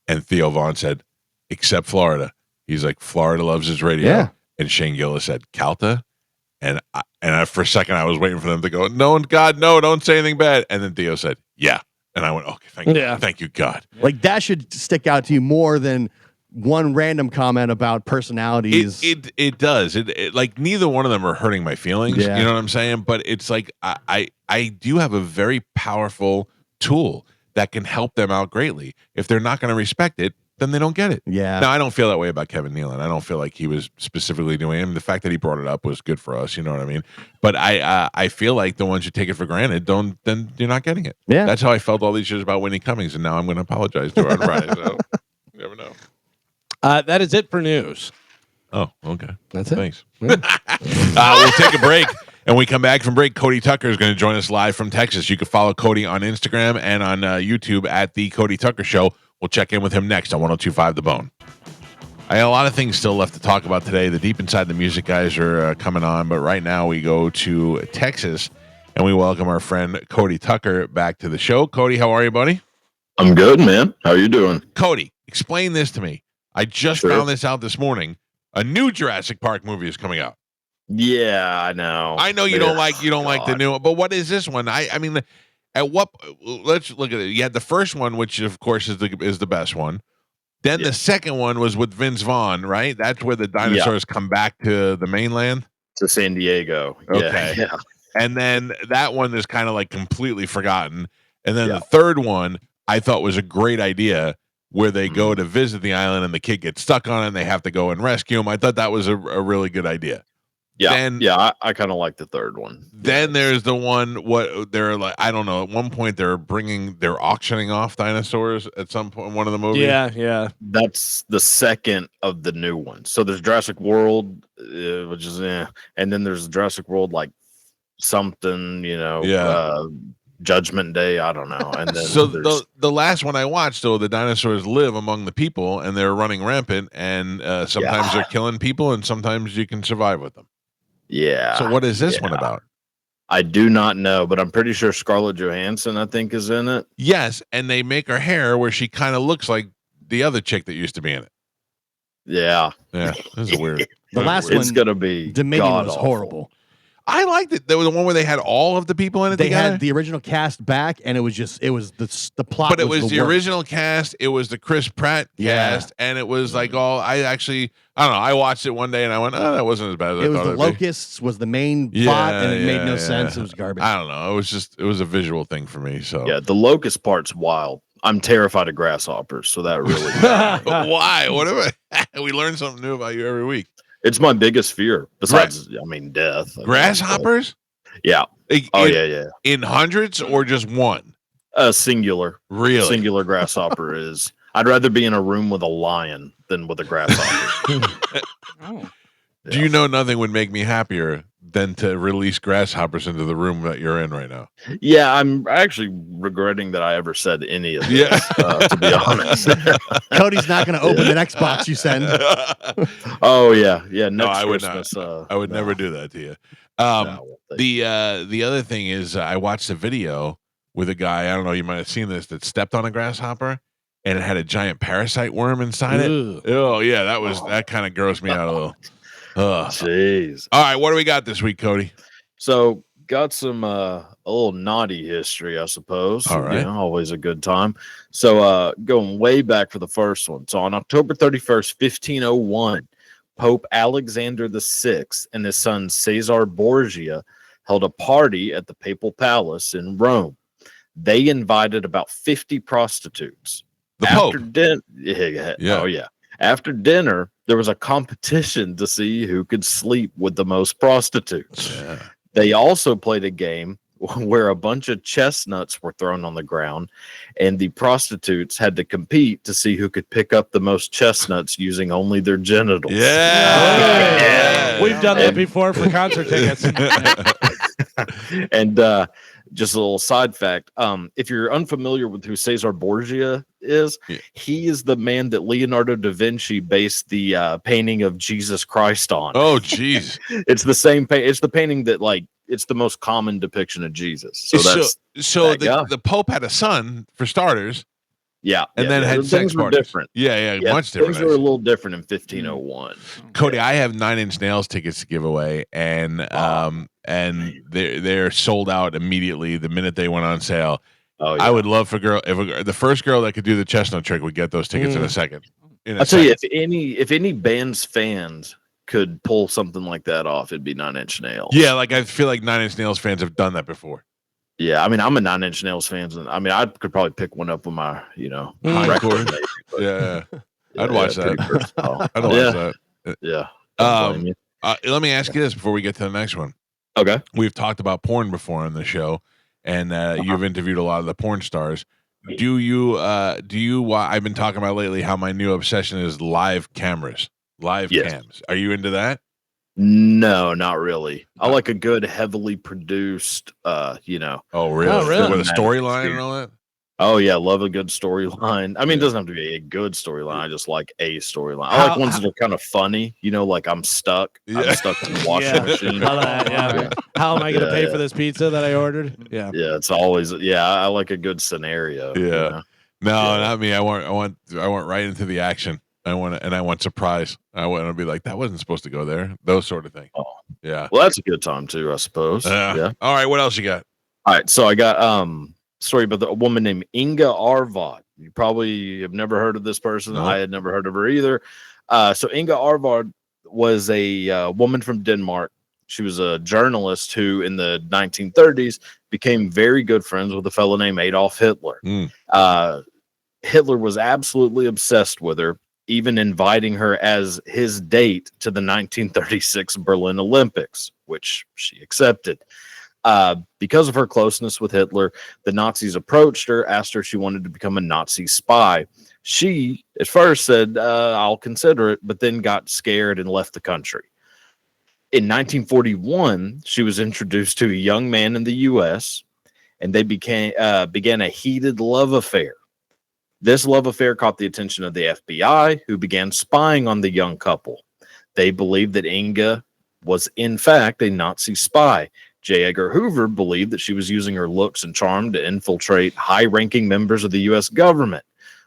And Theo Vaughn said, except Florida. He's like, Florida loves his radio. Yeah. And Shane Gillis said, Calta. And for a second, I was waiting for them to go, no, God, no, don't say anything bad. And then Theo said, yeah. And I went, okay, thank you, God. Like that should stick out to you more than one random comment about personalities. It does. It like neither one of them are hurting my feelings. Yeah. You know what I'm saying? But it's like I do have a very powerful tool that can help them out greatly. If they're not going to respect it, then they don't get it. Yeah. Now I don't feel that way about Kevin Nealon. I don't feel like he was specifically doing it. And the fact that he brought it up was good for us. You know what I mean? But I feel like the ones who take it for granted then you're not getting it. Yeah. That's how I felt all these years about Whitney Cummings, and now I'm going to apologize to her on Friday. So you never know. That is it for news. Oh, okay. That's it. Thanks. We'll take a break. And when we come back from break, Cody Tucker is going to join us live from Texas. You can follow Cody on Instagram and on YouTube at The Cody Tucker Show. We'll check in with him next on 102.5 The Bone. I got a lot of things still left to talk about today. The Deep Inside the Music guys are coming on, but right now we go to Texas, and we welcome our friend Cody Tucker back to the show. Cody, how are you, buddy? I'm good, man. How you doing? Cody, explain this to me. I just found this out this morning. A new Jurassic Park movie is coming out. Yeah, I know. I know you don't like the new one, but what is this one? I mean, at what? Let's look at it. You had the first one, which of course is the best one. Then the second one was with Vince Vaughn, right? That's where the dinosaurs come back to the mainland, to San Diego. Okay, Yeah. And then that one is kind of like completely forgotten. And then the third one I thought was a great idea, where they go to visit the island and the kid gets stuck on it and they have to go and rescue him. I thought that was a really good idea. Yeah, I kind of like the third one. Then there's the one what they're like, I don't know, at one point they're auctioning off dinosaurs at some point in one of the movies. Yeah. That's the second of the new ones. So there's Jurassic World, which is and then there's Jurassic World like something, Judgment Day, I don't know. And then so the last one I watched, though, the dinosaurs live among the people and they're running rampant, and sometimes they're killing people and sometimes you can survive with them. Yeah. So what is this one about? I do not know, but I'm pretty sure Scarlett Johansson, I think, is in it. Yes, and they make her hair where she kind of looks like the other chick that used to be in it. Yeah. This is weird. The last one, it's gonna be Dominion, was horrible. I liked it. There was the one where they had all of the people in it. They together. had the original cast back, and it was the plot. But it was the worst. original cast. It was the Chris Pratt cast, and it was like all. I don't know. I watched it one day and I went, "Oh, that wasn't as bad as I It was thought the it'd be." Locusts was the main plot, and it made no sense. It was garbage. I don't know. It was a visual thing for me. So yeah, the locust part's wild. I'm terrified of grasshoppers, so that really. Why? What we learn something new about you every week. It's my biggest fear, besides, death. Grasshoppers? Yeah. Yeah. In hundreds or just one? Singular. Really? Singular grasshopper is. I'd rather be in a room with a lion than with a grasshopper. Do you know nothing would make me happier than to release grasshoppers into the room that you're in right now? Yeah, I'm actually regretting that I ever said any of this, to be honest. Cody's not going to open the next box you send. Oh, yeah. Yeah, next no, I would Christmas. not. I would never do that to you. The other thing is I watched a video with a guy, I don't know, you might have seen this, that stepped on a grasshopper and it had a giant parasite worm inside it. Oh, yeah, that kind of grossed me out a little. Jeez. All right, what do we got this week, Cody? So got some a little naughty history, I suppose. All right. Always a good time. So going way back for the first one. So on October 31st, 1501, Pope Alexander VI and his son Caesar Borgia held a party at the Papal Palace in Rome. They invited about 50 prostitutes. Pope. Oh, yeah. After dinner, there was a competition to see who could sleep with the most prostitutes. Yeah. They also played a game where a bunch of chestnuts were thrown on the ground, and the prostitutes had to compete to see who could pick up the most chestnuts using only their genitals. Yeah. We've done that before for concert tickets. And just a little side fact, if you're unfamiliar with who Caesar Borgia is, he is the man that Leonardo da Vinci based the painting of Jesus Christ on. Oh, geez. It's the same it's the painting that it's the most common depiction of Jesus. So that's the Pope had a son for starters. Yeah, and then had sex parties. Different. Yeah, much different. Things were a little different in 1501. Cody, I have 9 Inch Nails tickets to give away, and they're sold out immediately the minute they went on sale. Oh, yeah. I would love for the first girl that could do the chestnut trick would get those tickets in a second. I'll tell you, if any band's fans could pull something like that off, it'd be 9 Inch Nails. Yeah, like I feel like 9 Inch Nails fans have done that before. Yeah, I mean, I'm a 9 Inch Nails fan. And I mean, I could probably pick one up with my, record. Yeah. I'd watch that. I'd watch that. Yeah. Let me ask you this before we get to the next one. Okay. We've talked about porn before on the show, and you've interviewed a lot of the porn stars. Do you? I've been talking about lately how my new obsession is live cameras, cams. Are you into that? No, not really. I like a good, heavily produced, Oh, really? With a storyline and all that? Oh, yeah. Love a good storyline. I mean, it doesn't have to be a good storyline. I just like a storyline. I like ones that are kind of funny. Like I'm stuck. I'm stuck in the washing machine. How am I going to pay for this pizza that I ordered? Yeah. Yeah, it's always, I like a good scenario. Yeah. No, not me. I want right into the action. I want surprise. I want to be like, that wasn't supposed to go there. Those sort of things. Oh, yeah. Well, that's a good time too, I suppose. Yeah. All right. What else you got? All right. So I got story about a woman named Inga Arvad. You probably have never heard of this person. No. I had never heard of her either. So Inga Arvad was a woman from Denmark. She was a journalist who, in the 1930s, became very good friends with a fellow named Adolf Hitler. Hitler was absolutely obsessed with her, even inviting her as his date to the 1936 Berlin Olympics, which she accepted. Because of her closeness with Hitler, the Nazis approached her, asked her if she wanted to become a Nazi spy. She, at first, said, I'll consider it, but then got scared and left the country. In 1941, she was introduced to a young man in the U.S., and they began a heated love affair. This love affair caught the attention of the FBI, who began spying on the young couple. They believed that Inga was, in fact, a Nazi spy. J. Edgar Hoover believed that she was using her looks and charm to infiltrate high-ranking members of the U.S. government.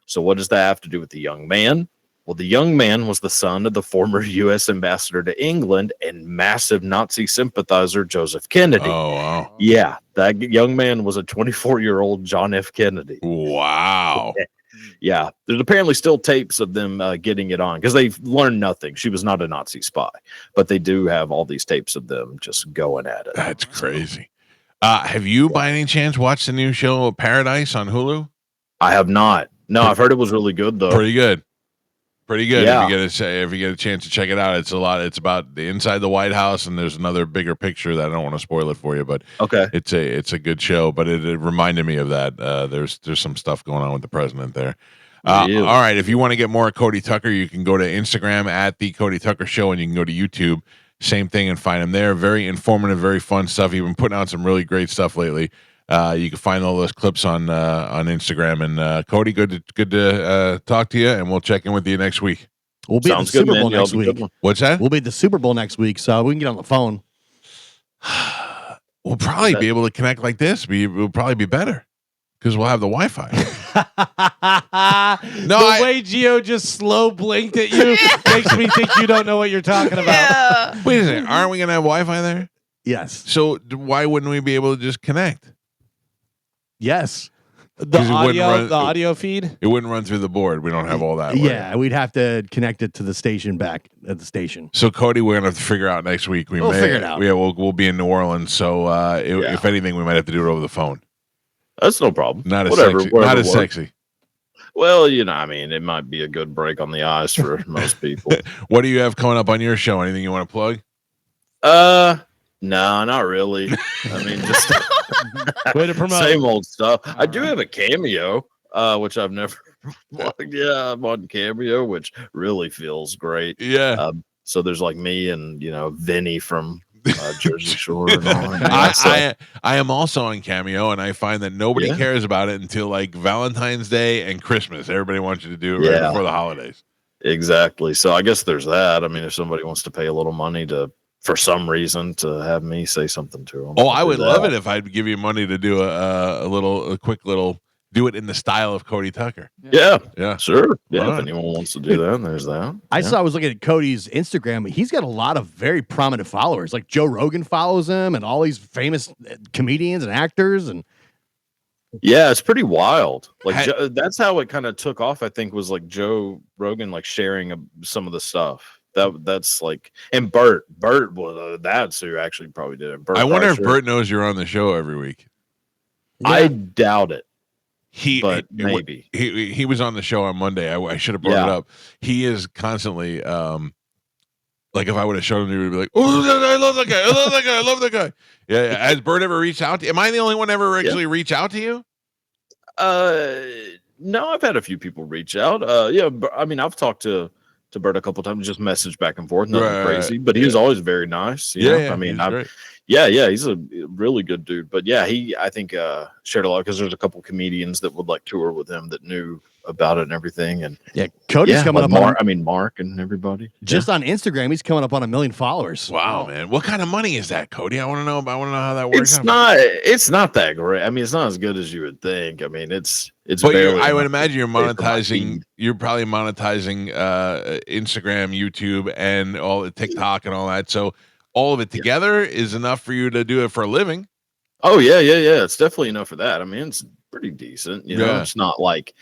So what does that have to do with the young man? Well, the young man was the son of the former U.S. ambassador to England and massive Nazi sympathizer Joseph Kennedy. Oh, wow. Yeah, that young man was a 24-year-old John F. Kennedy. Wow. Yeah, there's apparently still tapes of them getting it on because they've learned nothing. She was not a Nazi spy, but they do have all these tapes of them just going at it. That's crazy. Have you, by any chance, watched the new show Paradise on Hulu? I have not. No, I've heard it was really good though. Pretty good. Yeah. If you get a chance to check it out, it's about the inside the White House, and there's another bigger picture that I don't want to spoil it for you, but okay, it's a good show. But it reminded me of that. There's some stuff going on with the president there. All right, if you want to get more of Cody Tucker, you can go to Instagram at the Cody Tucker Show, and you can go to YouTube, same thing, and find him there. Very informative, very fun stuff. He's been putting out some really great stuff lately. You can find all those clips on Instagram. And Cody, good to talk to you, and we'll check in with you next week. We'll be at the Super Bowl next week. What's that? We'll be at the Super Bowl next week, so we can get on the phone. We'll probably be able to connect like this. We'll probably be better because we'll have the Wi-Fi. The way Gio just slow blinked at you makes me think you don't know what you're talking about. Yeah. Wait a second. Aren't we going to have Wi-Fi there? Yes. So why wouldn't we be able to just connect? Yes. The audio feed? It wouldn't run through the board. We don't have all that. Yeah, we'd have to connect it to the station back at the station. So Cody, we're gonna have to figure out next week. We'll figure it out. Yeah, we'll be in New Orleans. So if anything, we might have to do it over the phone. That's no problem. Not as sexy. Well, I mean, it might be a good break on the eyes for most people. What do you have coming up on your show? Anything you want to plug? No, not really. I mean, just way to promote. Same old stuff. I do have a Cameo, which I've never plugged. Yeah, I'm on Cameo, which really feels great. Yeah. So there's like me and Vinny from Jersey Shore. And all that. I am also on Cameo, and I find that nobody cares about it until like Valentine's Day and Christmas. Everybody wants you to do it right before the holidays. Exactly. So I guess there's that. I mean, if somebody wants to pay a little money to for some reason to have me say something to him. Oh, I would love it if I'd give you money to do a quick little, do it in the style of Cody Tucker. Yeah, yeah, sure. Yeah, All if right. anyone wants to do that, there's that. I was looking at Cody's Instagram. He's got a lot of very prominent followers. Like Joe Rogan follows him, and all these famous comedians and actors. And yeah, it's pretty wild. Like that's how it kind of took off. I think was like Joe Rogan like sharing some of the stuff. That's like, and Bert was that's who actually probably did it. Bert I wonder if Kreischer. Bert knows you're on the show every week. I doubt it. But maybe he was on the show on Monday. I should have brought it up. He is constantly like if I would have shown him, he would be like, "Oh, I love that guy! I love that guy! I love that guy!" Yeah. Has Bert ever reached out to you? Am I the only one ever actually reach out to you? No, I've had a few people reach out. Yeah, I mean, I've talked to Bert a couple times, just messaged back and forth, nothing crazy, but he was always very nice. You know? I mean, he's a really good dude. But yeah, I think shared a lot because there's a couple comedians that would like tour with him that knew about it and everything. And yeah, Cody's coming up Mark, Mark and everybody. Just on Instagram, he's coming up on 1 million followers. Wow, man! What kind of money is that, Cody? I want to know how that works. It's not that great. I mean, it's not as good as you would think. I mean, it's. But I would imagine you're monetizing. You're probably monetizing Instagram, YouTube, and all the TikTok and all that. So all of it together is enough for you to do it for a living. Oh yeah. It's definitely enough for that. I mean, it's pretty decent. You know, it's not like.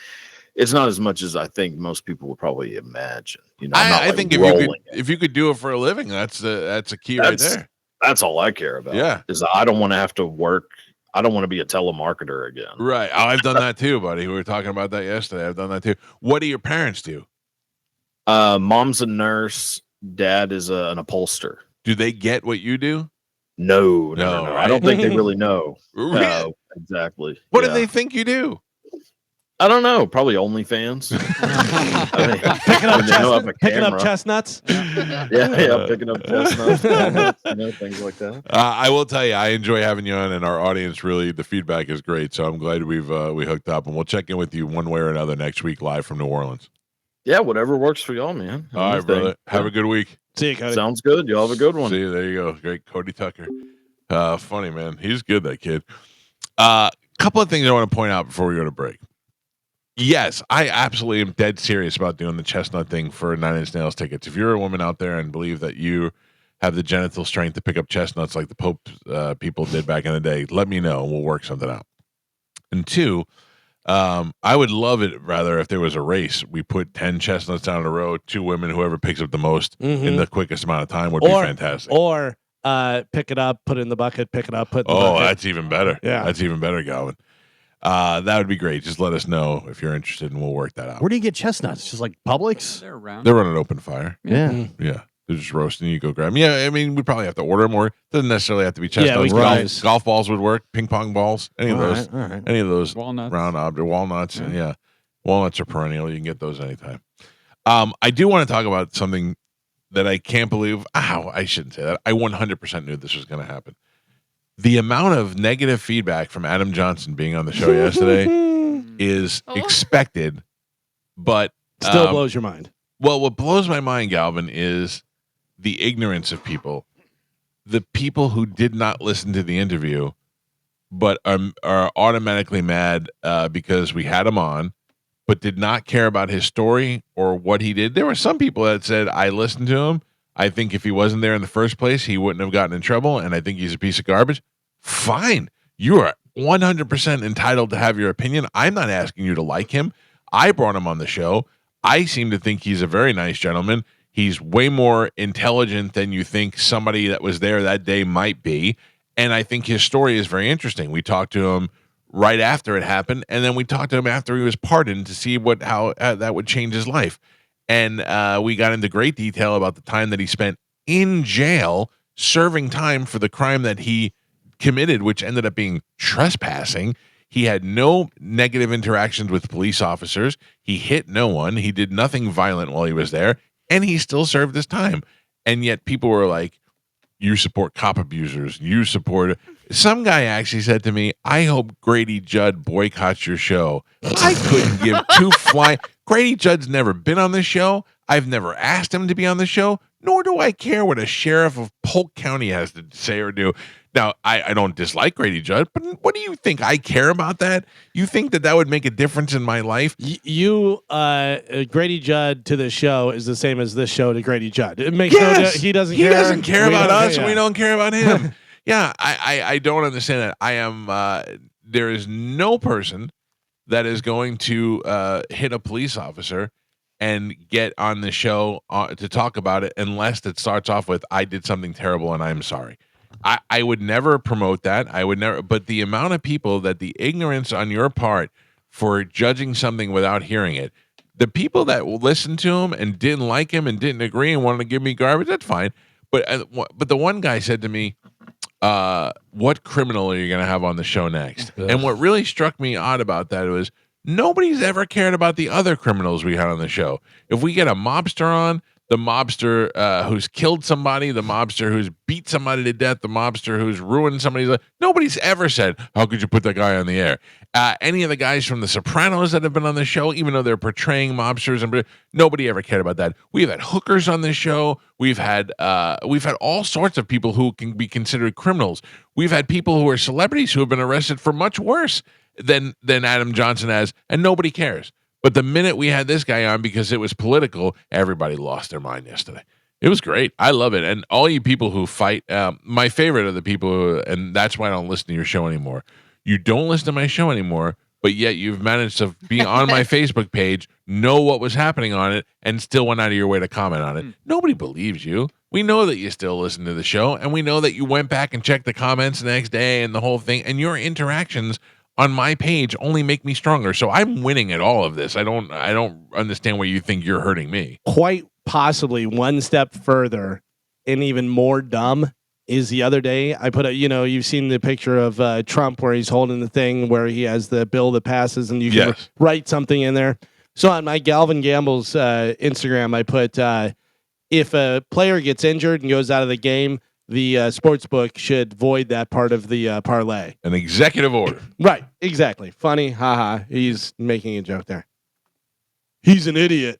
It's not as much as I think most people would probably imagine. You know, I think if you could do it for a living, that's a key right there. That's all I care about. Yeah, is I don't want to have to work. I don't want to be a telemarketer again. Right. Oh, I've done that too, buddy. We were talking about that yesterday. I've done that too. What do your parents do? Mom's a nurse. Dad is an upholster. Do they get what you do? No. Right? I don't think they really know. Really? Exactly. What do they think you do? I don't know. Probably OnlyFans. Picking up chestnuts. Yeah, picking up chestnuts, walnuts, things like that. I will tell you, I enjoy having you on, and our audience really, the feedback is great. So I'm glad we hooked up, and we'll check in with you one way or another next week live from New Orleans. Yeah, whatever works for y'all, man. All right, brother. Have a good week. See you, Cody. Sounds good. Y'all have a good one. See you. There you go. Great, Cody Tucker. Funny, man. He's good, that kid. Couple of things I want to point out before we go to break. Yes, I absolutely am dead serious about doing the chestnut thing for 9 Inch Nails tickets. If you're a woman out there and believe that you have the genital strength to pick up chestnuts like the Pope people did back in the day, let me know and we'll work something out. And two, I would love it rather if there was a race. We put 10 chestnuts down the road, 2 women, whoever picks up the most in the quickest amount of time would be fantastic. Or pick it up, put it in the bucket, pick it up, put it in the bucket. That's even better. Yeah. That's even better, Galvin. That would be great. Just let us know if you're interested, and we'll work that out. Where do you get chestnuts? Just like Publix? They're around. They're running open fire. Yeah. Yeah. They're just roasting. You go grab them. Yeah, I mean, we probably have to order them, or it doesn't necessarily have to be chestnuts. Golf balls would work. Ping pong balls. Any of those. All right. Any of those walnuts. Round object. Walnuts. Yeah. Walnuts are perennial. You can get those anytime. I do want to talk about something that I can't believe. I shouldn't say that. I 100% knew this was going to happen. The amount of negative feedback from Adam Johnson being on the show yesterday is expected, but still blows your mind. Well, what blows my mind, Galvin, is the ignorance of people. The people who did not listen to the interview, but are automatically mad because we had him on, but did not care about his story or what he did. There were some people that said, I listened to him. I think if he wasn't there in the first place, he wouldn't have gotten in trouble, and I think he's a piece of garbage. Fine. You are 100% entitled to have your opinion. I'm not asking you to like him. I brought him on the show. I seem to think he's a very nice gentleman. He's way more intelligent than you think somebody that was there that day might be, and I think his story is very interesting. We talked to him right after it happened, and then we talked to him after he was pardoned to see how that would change his life. And we got into great detail about the time that he spent in jail serving time for the crime that he committed, which ended up being trespassing. He had no negative interactions with police officers. He hit no one. He did nothing violent while he was there, and he still served his time. And yet people were like, you support cop abusers. You support... Some guy actually said to me, I hope Grady Judd boycotts your show. I couldn't give two flying... Grady Judd's never been on the show. I've never asked him to be on the show. nor do I care what a sheriff of Polk County has to say or do. Now, I don't dislike Grady Judd, but what do you think? I care about that? You think that would make a difference in my life? Grady Judd to the show is the same as this show to Grady Judd. It makes he doesn't He care. doesn't care about us, and we yeah. don't care about him. Yeah, I don't understand that. I am. There is no person that is going to hit a police officer and get on the show to talk about it unless it starts off with, I did something terrible and I'm sorry. I would never promote that. I would never. But the amount of people that the ignorance on your part for judging something without hearing it, the people that listened to him and didn't like him and didn't agree and wanted to give me garbage, that's fine. But the one guy said to me, what criminal are you going to have on the show next? Ugh. And what really struck me odd about that was nobody's ever cared about the other criminals we had on the show. If we get a mobster on, the mobster who's killed somebody, the mobster who's beat somebody to death, the mobster who's ruined somebody's life, nobody's ever said, how could you put that guy on the air? Any of the guys from The Sopranos that have been on the show, even though they're portraying mobsters, and nobody ever cared about that. We've had hookers on this show. We've had all sorts of people who can be considered criminals. We've had people who are celebrities who have been arrested for much worse than Adam Johnson has, and nobody cares. But the minute we had this guy on because it was political, everybody lost their mind yesterday. It was great. I love it. And all you people who fight, my favorite are the people who, and that's why I don't listen to your show anymore. You don't listen to my show anymore, but yet you've managed to be on my Facebook page, know what was happening on it, and still went out of your way to comment on it. Nobody believes you. We know that you still listen to the show, and we know that you went back and checked the comments the next day and the whole thing, and your interactions on my page only make me stronger. So I'm winning at all of this. I don't understand why you think you're hurting me. Quite possibly one step further and even more dumb is the other day I put you've seen the picture of Trump where he's holding the thing where he has the bill that passes and you can write something in there. So on my Galvin Gamble's Instagram, I put, if a player gets injured and goes out of the game, the sports book should void that part of the parlay. An executive order. Right. Exactly. Funny. Haha. He's making a joke there. He's an idiot.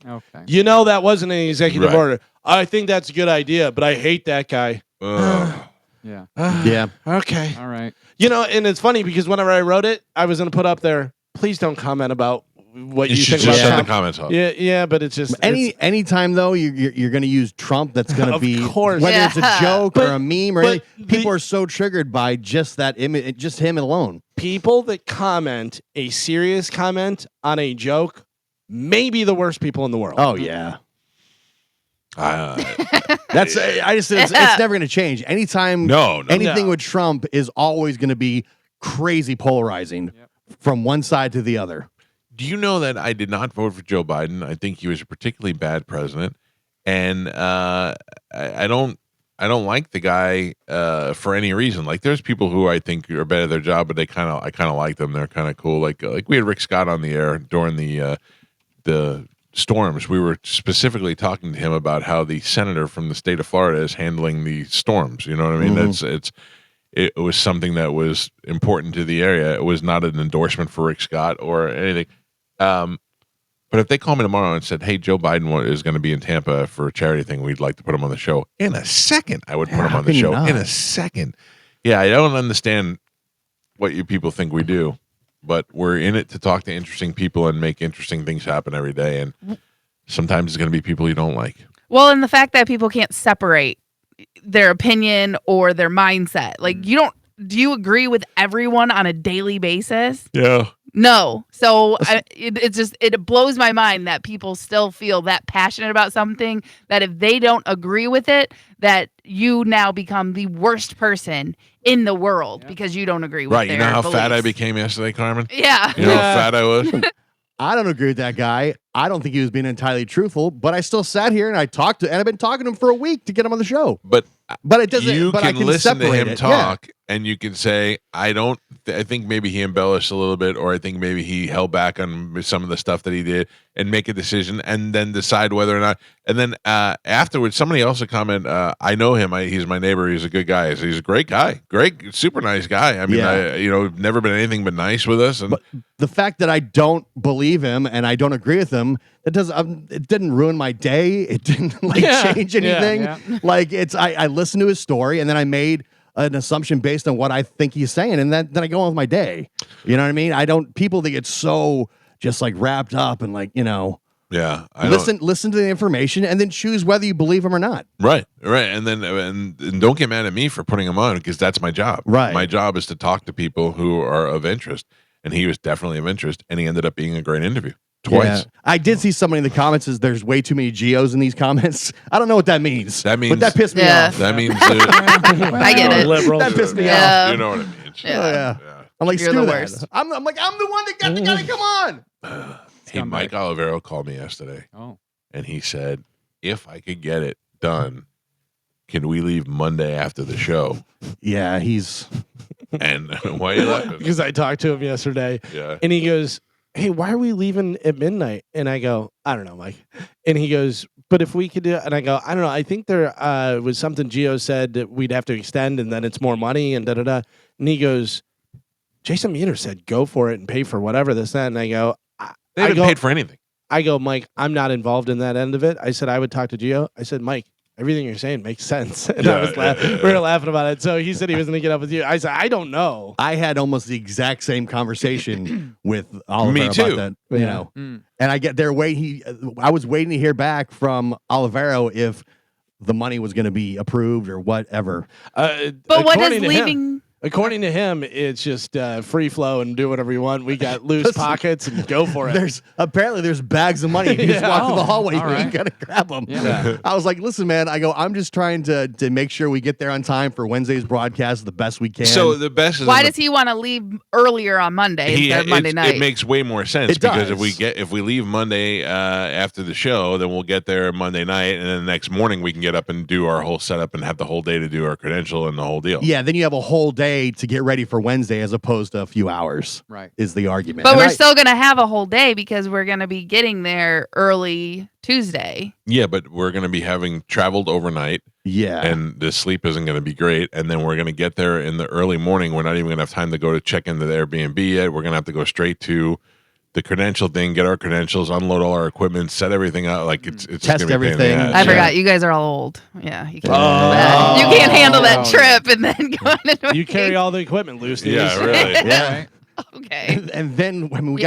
Okay. That wasn't an executive order. I think that's a good idea, but I hate that guy. Yeah. Yeah. Okay. All right. And it's funny because whenever I wrote it, I was going to put up there, please don't comment about what you think about shut Trump. the comments off. Yeah, but it's just anytime though you're going to use Trump, that's going to be course. whether it's a joke or a meme or anything, people are are so triggered by just that image, just him alone. People that comment a serious comment on a joke may be the worst people in the world. Oh yeah. That's it's never going to change. Anytime anything with Trump is always going to be crazy polarizing from one side to the other. Do you know that I did not vote for Joe Biden? I think he was a particularly bad president, and I don't like the guy for any reason. Like, there's people who I think are bad at their job, but I kind of like them. They're kind of cool. Like we had Rick Scott on the air during the storms. We were specifically talking to him about how the senator from the state of Florida is handling the storms. You know what I mean? Mm-hmm. It was something that was important to the area. It was not an endorsement for Rick Scott or anything. But if they call me tomorrow and said, hey, Joe Biden is going to be in Tampa for a charity thing, we'd like to put him on the show. In a second, I would put him on the show. In a second. Yeah, I don't understand what you people think we do, but we're in it to talk to interesting people and make interesting things happen every day. And sometimes it's going to be people you don't like. Well, and the fact that people can't separate their opinion or their mindset. Like, do you agree with everyone on a daily basis? Yeah. No. So it blows my mind that people still feel that passionate about something, that if they don't agree with it, that you now become the worst person in the world because you don't agree with right. their You know how beliefs. fat I became yesterday, Carmen? Yeah. You know how fat I was? I don't agree with that guy. I don't think he was being entirely truthful, but I still sat here and I've been talking to him for a week to get him on the show. But it doesn't. You but can I can listen to separate him it. talk, and you can say, I think maybe he embellished a little bit, or I think maybe he held back on some of the stuff that he did, and make a decision, and then decide whether or not. And then afterwards, somebody else would comment, I know him. He's my neighbor. He's a good guy. He's a great guy. Great, super nice guy. I mean, never been anything but nice with us. And but the fact that I don't believe him and I don't agree with him him. It didn't ruin my day. It didn't change anything. Yeah. Like I listened to his story and then I made an assumption based on what I think he's saying, and then I go on with my day. You know what I mean? People that get so just like wrapped up and like, Yeah, listen to the information and then choose whether you believe him or not. Right, and then and don't get mad at me for putting him on because that's my job. Right, my job is to talk to people who are of interest, and he was definitely of interest, and he ended up being a great interview twice. Yeah. I did see somebody in the comments says there's way too many geos in these comments. I don't know what that means. That means, but that pissed me off. That means I get it. Liberal. That pissed me off. You know what it means. Yeah. I'm like, You're screw the that. worst. I'm like, I'm the one that got the guy to come on. Hey, Mike Olivero called me yesterday. Oh. And he said, if I could get it done, can we leave Monday after the show? Yeah, he's. And why are you laughing? Because I talked to him yesterday. Yeah. And he goes, hey, why are we leaving at midnight? And I go, I don't know, Mike. And he goes, but if we could do it. And I go, I don't know. I think there was something Gio said that we'd have to extend and then it's more money and da-da-da. And he goes, Jason Meter said, go for it and pay for whatever this, that. And I go, They haven't paid for anything. I go, Mike, I'm not involved in that end of it. I said, I would talk to Gio. I said, Mike, everything you're saying makes sense. And I was we were laughing about it. So he said he was going to get up with you. I said, I don't know. I had almost the exact same conversation with Oliver Me too. about that, and I get their way. I was waiting to hear back from Olivero if the money was going to be approved or whatever. But what is leaving? According to him, it's just free flow and do whatever you want. We got loose pockets and go for it. There's bags of money. You just walk through the hallway. All right. You gotta grab them. Yeah. I was like, listen, man. I go, I'm just trying to make sure we get there on time for Wednesday's broadcast the best we can. So the best is Why does he want to leave earlier on Monday instead of Monday night? It makes way more sense It because does. if we leave Monday after the show, then we'll get there Monday night, and then the next morning we can get up and do our whole setup and have the whole day to do our credential and the whole deal. Yeah, then you have a whole day to get ready for Wednesday as opposed to a few hours. Right. Is the argument. But And we're still going to have a whole day because we're going to be getting there early Tuesday. Yeah, but we're going to be having traveled overnight. Yeah. And the sleep isn't going to be great. And then we're going to get there in the early morning. We're not even going to have time to go to check into the Airbnb yet. We're going to have to go straight to the credential thing, get our credentials, unload all our equipment, set everything up. Like it's Test just gonna be a pain in the everything. ass. I forgot. You guys are all old. Yeah. You can't, handle that. You can't handle that trip and then go on into You carry all the equipment loose. these Yeah, days. really. Yeah. Okay. And then I mean, we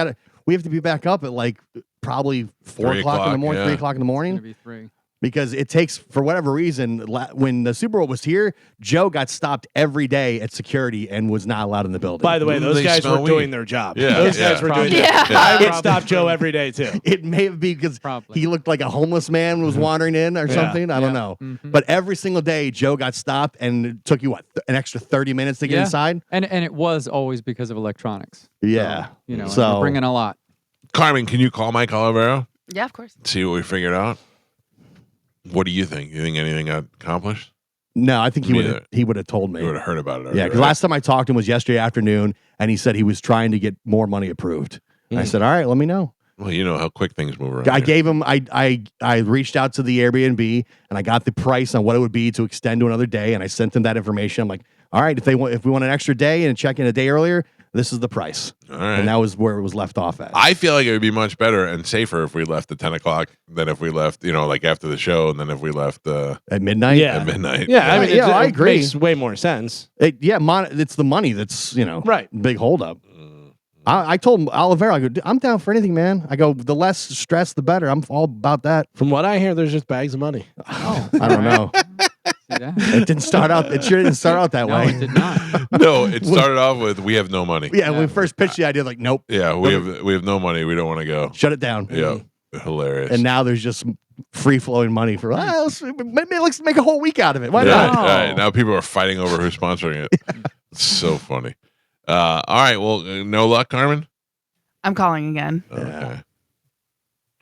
have to be back up at like probably 4 3 o'clock in the morning, yeah. 3 o'clock in the It's morning. gonna be 3. Because it takes, for whatever reason, when the Super Bowl was here, Joe got stopped every day at security and was not allowed in the building. By the way, those They guys smell were doing weed. their job. Yeah, Those yeah. guys were doing Yeah. their I would stop Joe every day, too. It may have been because Probably. he looked like a homeless man was wandering in or Yeah. something. I don't Yeah. know. Mhm. But every single day, Joe got stopped and it took you, an extra 30 minutes to get Yeah. inside? And it was always because of electronics. Yeah. So, and So- we're bringing a lot. Carmen, can you call Mike Olivero? Yeah, of course. See what we figured out? What do you think? You think anything got accomplished? No, I think Me he would have told me. You would have heard about it already. Yeah, because right? last time I talked to him was yesterday afternoon, and he said he was trying to get more money approved. I said, all right, let me know. Well, you know how quick things move around. I here. gave him. I reached out to the Airbnb and I got the price on what it would be to extend to another day, and I sent them that information. I'm like, all right, if we want an extra day and check in a day earlier, this is the price. All right. And that was where it was left off at. I feel like it would be much better and safer if we left at 10 o'clock than if we left, like after the show, and then if we left at midnight. Yeah. at midnight. Yeah, I mean, Yeah, I it agree. makes way more sense. It's the money that's Right. big holdup. I told Olivero, I go, I'm down for anything, man. I go, the less stress, the better. I'm all about that. From what I hear, there's just bags of money. Oh, I don't know. See that? It didn't start out. It sure didn't start out that No, way. it did not. No, it started off with we have no money. Yeah, when we first pitched the idea, like, nope. Yeah, we have no money. We don't want to go. Shut it down. Yeah, hilarious. And now there's just free flowing money for. Maybe let's make a whole week out of it. Why yeah, not? right. Now people are fighting over who's sponsoring it. It's so funny. All right. Well, no luck, Carmen. I'm calling again. Okay.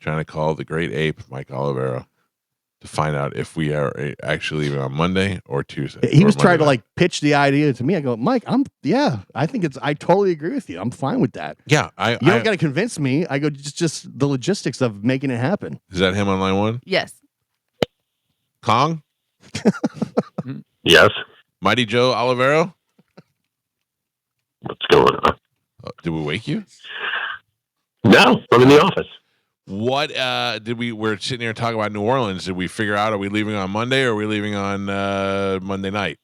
Trying to call the great ape, Mike Olivero, to find out if we are actually leaving on Monday or Tuesday. He or was trying to Monday night. pitch the idea to me. I go, Mike, I think I totally agree with you. I'm fine with that. Yeah, You don't got to convince me. I go, just the logistics of making it happen. Is that him on line one? Yes. Kong? Yes. Mighty Joe Olivero? What's going on? Did we wake you? No, I'm in the office. What we're sitting here talking about New Orleans. Did we figure out, are we leaving on Monday or are we leaving on Monday night?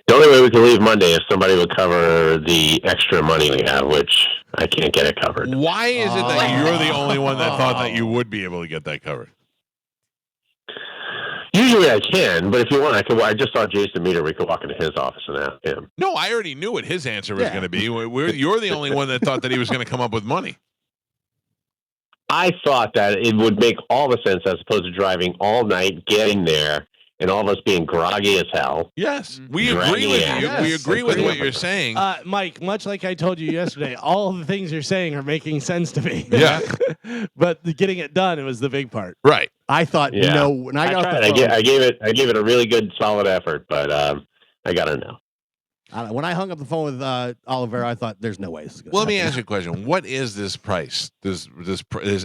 The only way we can leave Monday is somebody would cover the extra money we have, which I can't get it covered. Why is it that you're the only one that thought that you would be able to get that covered? Usually I can, but if you want, I just saw Jason Meter. We could walk into his office and ask him. No, I already knew what his answer was going to be. You're the only one that thought that he was going to come up with money. I thought that it would make all the sense as opposed to driving all night, getting there, and all of us being groggy as hell. Yes, we agree with you. Yes. We agree with what you're saying. Mike, much like I told you yesterday, all the things you're saying are making sense to me. Yeah. But getting it done, it was the big part. Right. I thought, no, when I got tried. I gave it a really good, solid effort, but I got to know. When I hung up the phone with Oliver, I thought, "There's no way this is going to Well, let me ask you a question. What is this price? This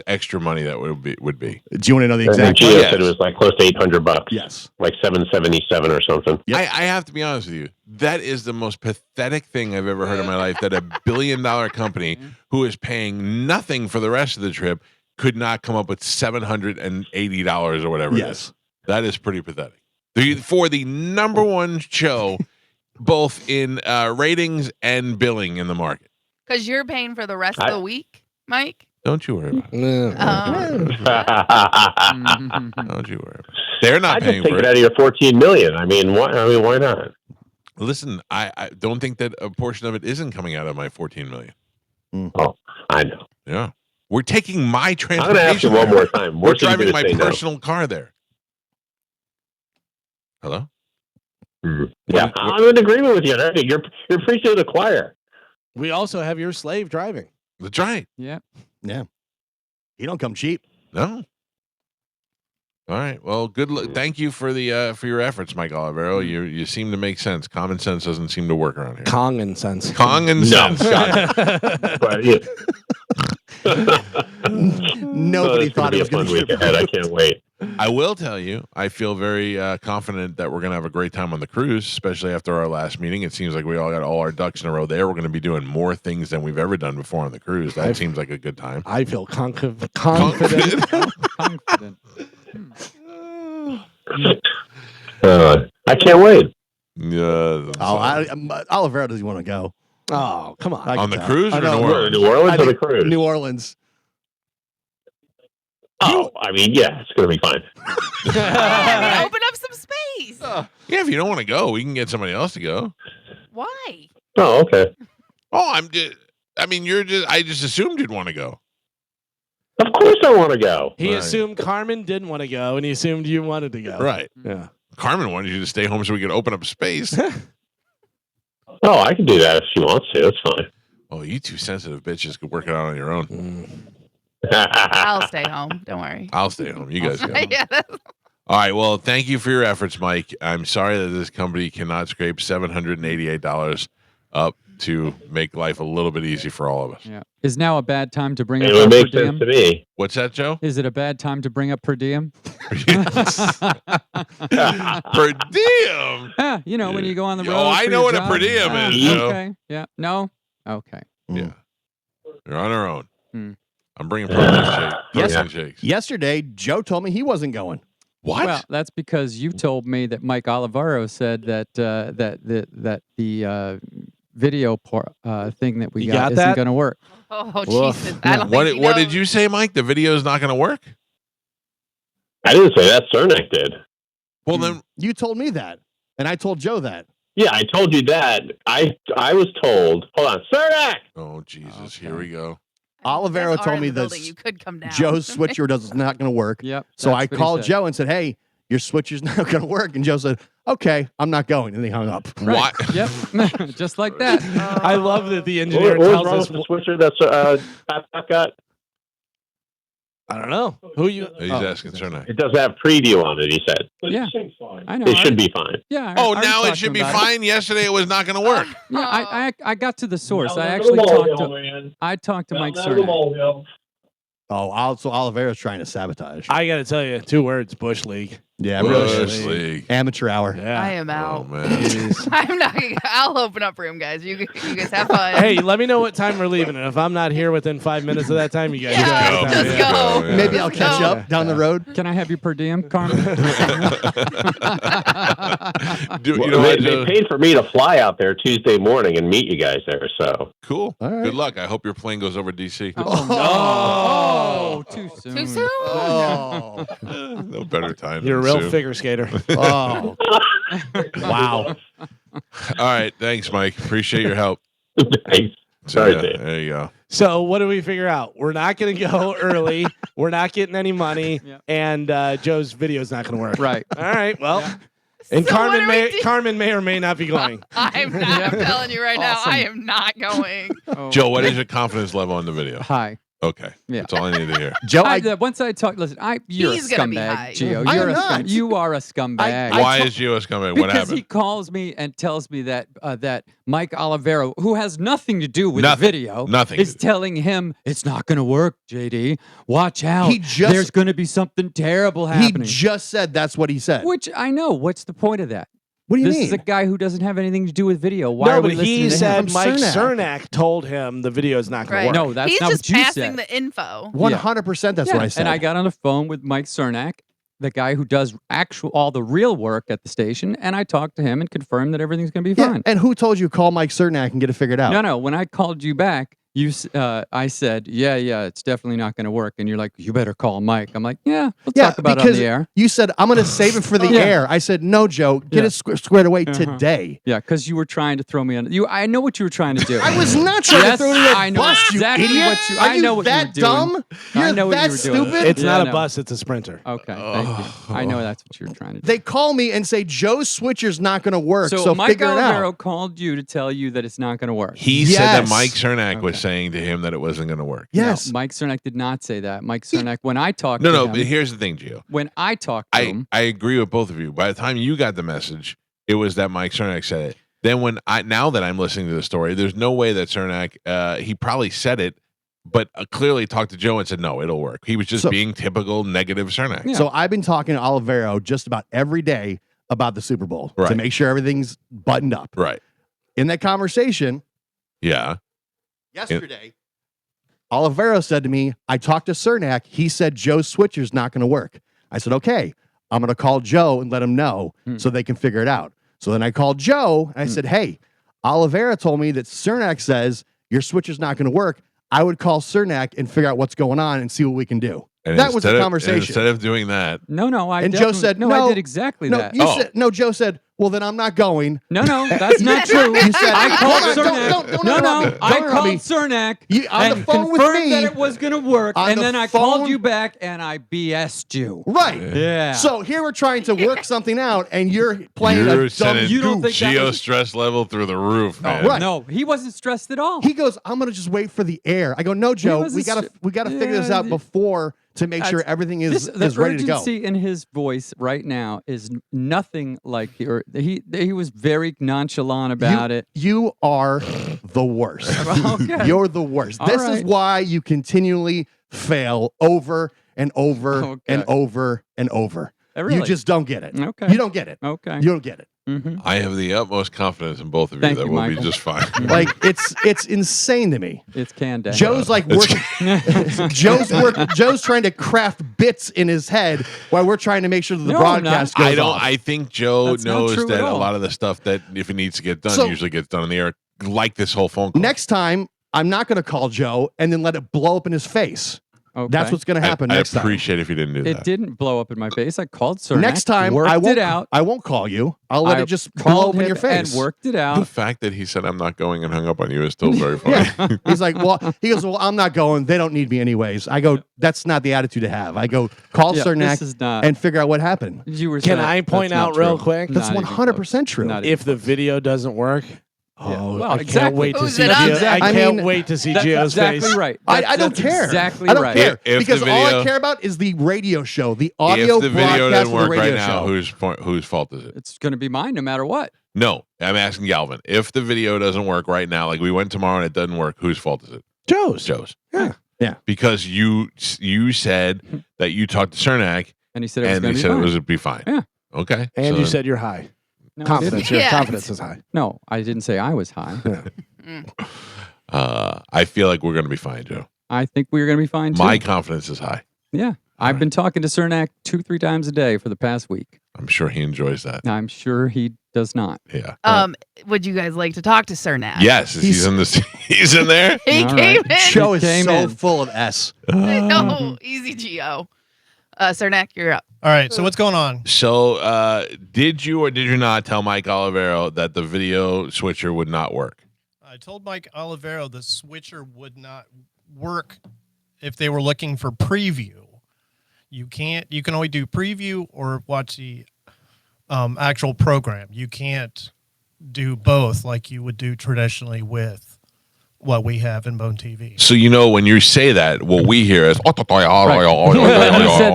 extra money that would be? Do you want to know the exact price? Said it was like close to $800. Yes, like $777 or something. Yep. I have to be honest with you. That is the most pathetic thing I've ever heard in my life. That a $1 billion company who is paying nothing for the rest of the trip could not come up with $780 or whatever. It is. That is pretty pathetic. For the number one show. Both in ratings and billing in the market. Because you're paying for the rest of the week, Mike? Don't you worry about it. Don't you worry about it. They're not paying for it. I just take it out of your $14 million. I mean, why not? Listen, I don't think that a portion of it isn't coming out of my $14 million. Oh, I know. Yeah. We're taking my transportation. I'm going to ask you one more time. We're driving my personal car there. Hello? Yeah, I'm in agreement with you. You're preaching to the choir. We also have your slave driving. That's right. Yeah. You don't come cheap. No. All right. Well, good. Thank you for the for your efforts, Mike Olivero. You seem to make sense. Common sense doesn't seem to work around here. Congan sense. Congan sense. Nobody thought it was going to be a fun week ahead. I can't wait. I will tell you, I feel very confident that we're going to have a great time on the cruise, especially after our last meeting. It seems like we all got all our ducks in a row there. We're going to be doing more things than we've ever done before on the cruise. That seems like a good time. I feel confident. Confident. I can't wait. Yeah. Olivero doesn't want to go. Oh, come on. On the cruise or New Orleans? New Orleans or the cruise? New Orleans. Oh, I mean, yeah, it's going to be fine. Open up some space. Yeah, if you don't want to go, we can get somebody else to go. Why? Oh, okay. Oh, I just assumed you'd want to go. Of course I want to go. He assumed Carmen didn't want to go, and he assumed you wanted to go. Right. Yeah. Carmen wanted you to stay home so we could open up space. Oh, I can do that if she wants to. That's fine. Oh, you two sensitive bitches could work it out on your own. I'll stay home. Don't worry. I'll stay home. You guys go. Yeah. All right. Well, thank you for your efforts, Mike. I'm sorry that this company cannot scrape $788 up to make life a little bit easy for all of us. Yeah. Is now a bad time to bring up It would per make diem? sense to me. What's that, Joe? Is it a bad time to bring up per diem? Per diem? Yeah, you know, when you go on the road. Oh, I for know your what job. a per diem is, Joe. Okay. Yeah. No? Okay. Yeah. You're on our own. Hmm. I'm bringing protein shakes. Yesterday, Joe told me he wasn't going. What? Well, that's because you told me that Mike Olivero said that the video thing that we You got got that? isn't going to work. Oh, Jesus. I don't What think he did knows. you say, Mike? The video is not going to work? I didn't say that. Cernak did. Well, then You told me that, and I told Joe that. Yeah, I told you that. I was told. Hold on, Cernak. Oh, Jesus. Here we go. Olivero That's told in me the that building. You could come down. Joe's switcher is not going to work. Yep. So that's I what he called said. Joe and said, "Hey, your switcher's not going to work." And Joe said, "Okay, I'm not going." And he hung up. Right. Yep. Just like that. I love that the engineer What was tells wrong us. with the switcher that's Pat got? I don't know. Who you? He's asking Cernak. It does have preview on it. He said. Yeah. I know. It should be fine. Yeah. Oh, I now talked it to should him be about it. fine. Yesterday it was not going to work. Yeah, I got to the source. I actually talked to Mike Cernak. Oh, also Oliveira's trying to sabotage. I got to tell you, 2 words: Bush League. Yeah, Bush League. Amateur hour. Yeah. I am out. Oh, man. I'm not. I'll open up for him, guys. You guys have fun. Hey, let me know what time we're leaving. And if I'm not here within 5 minutes of that time, you guys Yeah, go. just go. Yeah. Maybe I'll catch up down the road. Can I have you per diem, Carmen? You know what, they Joe? paid for me to fly out there Tuesday morning and meet you guys there. So Cool. All right. Good luck. I hope your plane goes over DC. Oh, too soon. Too soon. Oh. No better time. You're a than real soon. figure skater. Oh. Wow. All right. Thanks, Mike. Appreciate your help. thanks. So, Sorry, yeah, Dave. there you go. So what do we figure out? We're not going to go early. We're not getting any money, Yep. and Joe's video is not going to work. Right. All right. Well, and So what do we do? Carmen may or may not be going. I'm not. I'm telling you right Awesome. now, I am not going. Oh. Joe, what is your confidence level on the video? Hi. Okay. Yeah. That's all I need to hear. Joe, Once I talk, listen, you're He's a gonna be high. scumbag, Gio. I You're am a not. You are a scumbag. Why is US coming? What Because he happened? calls me and tells me that that Mike Olivero, who has nothing to do with Nothing. the video, Nothing. is telling him it's not going to work. JD, watch out. He just- There's going to be something terrible he happening. just said that's what he said. Which I know. What's the point of that? What do you This mean? is a guy who doesn't have anything to do with video. Why No, are we but listening he to said him? Mike Cernak. Cernak told him the video is not going Right. to work. No, that's He's not just what you passing said. the info. 100%. That's what I said. And I got on the phone with Mike Cernak, the guy who does all the real work at the station, and I talked to him and confirmed that everything's going to be Yeah, fine. and who told you call Mike Cernak and get it figured out? No. When I called you back, I said, yeah, it's definitely not going to work. And you're like, you better call Mike. I'm like, yeah, we'll talk about it on because the air. you said I'm going to save it for the Yeah. air. I said no, Joe. Get Yeah. it squared away Uh-huh. today. Yeah, because you were trying to throw me on. I know what you were trying to do. I was not trying Yes, to throw you I a know bus, exactly you idiot. what you- Are I know what you that were doing. dumb? I You're know what that you were doing. stupid? It's Yeah, not I a know. bus, it's a Sprinter. Okay, thank you. I know that's what you were trying to do. They call me and say Joe's switcher's not going to work, so Mike figure it out. Olivero called you to tell you that it's not going to work. He said that Yes. Mike Cernak was Okay. saying to him that it wasn't going to work. Yes. No, Mike Cernak did not say that. Mike Cernak, when I talked No, to no. him, But here's the thing, Gio. when I talked to him, I agree with both of you. By the time you got the message, it was that Mike Cernak said it. Then now that I'm listening to the story, there's no way that Cernak, he probably said it, but clearly talked to Joe and said, no, it'll work. He was just being typical negative Cernak. Yeah. So I've been talking to Olivero just about every day about the Super Bowl to Right. make sure everything's buttoned up. Right. In that conversation Yeah. yesterday, Olivero said to me, I talked to Cernak. He said Joe's switcher's not going to work. I said, okay, I'm going to call Joe and let him know so they can figure it out. So then I called Joe and I said, hey, Olivero told me that Cernak says your switcher's not going to work. I would call Cernak and figure out what's going on and see what we can do. And that was the instead conversation. Instead of doing that, no, I And Joe definitely- said, no, I did exactly no, that. You Oh. said, no, Joe said, well, then I'm not going. No, that's not true. You said, I called Hold on, Cernak. don't No, interrupt me. Don't I interrupt called me. Cernak You- on the and phone with confirmed me- that it was going to work, on and the then I called phone- you back and I BS'd you. Right. Yeah. So here we're trying to work something out, and you're playing you're a dumb sending You don't think that Geo was- stress level through the roof, man. right. No, he wasn't stressed at all. He goes, I'm gonna just wait for the air. I go, no, Joe, wasn't we gotta figure this Yeah, out before to make sure everything is the ready to go. urgency in his voice right now is nothing like he was very nonchalant about it. You are the worst. Okay. You're the worst. All This is right. why you continually fail over and over and Okay. over and over. Really? You just don't get it. Okay. You don't get it. Okay. You don't get it. Mm-hmm. I have the utmost confidence in both of you Thank that you, we'll be Michael. just fine. Like it's insane to me. It's canned. Joe's like working. Joe's trying to craft bits in his head while we're trying to make sure that the No, I'm broadcast not. goes off. I think Joe That's not knows true that at a all. lot of the stuff that if it needs to get done So- usually gets done on the air. Like this whole phone call. Next time, I'm not going to call Joe and then let it blow up in his face. Okay. That's what's going to happen I next time. appreciate if you didn't do It that. didn't blow up in my face. I called Cernak. Next time, worked I won't. it out. I won't call you. I'll let I it just blow called up in him your face. and worked it The out. fact that he said I'm not going and hung up on you is still very funny. Yeah. He's like, well, he goes, well, I'm not going. They don't need me anyways. I go, that's not the attitude to have. I go, call Yeah, Cernak this is not. and figure out what happened. You were Can saying- I point that's not out real true. quick? That's Not even 100% true. Not even If the video doesn't work, Well, I can't exactly. wait to Who's see it on? Gio. I I can't mean, wait to see That's Gio's exactly face. right. I don't That's care. Exactly I don't right. care If because the all I video- care about is the radio show, the audio If the video broadcast doesn't of the work radio right now, show. whose fault is it? It's going to be mine no matter what. No, I'm asking Galvin. If the video doesn't work right now, like we went tomorrow and it doesn't work, whose fault is it? Joe's. Joe's. Yeah. Because you said that you talked to Cernak And he said it was going to be said fine. it would be fine. Yeah. Okay. And so you said you're high. No, Confidence. Your Yeah. confidence is high. No, I didn't say I was high. I feel like we're going to be fine, Joe. I think we're going to be fine too. My confidence is high. Yeah. I've been talking to Cernak 2-3 times a day for the past week. I'm sure he enjoys that. I'm sure he does not. Yeah. Would you guys like to talk to Cernak? Yes. He's in this. He's in there. He All came right. in. Show is Came so in. full of S. No, easy, Gio. Cernak, you're up. All right. So what's going on? So, did you or did you not tell Mike Olivero that the video switcher would not work? I told Mike Olivero the switcher would not work if they were looking for preview. You can only do preview or watch the actual program. You can't do both like you would do traditionally with what we have in Bone TV. So when you say that, what we hear is. He said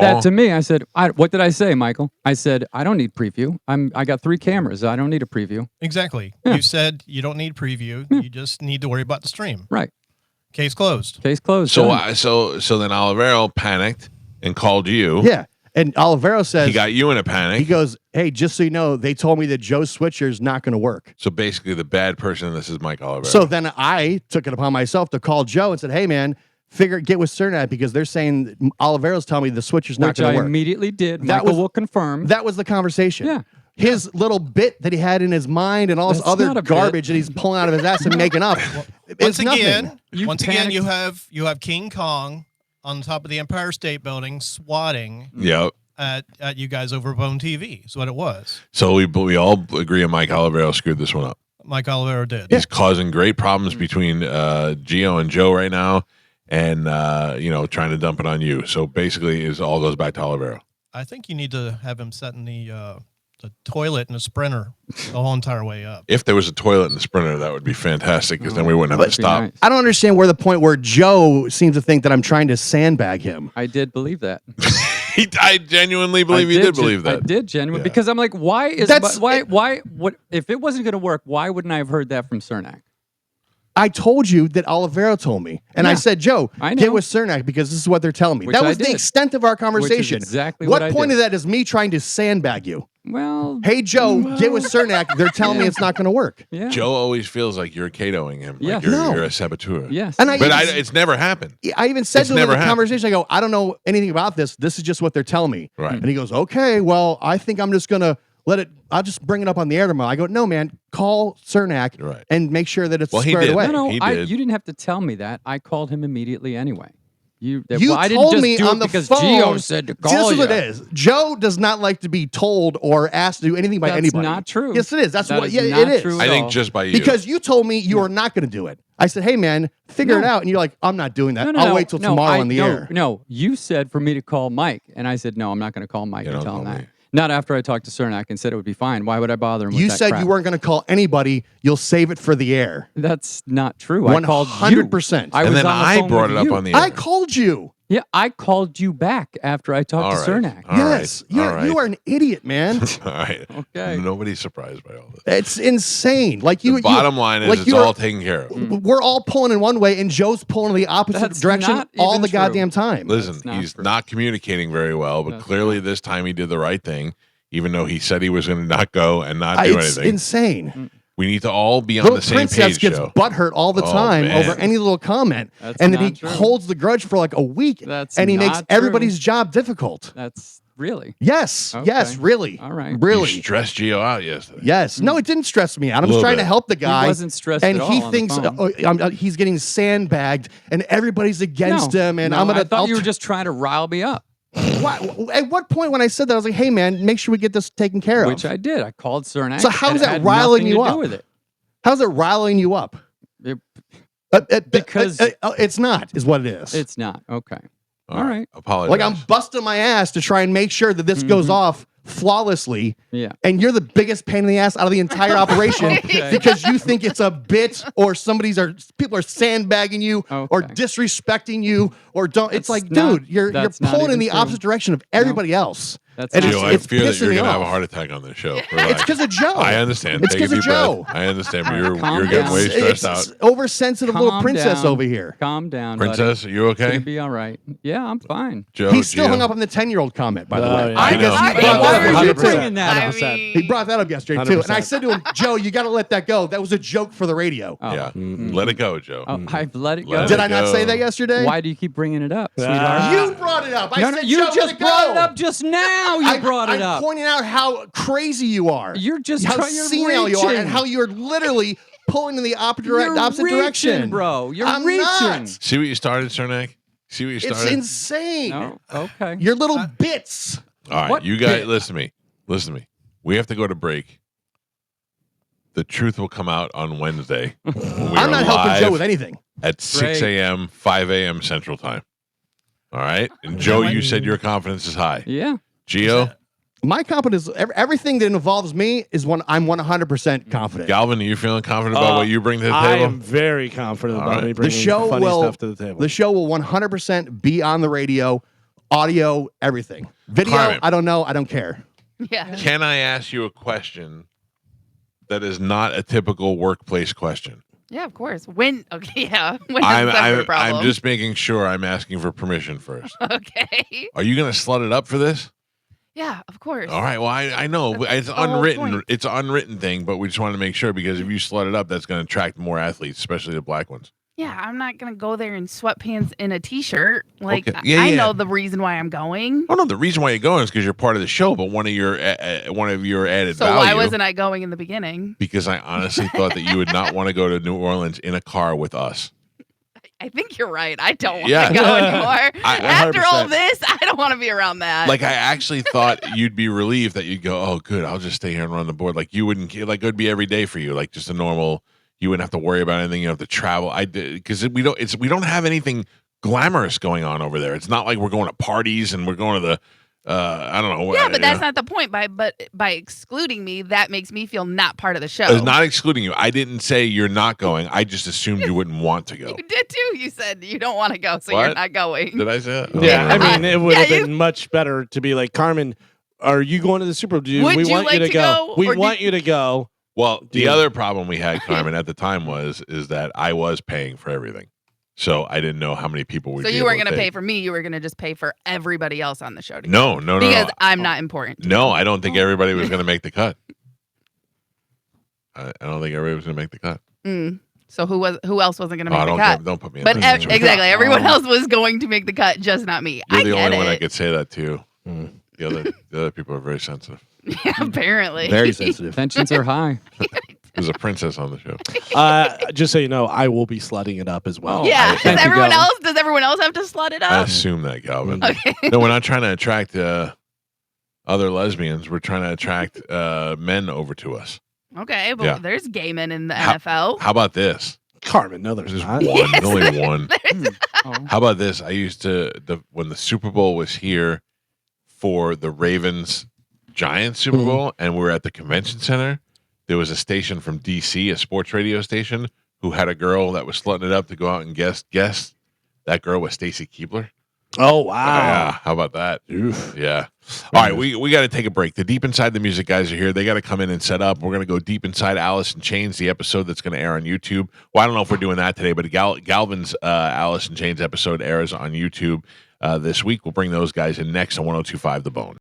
that to me. I said, what did I say, Michael? I said, I don't need preview. I got 3 cameras. I don't need a preview. Exactly. Yeah. You said you don't need preview. You just need to worry about the stream. Right. Case closed. Case closed. So done. so then Olivero panicked and called you. Yeah. And Olivero says He got you in a panic. he goes, hey, just so you know, they told me that Joe's switcher is not going to work. So basically, the bad person in this is Mike Olivero. So then I took it upon myself to call Joe and said, hey, man, get with Cernak because they're saying Olivero's telling me the switcher's not Which going I to work. immediately did. That Michael was- will confirm. That was the conversation. Yeah. His little bit that he had in his mind and all this That's other not a bit. garbage that he's pulling out of his ass and making up. Once It's again, nothing. once again, you have King Kong on top of the Empire State Building swatting Yep. at you guys over Bone TV. That's what it was. So we all agree Mike Olivero screwed this one up. Mike Olivero did. He's causing great problems between Gio and Joe right now, and trying to dump it on you. So basically, it all goes back to Olivero. I think you need to have him set in the toilet in a Sprinter the whole entire way up. If there was a toilet in the Sprinter, that would be fantastic because then we wouldn't have to stop. nice. I don't understand where the point where Joe seems to think that I'm trying to sandbag him. I did believe that. I genuinely believe I you did gen- believe that. I did genuinely Yeah. because I'm like, why That's- what if it wasn't going to work? Why wouldn't I have heard that from Cernak? I told you that Olivero told me. And I Yeah. said, Joe, I know. get with Cernak because this is what they're telling me. Which that I was the did. extent of our conversation. exactly what what I point did. of that is me trying to sandbag you? Well, Hey, Joe, get with Cernak. They're telling me it's not going to work. yeah. Joe always feels like you're Catoing him. Yes. Like you're, No. you're a saboteur. Yes. And I But even- it's never happened. I even said It's to him in never the happened. conversation, I go, I don't know anything about this. This is just what they're telling me. Right. And he goes, okay, well, I think I'm just going to I'll just bring it up on the air tomorrow. I go, no, man, call Cernak Right. and make sure that it's Well, he squared did. away. No, He you did. didn't have to tell me that. I called him immediately anyway. You I didn't told just me do on it the because phone. Gio said to See, call this is you. what it is. Joe does not like to be told or asked to do anything by That's anybody. not true. Yes, it is. That's That what. is Yeah, not it is. true I at think all. just by you. Because you told me you were not going to do it. I said, "Hey, man, figure it No. out." And you're like, "I'm not doing that. No, I'll wait till tomorrow on the air." No, you said for me to call Mike, and I said no. I'm not going to call Mike You and don't tell him call that. me. Not after I talked to Cernak and said it would be fine. Why would I bother him? You with that said crap? you weren't going to call anybody. You'll save it for the air. That's not true. I called you. 100%. I and was then on the I phone brought with it up you. on the I air. called you. Yeah, I called you back after I talked All to right. Cernak. All Yes, right. All right. you are an idiot, man. All right. Okay. Nobody's surprised by all this. It's insane. Like you. The bottom line is like it's you're- all taken care of. We're all pulling in one way, and Joe's pulling in the opposite That's direction not all even the true. goddamn time. Listen, not he's true. not communicating very well, but That's clearly this time he did the right thing, even though he said he was going to not go and not do It's anything. insane. We need to all be on Little the same Princess page, gets Joe. butthurt all the Oh, time man. over any little comment, That's and then he not true. holds the grudge for like a week, That's and he makes not true. everybody's job difficult. That's really Yes, Okay. yes, really, all right. really. You stressed Gio out yesterday. Yes, no, it didn't stress me out. I'm just Little trying bit. to help the guy. He wasn't stressed and at all he on the thinks phone. he's getting sandbagged, and everybody's against No, him. And no, I'm gonna. I thought I'll you were just trying to rile me up, At what point when I said that, I was like, "Hey, man, make sure we get this taken care of." which I did. I called Cernak. So how and is it that had riling nothing you to up? do with it. How's it riling you up? Because it's not, is what it is. It's not. Okay. All right. Apologize. Like I'm busting my ass to try and make sure that this goes off flawlessly. Yeah. And you're the biggest pain in the ass out of the entire operation Okay. because you think it's a bit or people are sandbagging you or disrespecting you or don't. It's That's like, not- dude, you're that's not pulling in even the true. opposite direction of everybody else. That's And Joe, I it's fear that pissing you're me going to have a off. heart attack on this show. It's Relax. because of Joe. I understand. It's Take a 'cause of deep breath. Joe. I understand. All right, You're calm getting down. way stressed It's out. oversensitive little Calm princess down. over here. Calm down, Princess, are you buddy. It's okay? gonna be all right. Yeah, I'm fine. Joe, He's still Gio? hung up on the 10-year-old comment, by the Oh, way. yeah. I know. Because he I brought mean, that why up are you yesterday, too. bringing that up? He brought that up yesterday, too. And I 100%. said to him, Joe, you got to let that go. That was a joke for the radio. Oh. Yeah. Let it go, Joe. Oh, I've let it Let go. it Did I not go. say that yesterday? Why do you keep bringing it up, Ah. sweetheart? You brought it up. I No, said, you Joe, let just it brought go. it up just now. You brought it I'm up. pointing out how crazy you are. You're just how trying. You're senile you are, reaching. and how you're literally pulling in the opposite You're opposite reaching, direction, bro. You're I'm reaching. not. See what you started, Cernak? See what you It's started? insane. No, okay. Your little bits. All right, What you guys, bit? listen to me. Listen to me. We have to go to break. The truth will come out on Wednesday. when we I'm are not helping live Joe with anything. at 6 Great. a.m., 5 a.m. Central Time. All right? And Joe, you said your confidence is high. Yeah. Gio? My confidence, everything that involves me is when I'm 100% confident. Galvin, are you feeling confident about what you bring to the I table? am very confident All about right. me The bringing show funny will stuff to the table. The show will 100% be on the radio, audio, everything. Video, Carmen. I don't know. I don't care. Yeah. Can I ask you a question that is not a typical workplace question? Yeah, of course. When? Okay, yeah. When is that a problem? I'm just making sure I'm asking for permission first. Okay. Are you going to slut it up for this? Yeah, of course. All right. Well, I know That's it's the whole unwritten. point. It's an unwritten thing, but we just want to make sure because if you slut it up, that's going to attract more athletes, especially the black ones. Yeah, I'm not gonna go there in sweatpants and a t-shirt. Like Okay. Yeah, I yeah. know the reason why I'm going. Oh no, the reason why you're going is because you're part of the show, but one of your added So value. why wasn't I going in the beginning? Because I honestly thought that you would not want to go to New Orleans in a car with us. I think you're right. I don't want Yeah. to go anymore. I- After all 100%. this, I don't want to be around that. Like I actually thought you'd be relieved that you'd go, oh, good, I'll just stay here and run the board. Like you wouldn't, like it would be every day for you, like just a normal. You wouldn't have to worry about anything. You don't have to travel. I did because we don't have anything glamorous going on over there. It's not like we're going to parties and we're going to the I don't know. yeah, but that's not the point. By excluding me, that makes me feel not part of the show. It's not excluding you. I didn't say you're not going. I just assumed you wouldn't want to go. You did too. You said you don't want to go, so What? you're not going. Did I say that? Yeah, I mean, it would Yeah, have been much better to be like, Carmen, are you going to the Super Bowl? Would We you want like you to to go. go, We or want did- you to go. Well, the Dude. other problem we had, Carmen, at the time is that I was paying for everything. So I didn't know how many people we. So you weren't going to pay for me. You were going to just pay for everybody else on the show. No, because I'm not important. No, I don't think everybody was going to make the cut. I don't think everybody was going to make the cut. So who else wasn't going to make the don't cut? don't put me in But that situation. exactly, everyone else was going to make the cut, just not me. You're I the get only it. one I could say that to. The other people are very sensitive. Yeah, apparently. Very sensitive. Tensions are high. There's a princess on the show. Just so you know, I will be slutting it up as well. Yeah. Thank Does you, everyone Galvin. else? Does everyone else have to slut it I up? assume that, Galvin. Okay. No, we're not trying to attract other lesbians. We're trying to attract men over to us. Okay, but Yeah. there's gay men in the How- NFL. How about this? Carmen, no, there's There's not. one. There's only one. Oh. How about this? I used to when the Super Bowl was here for the Ravens Giants Super Bowl, and we were at the convention center. There was a station from DC, a sports radio station, who had a girl that was slutting it up to go out and guess. That girl was Stacy Keebler. Oh wow! Yeah, how about that? Yeah. All right, we got to take a break. The Deep Inside the Music guys are here. They got to come in and set up. We're going to go deep inside Alice in Chains, the episode that's going to air on YouTube. Well, I don't know if we're doing that today, but Galvin's Alice in Chains episode airs on YouTube this week. We'll bring those guys in next on 102.5 The Bone.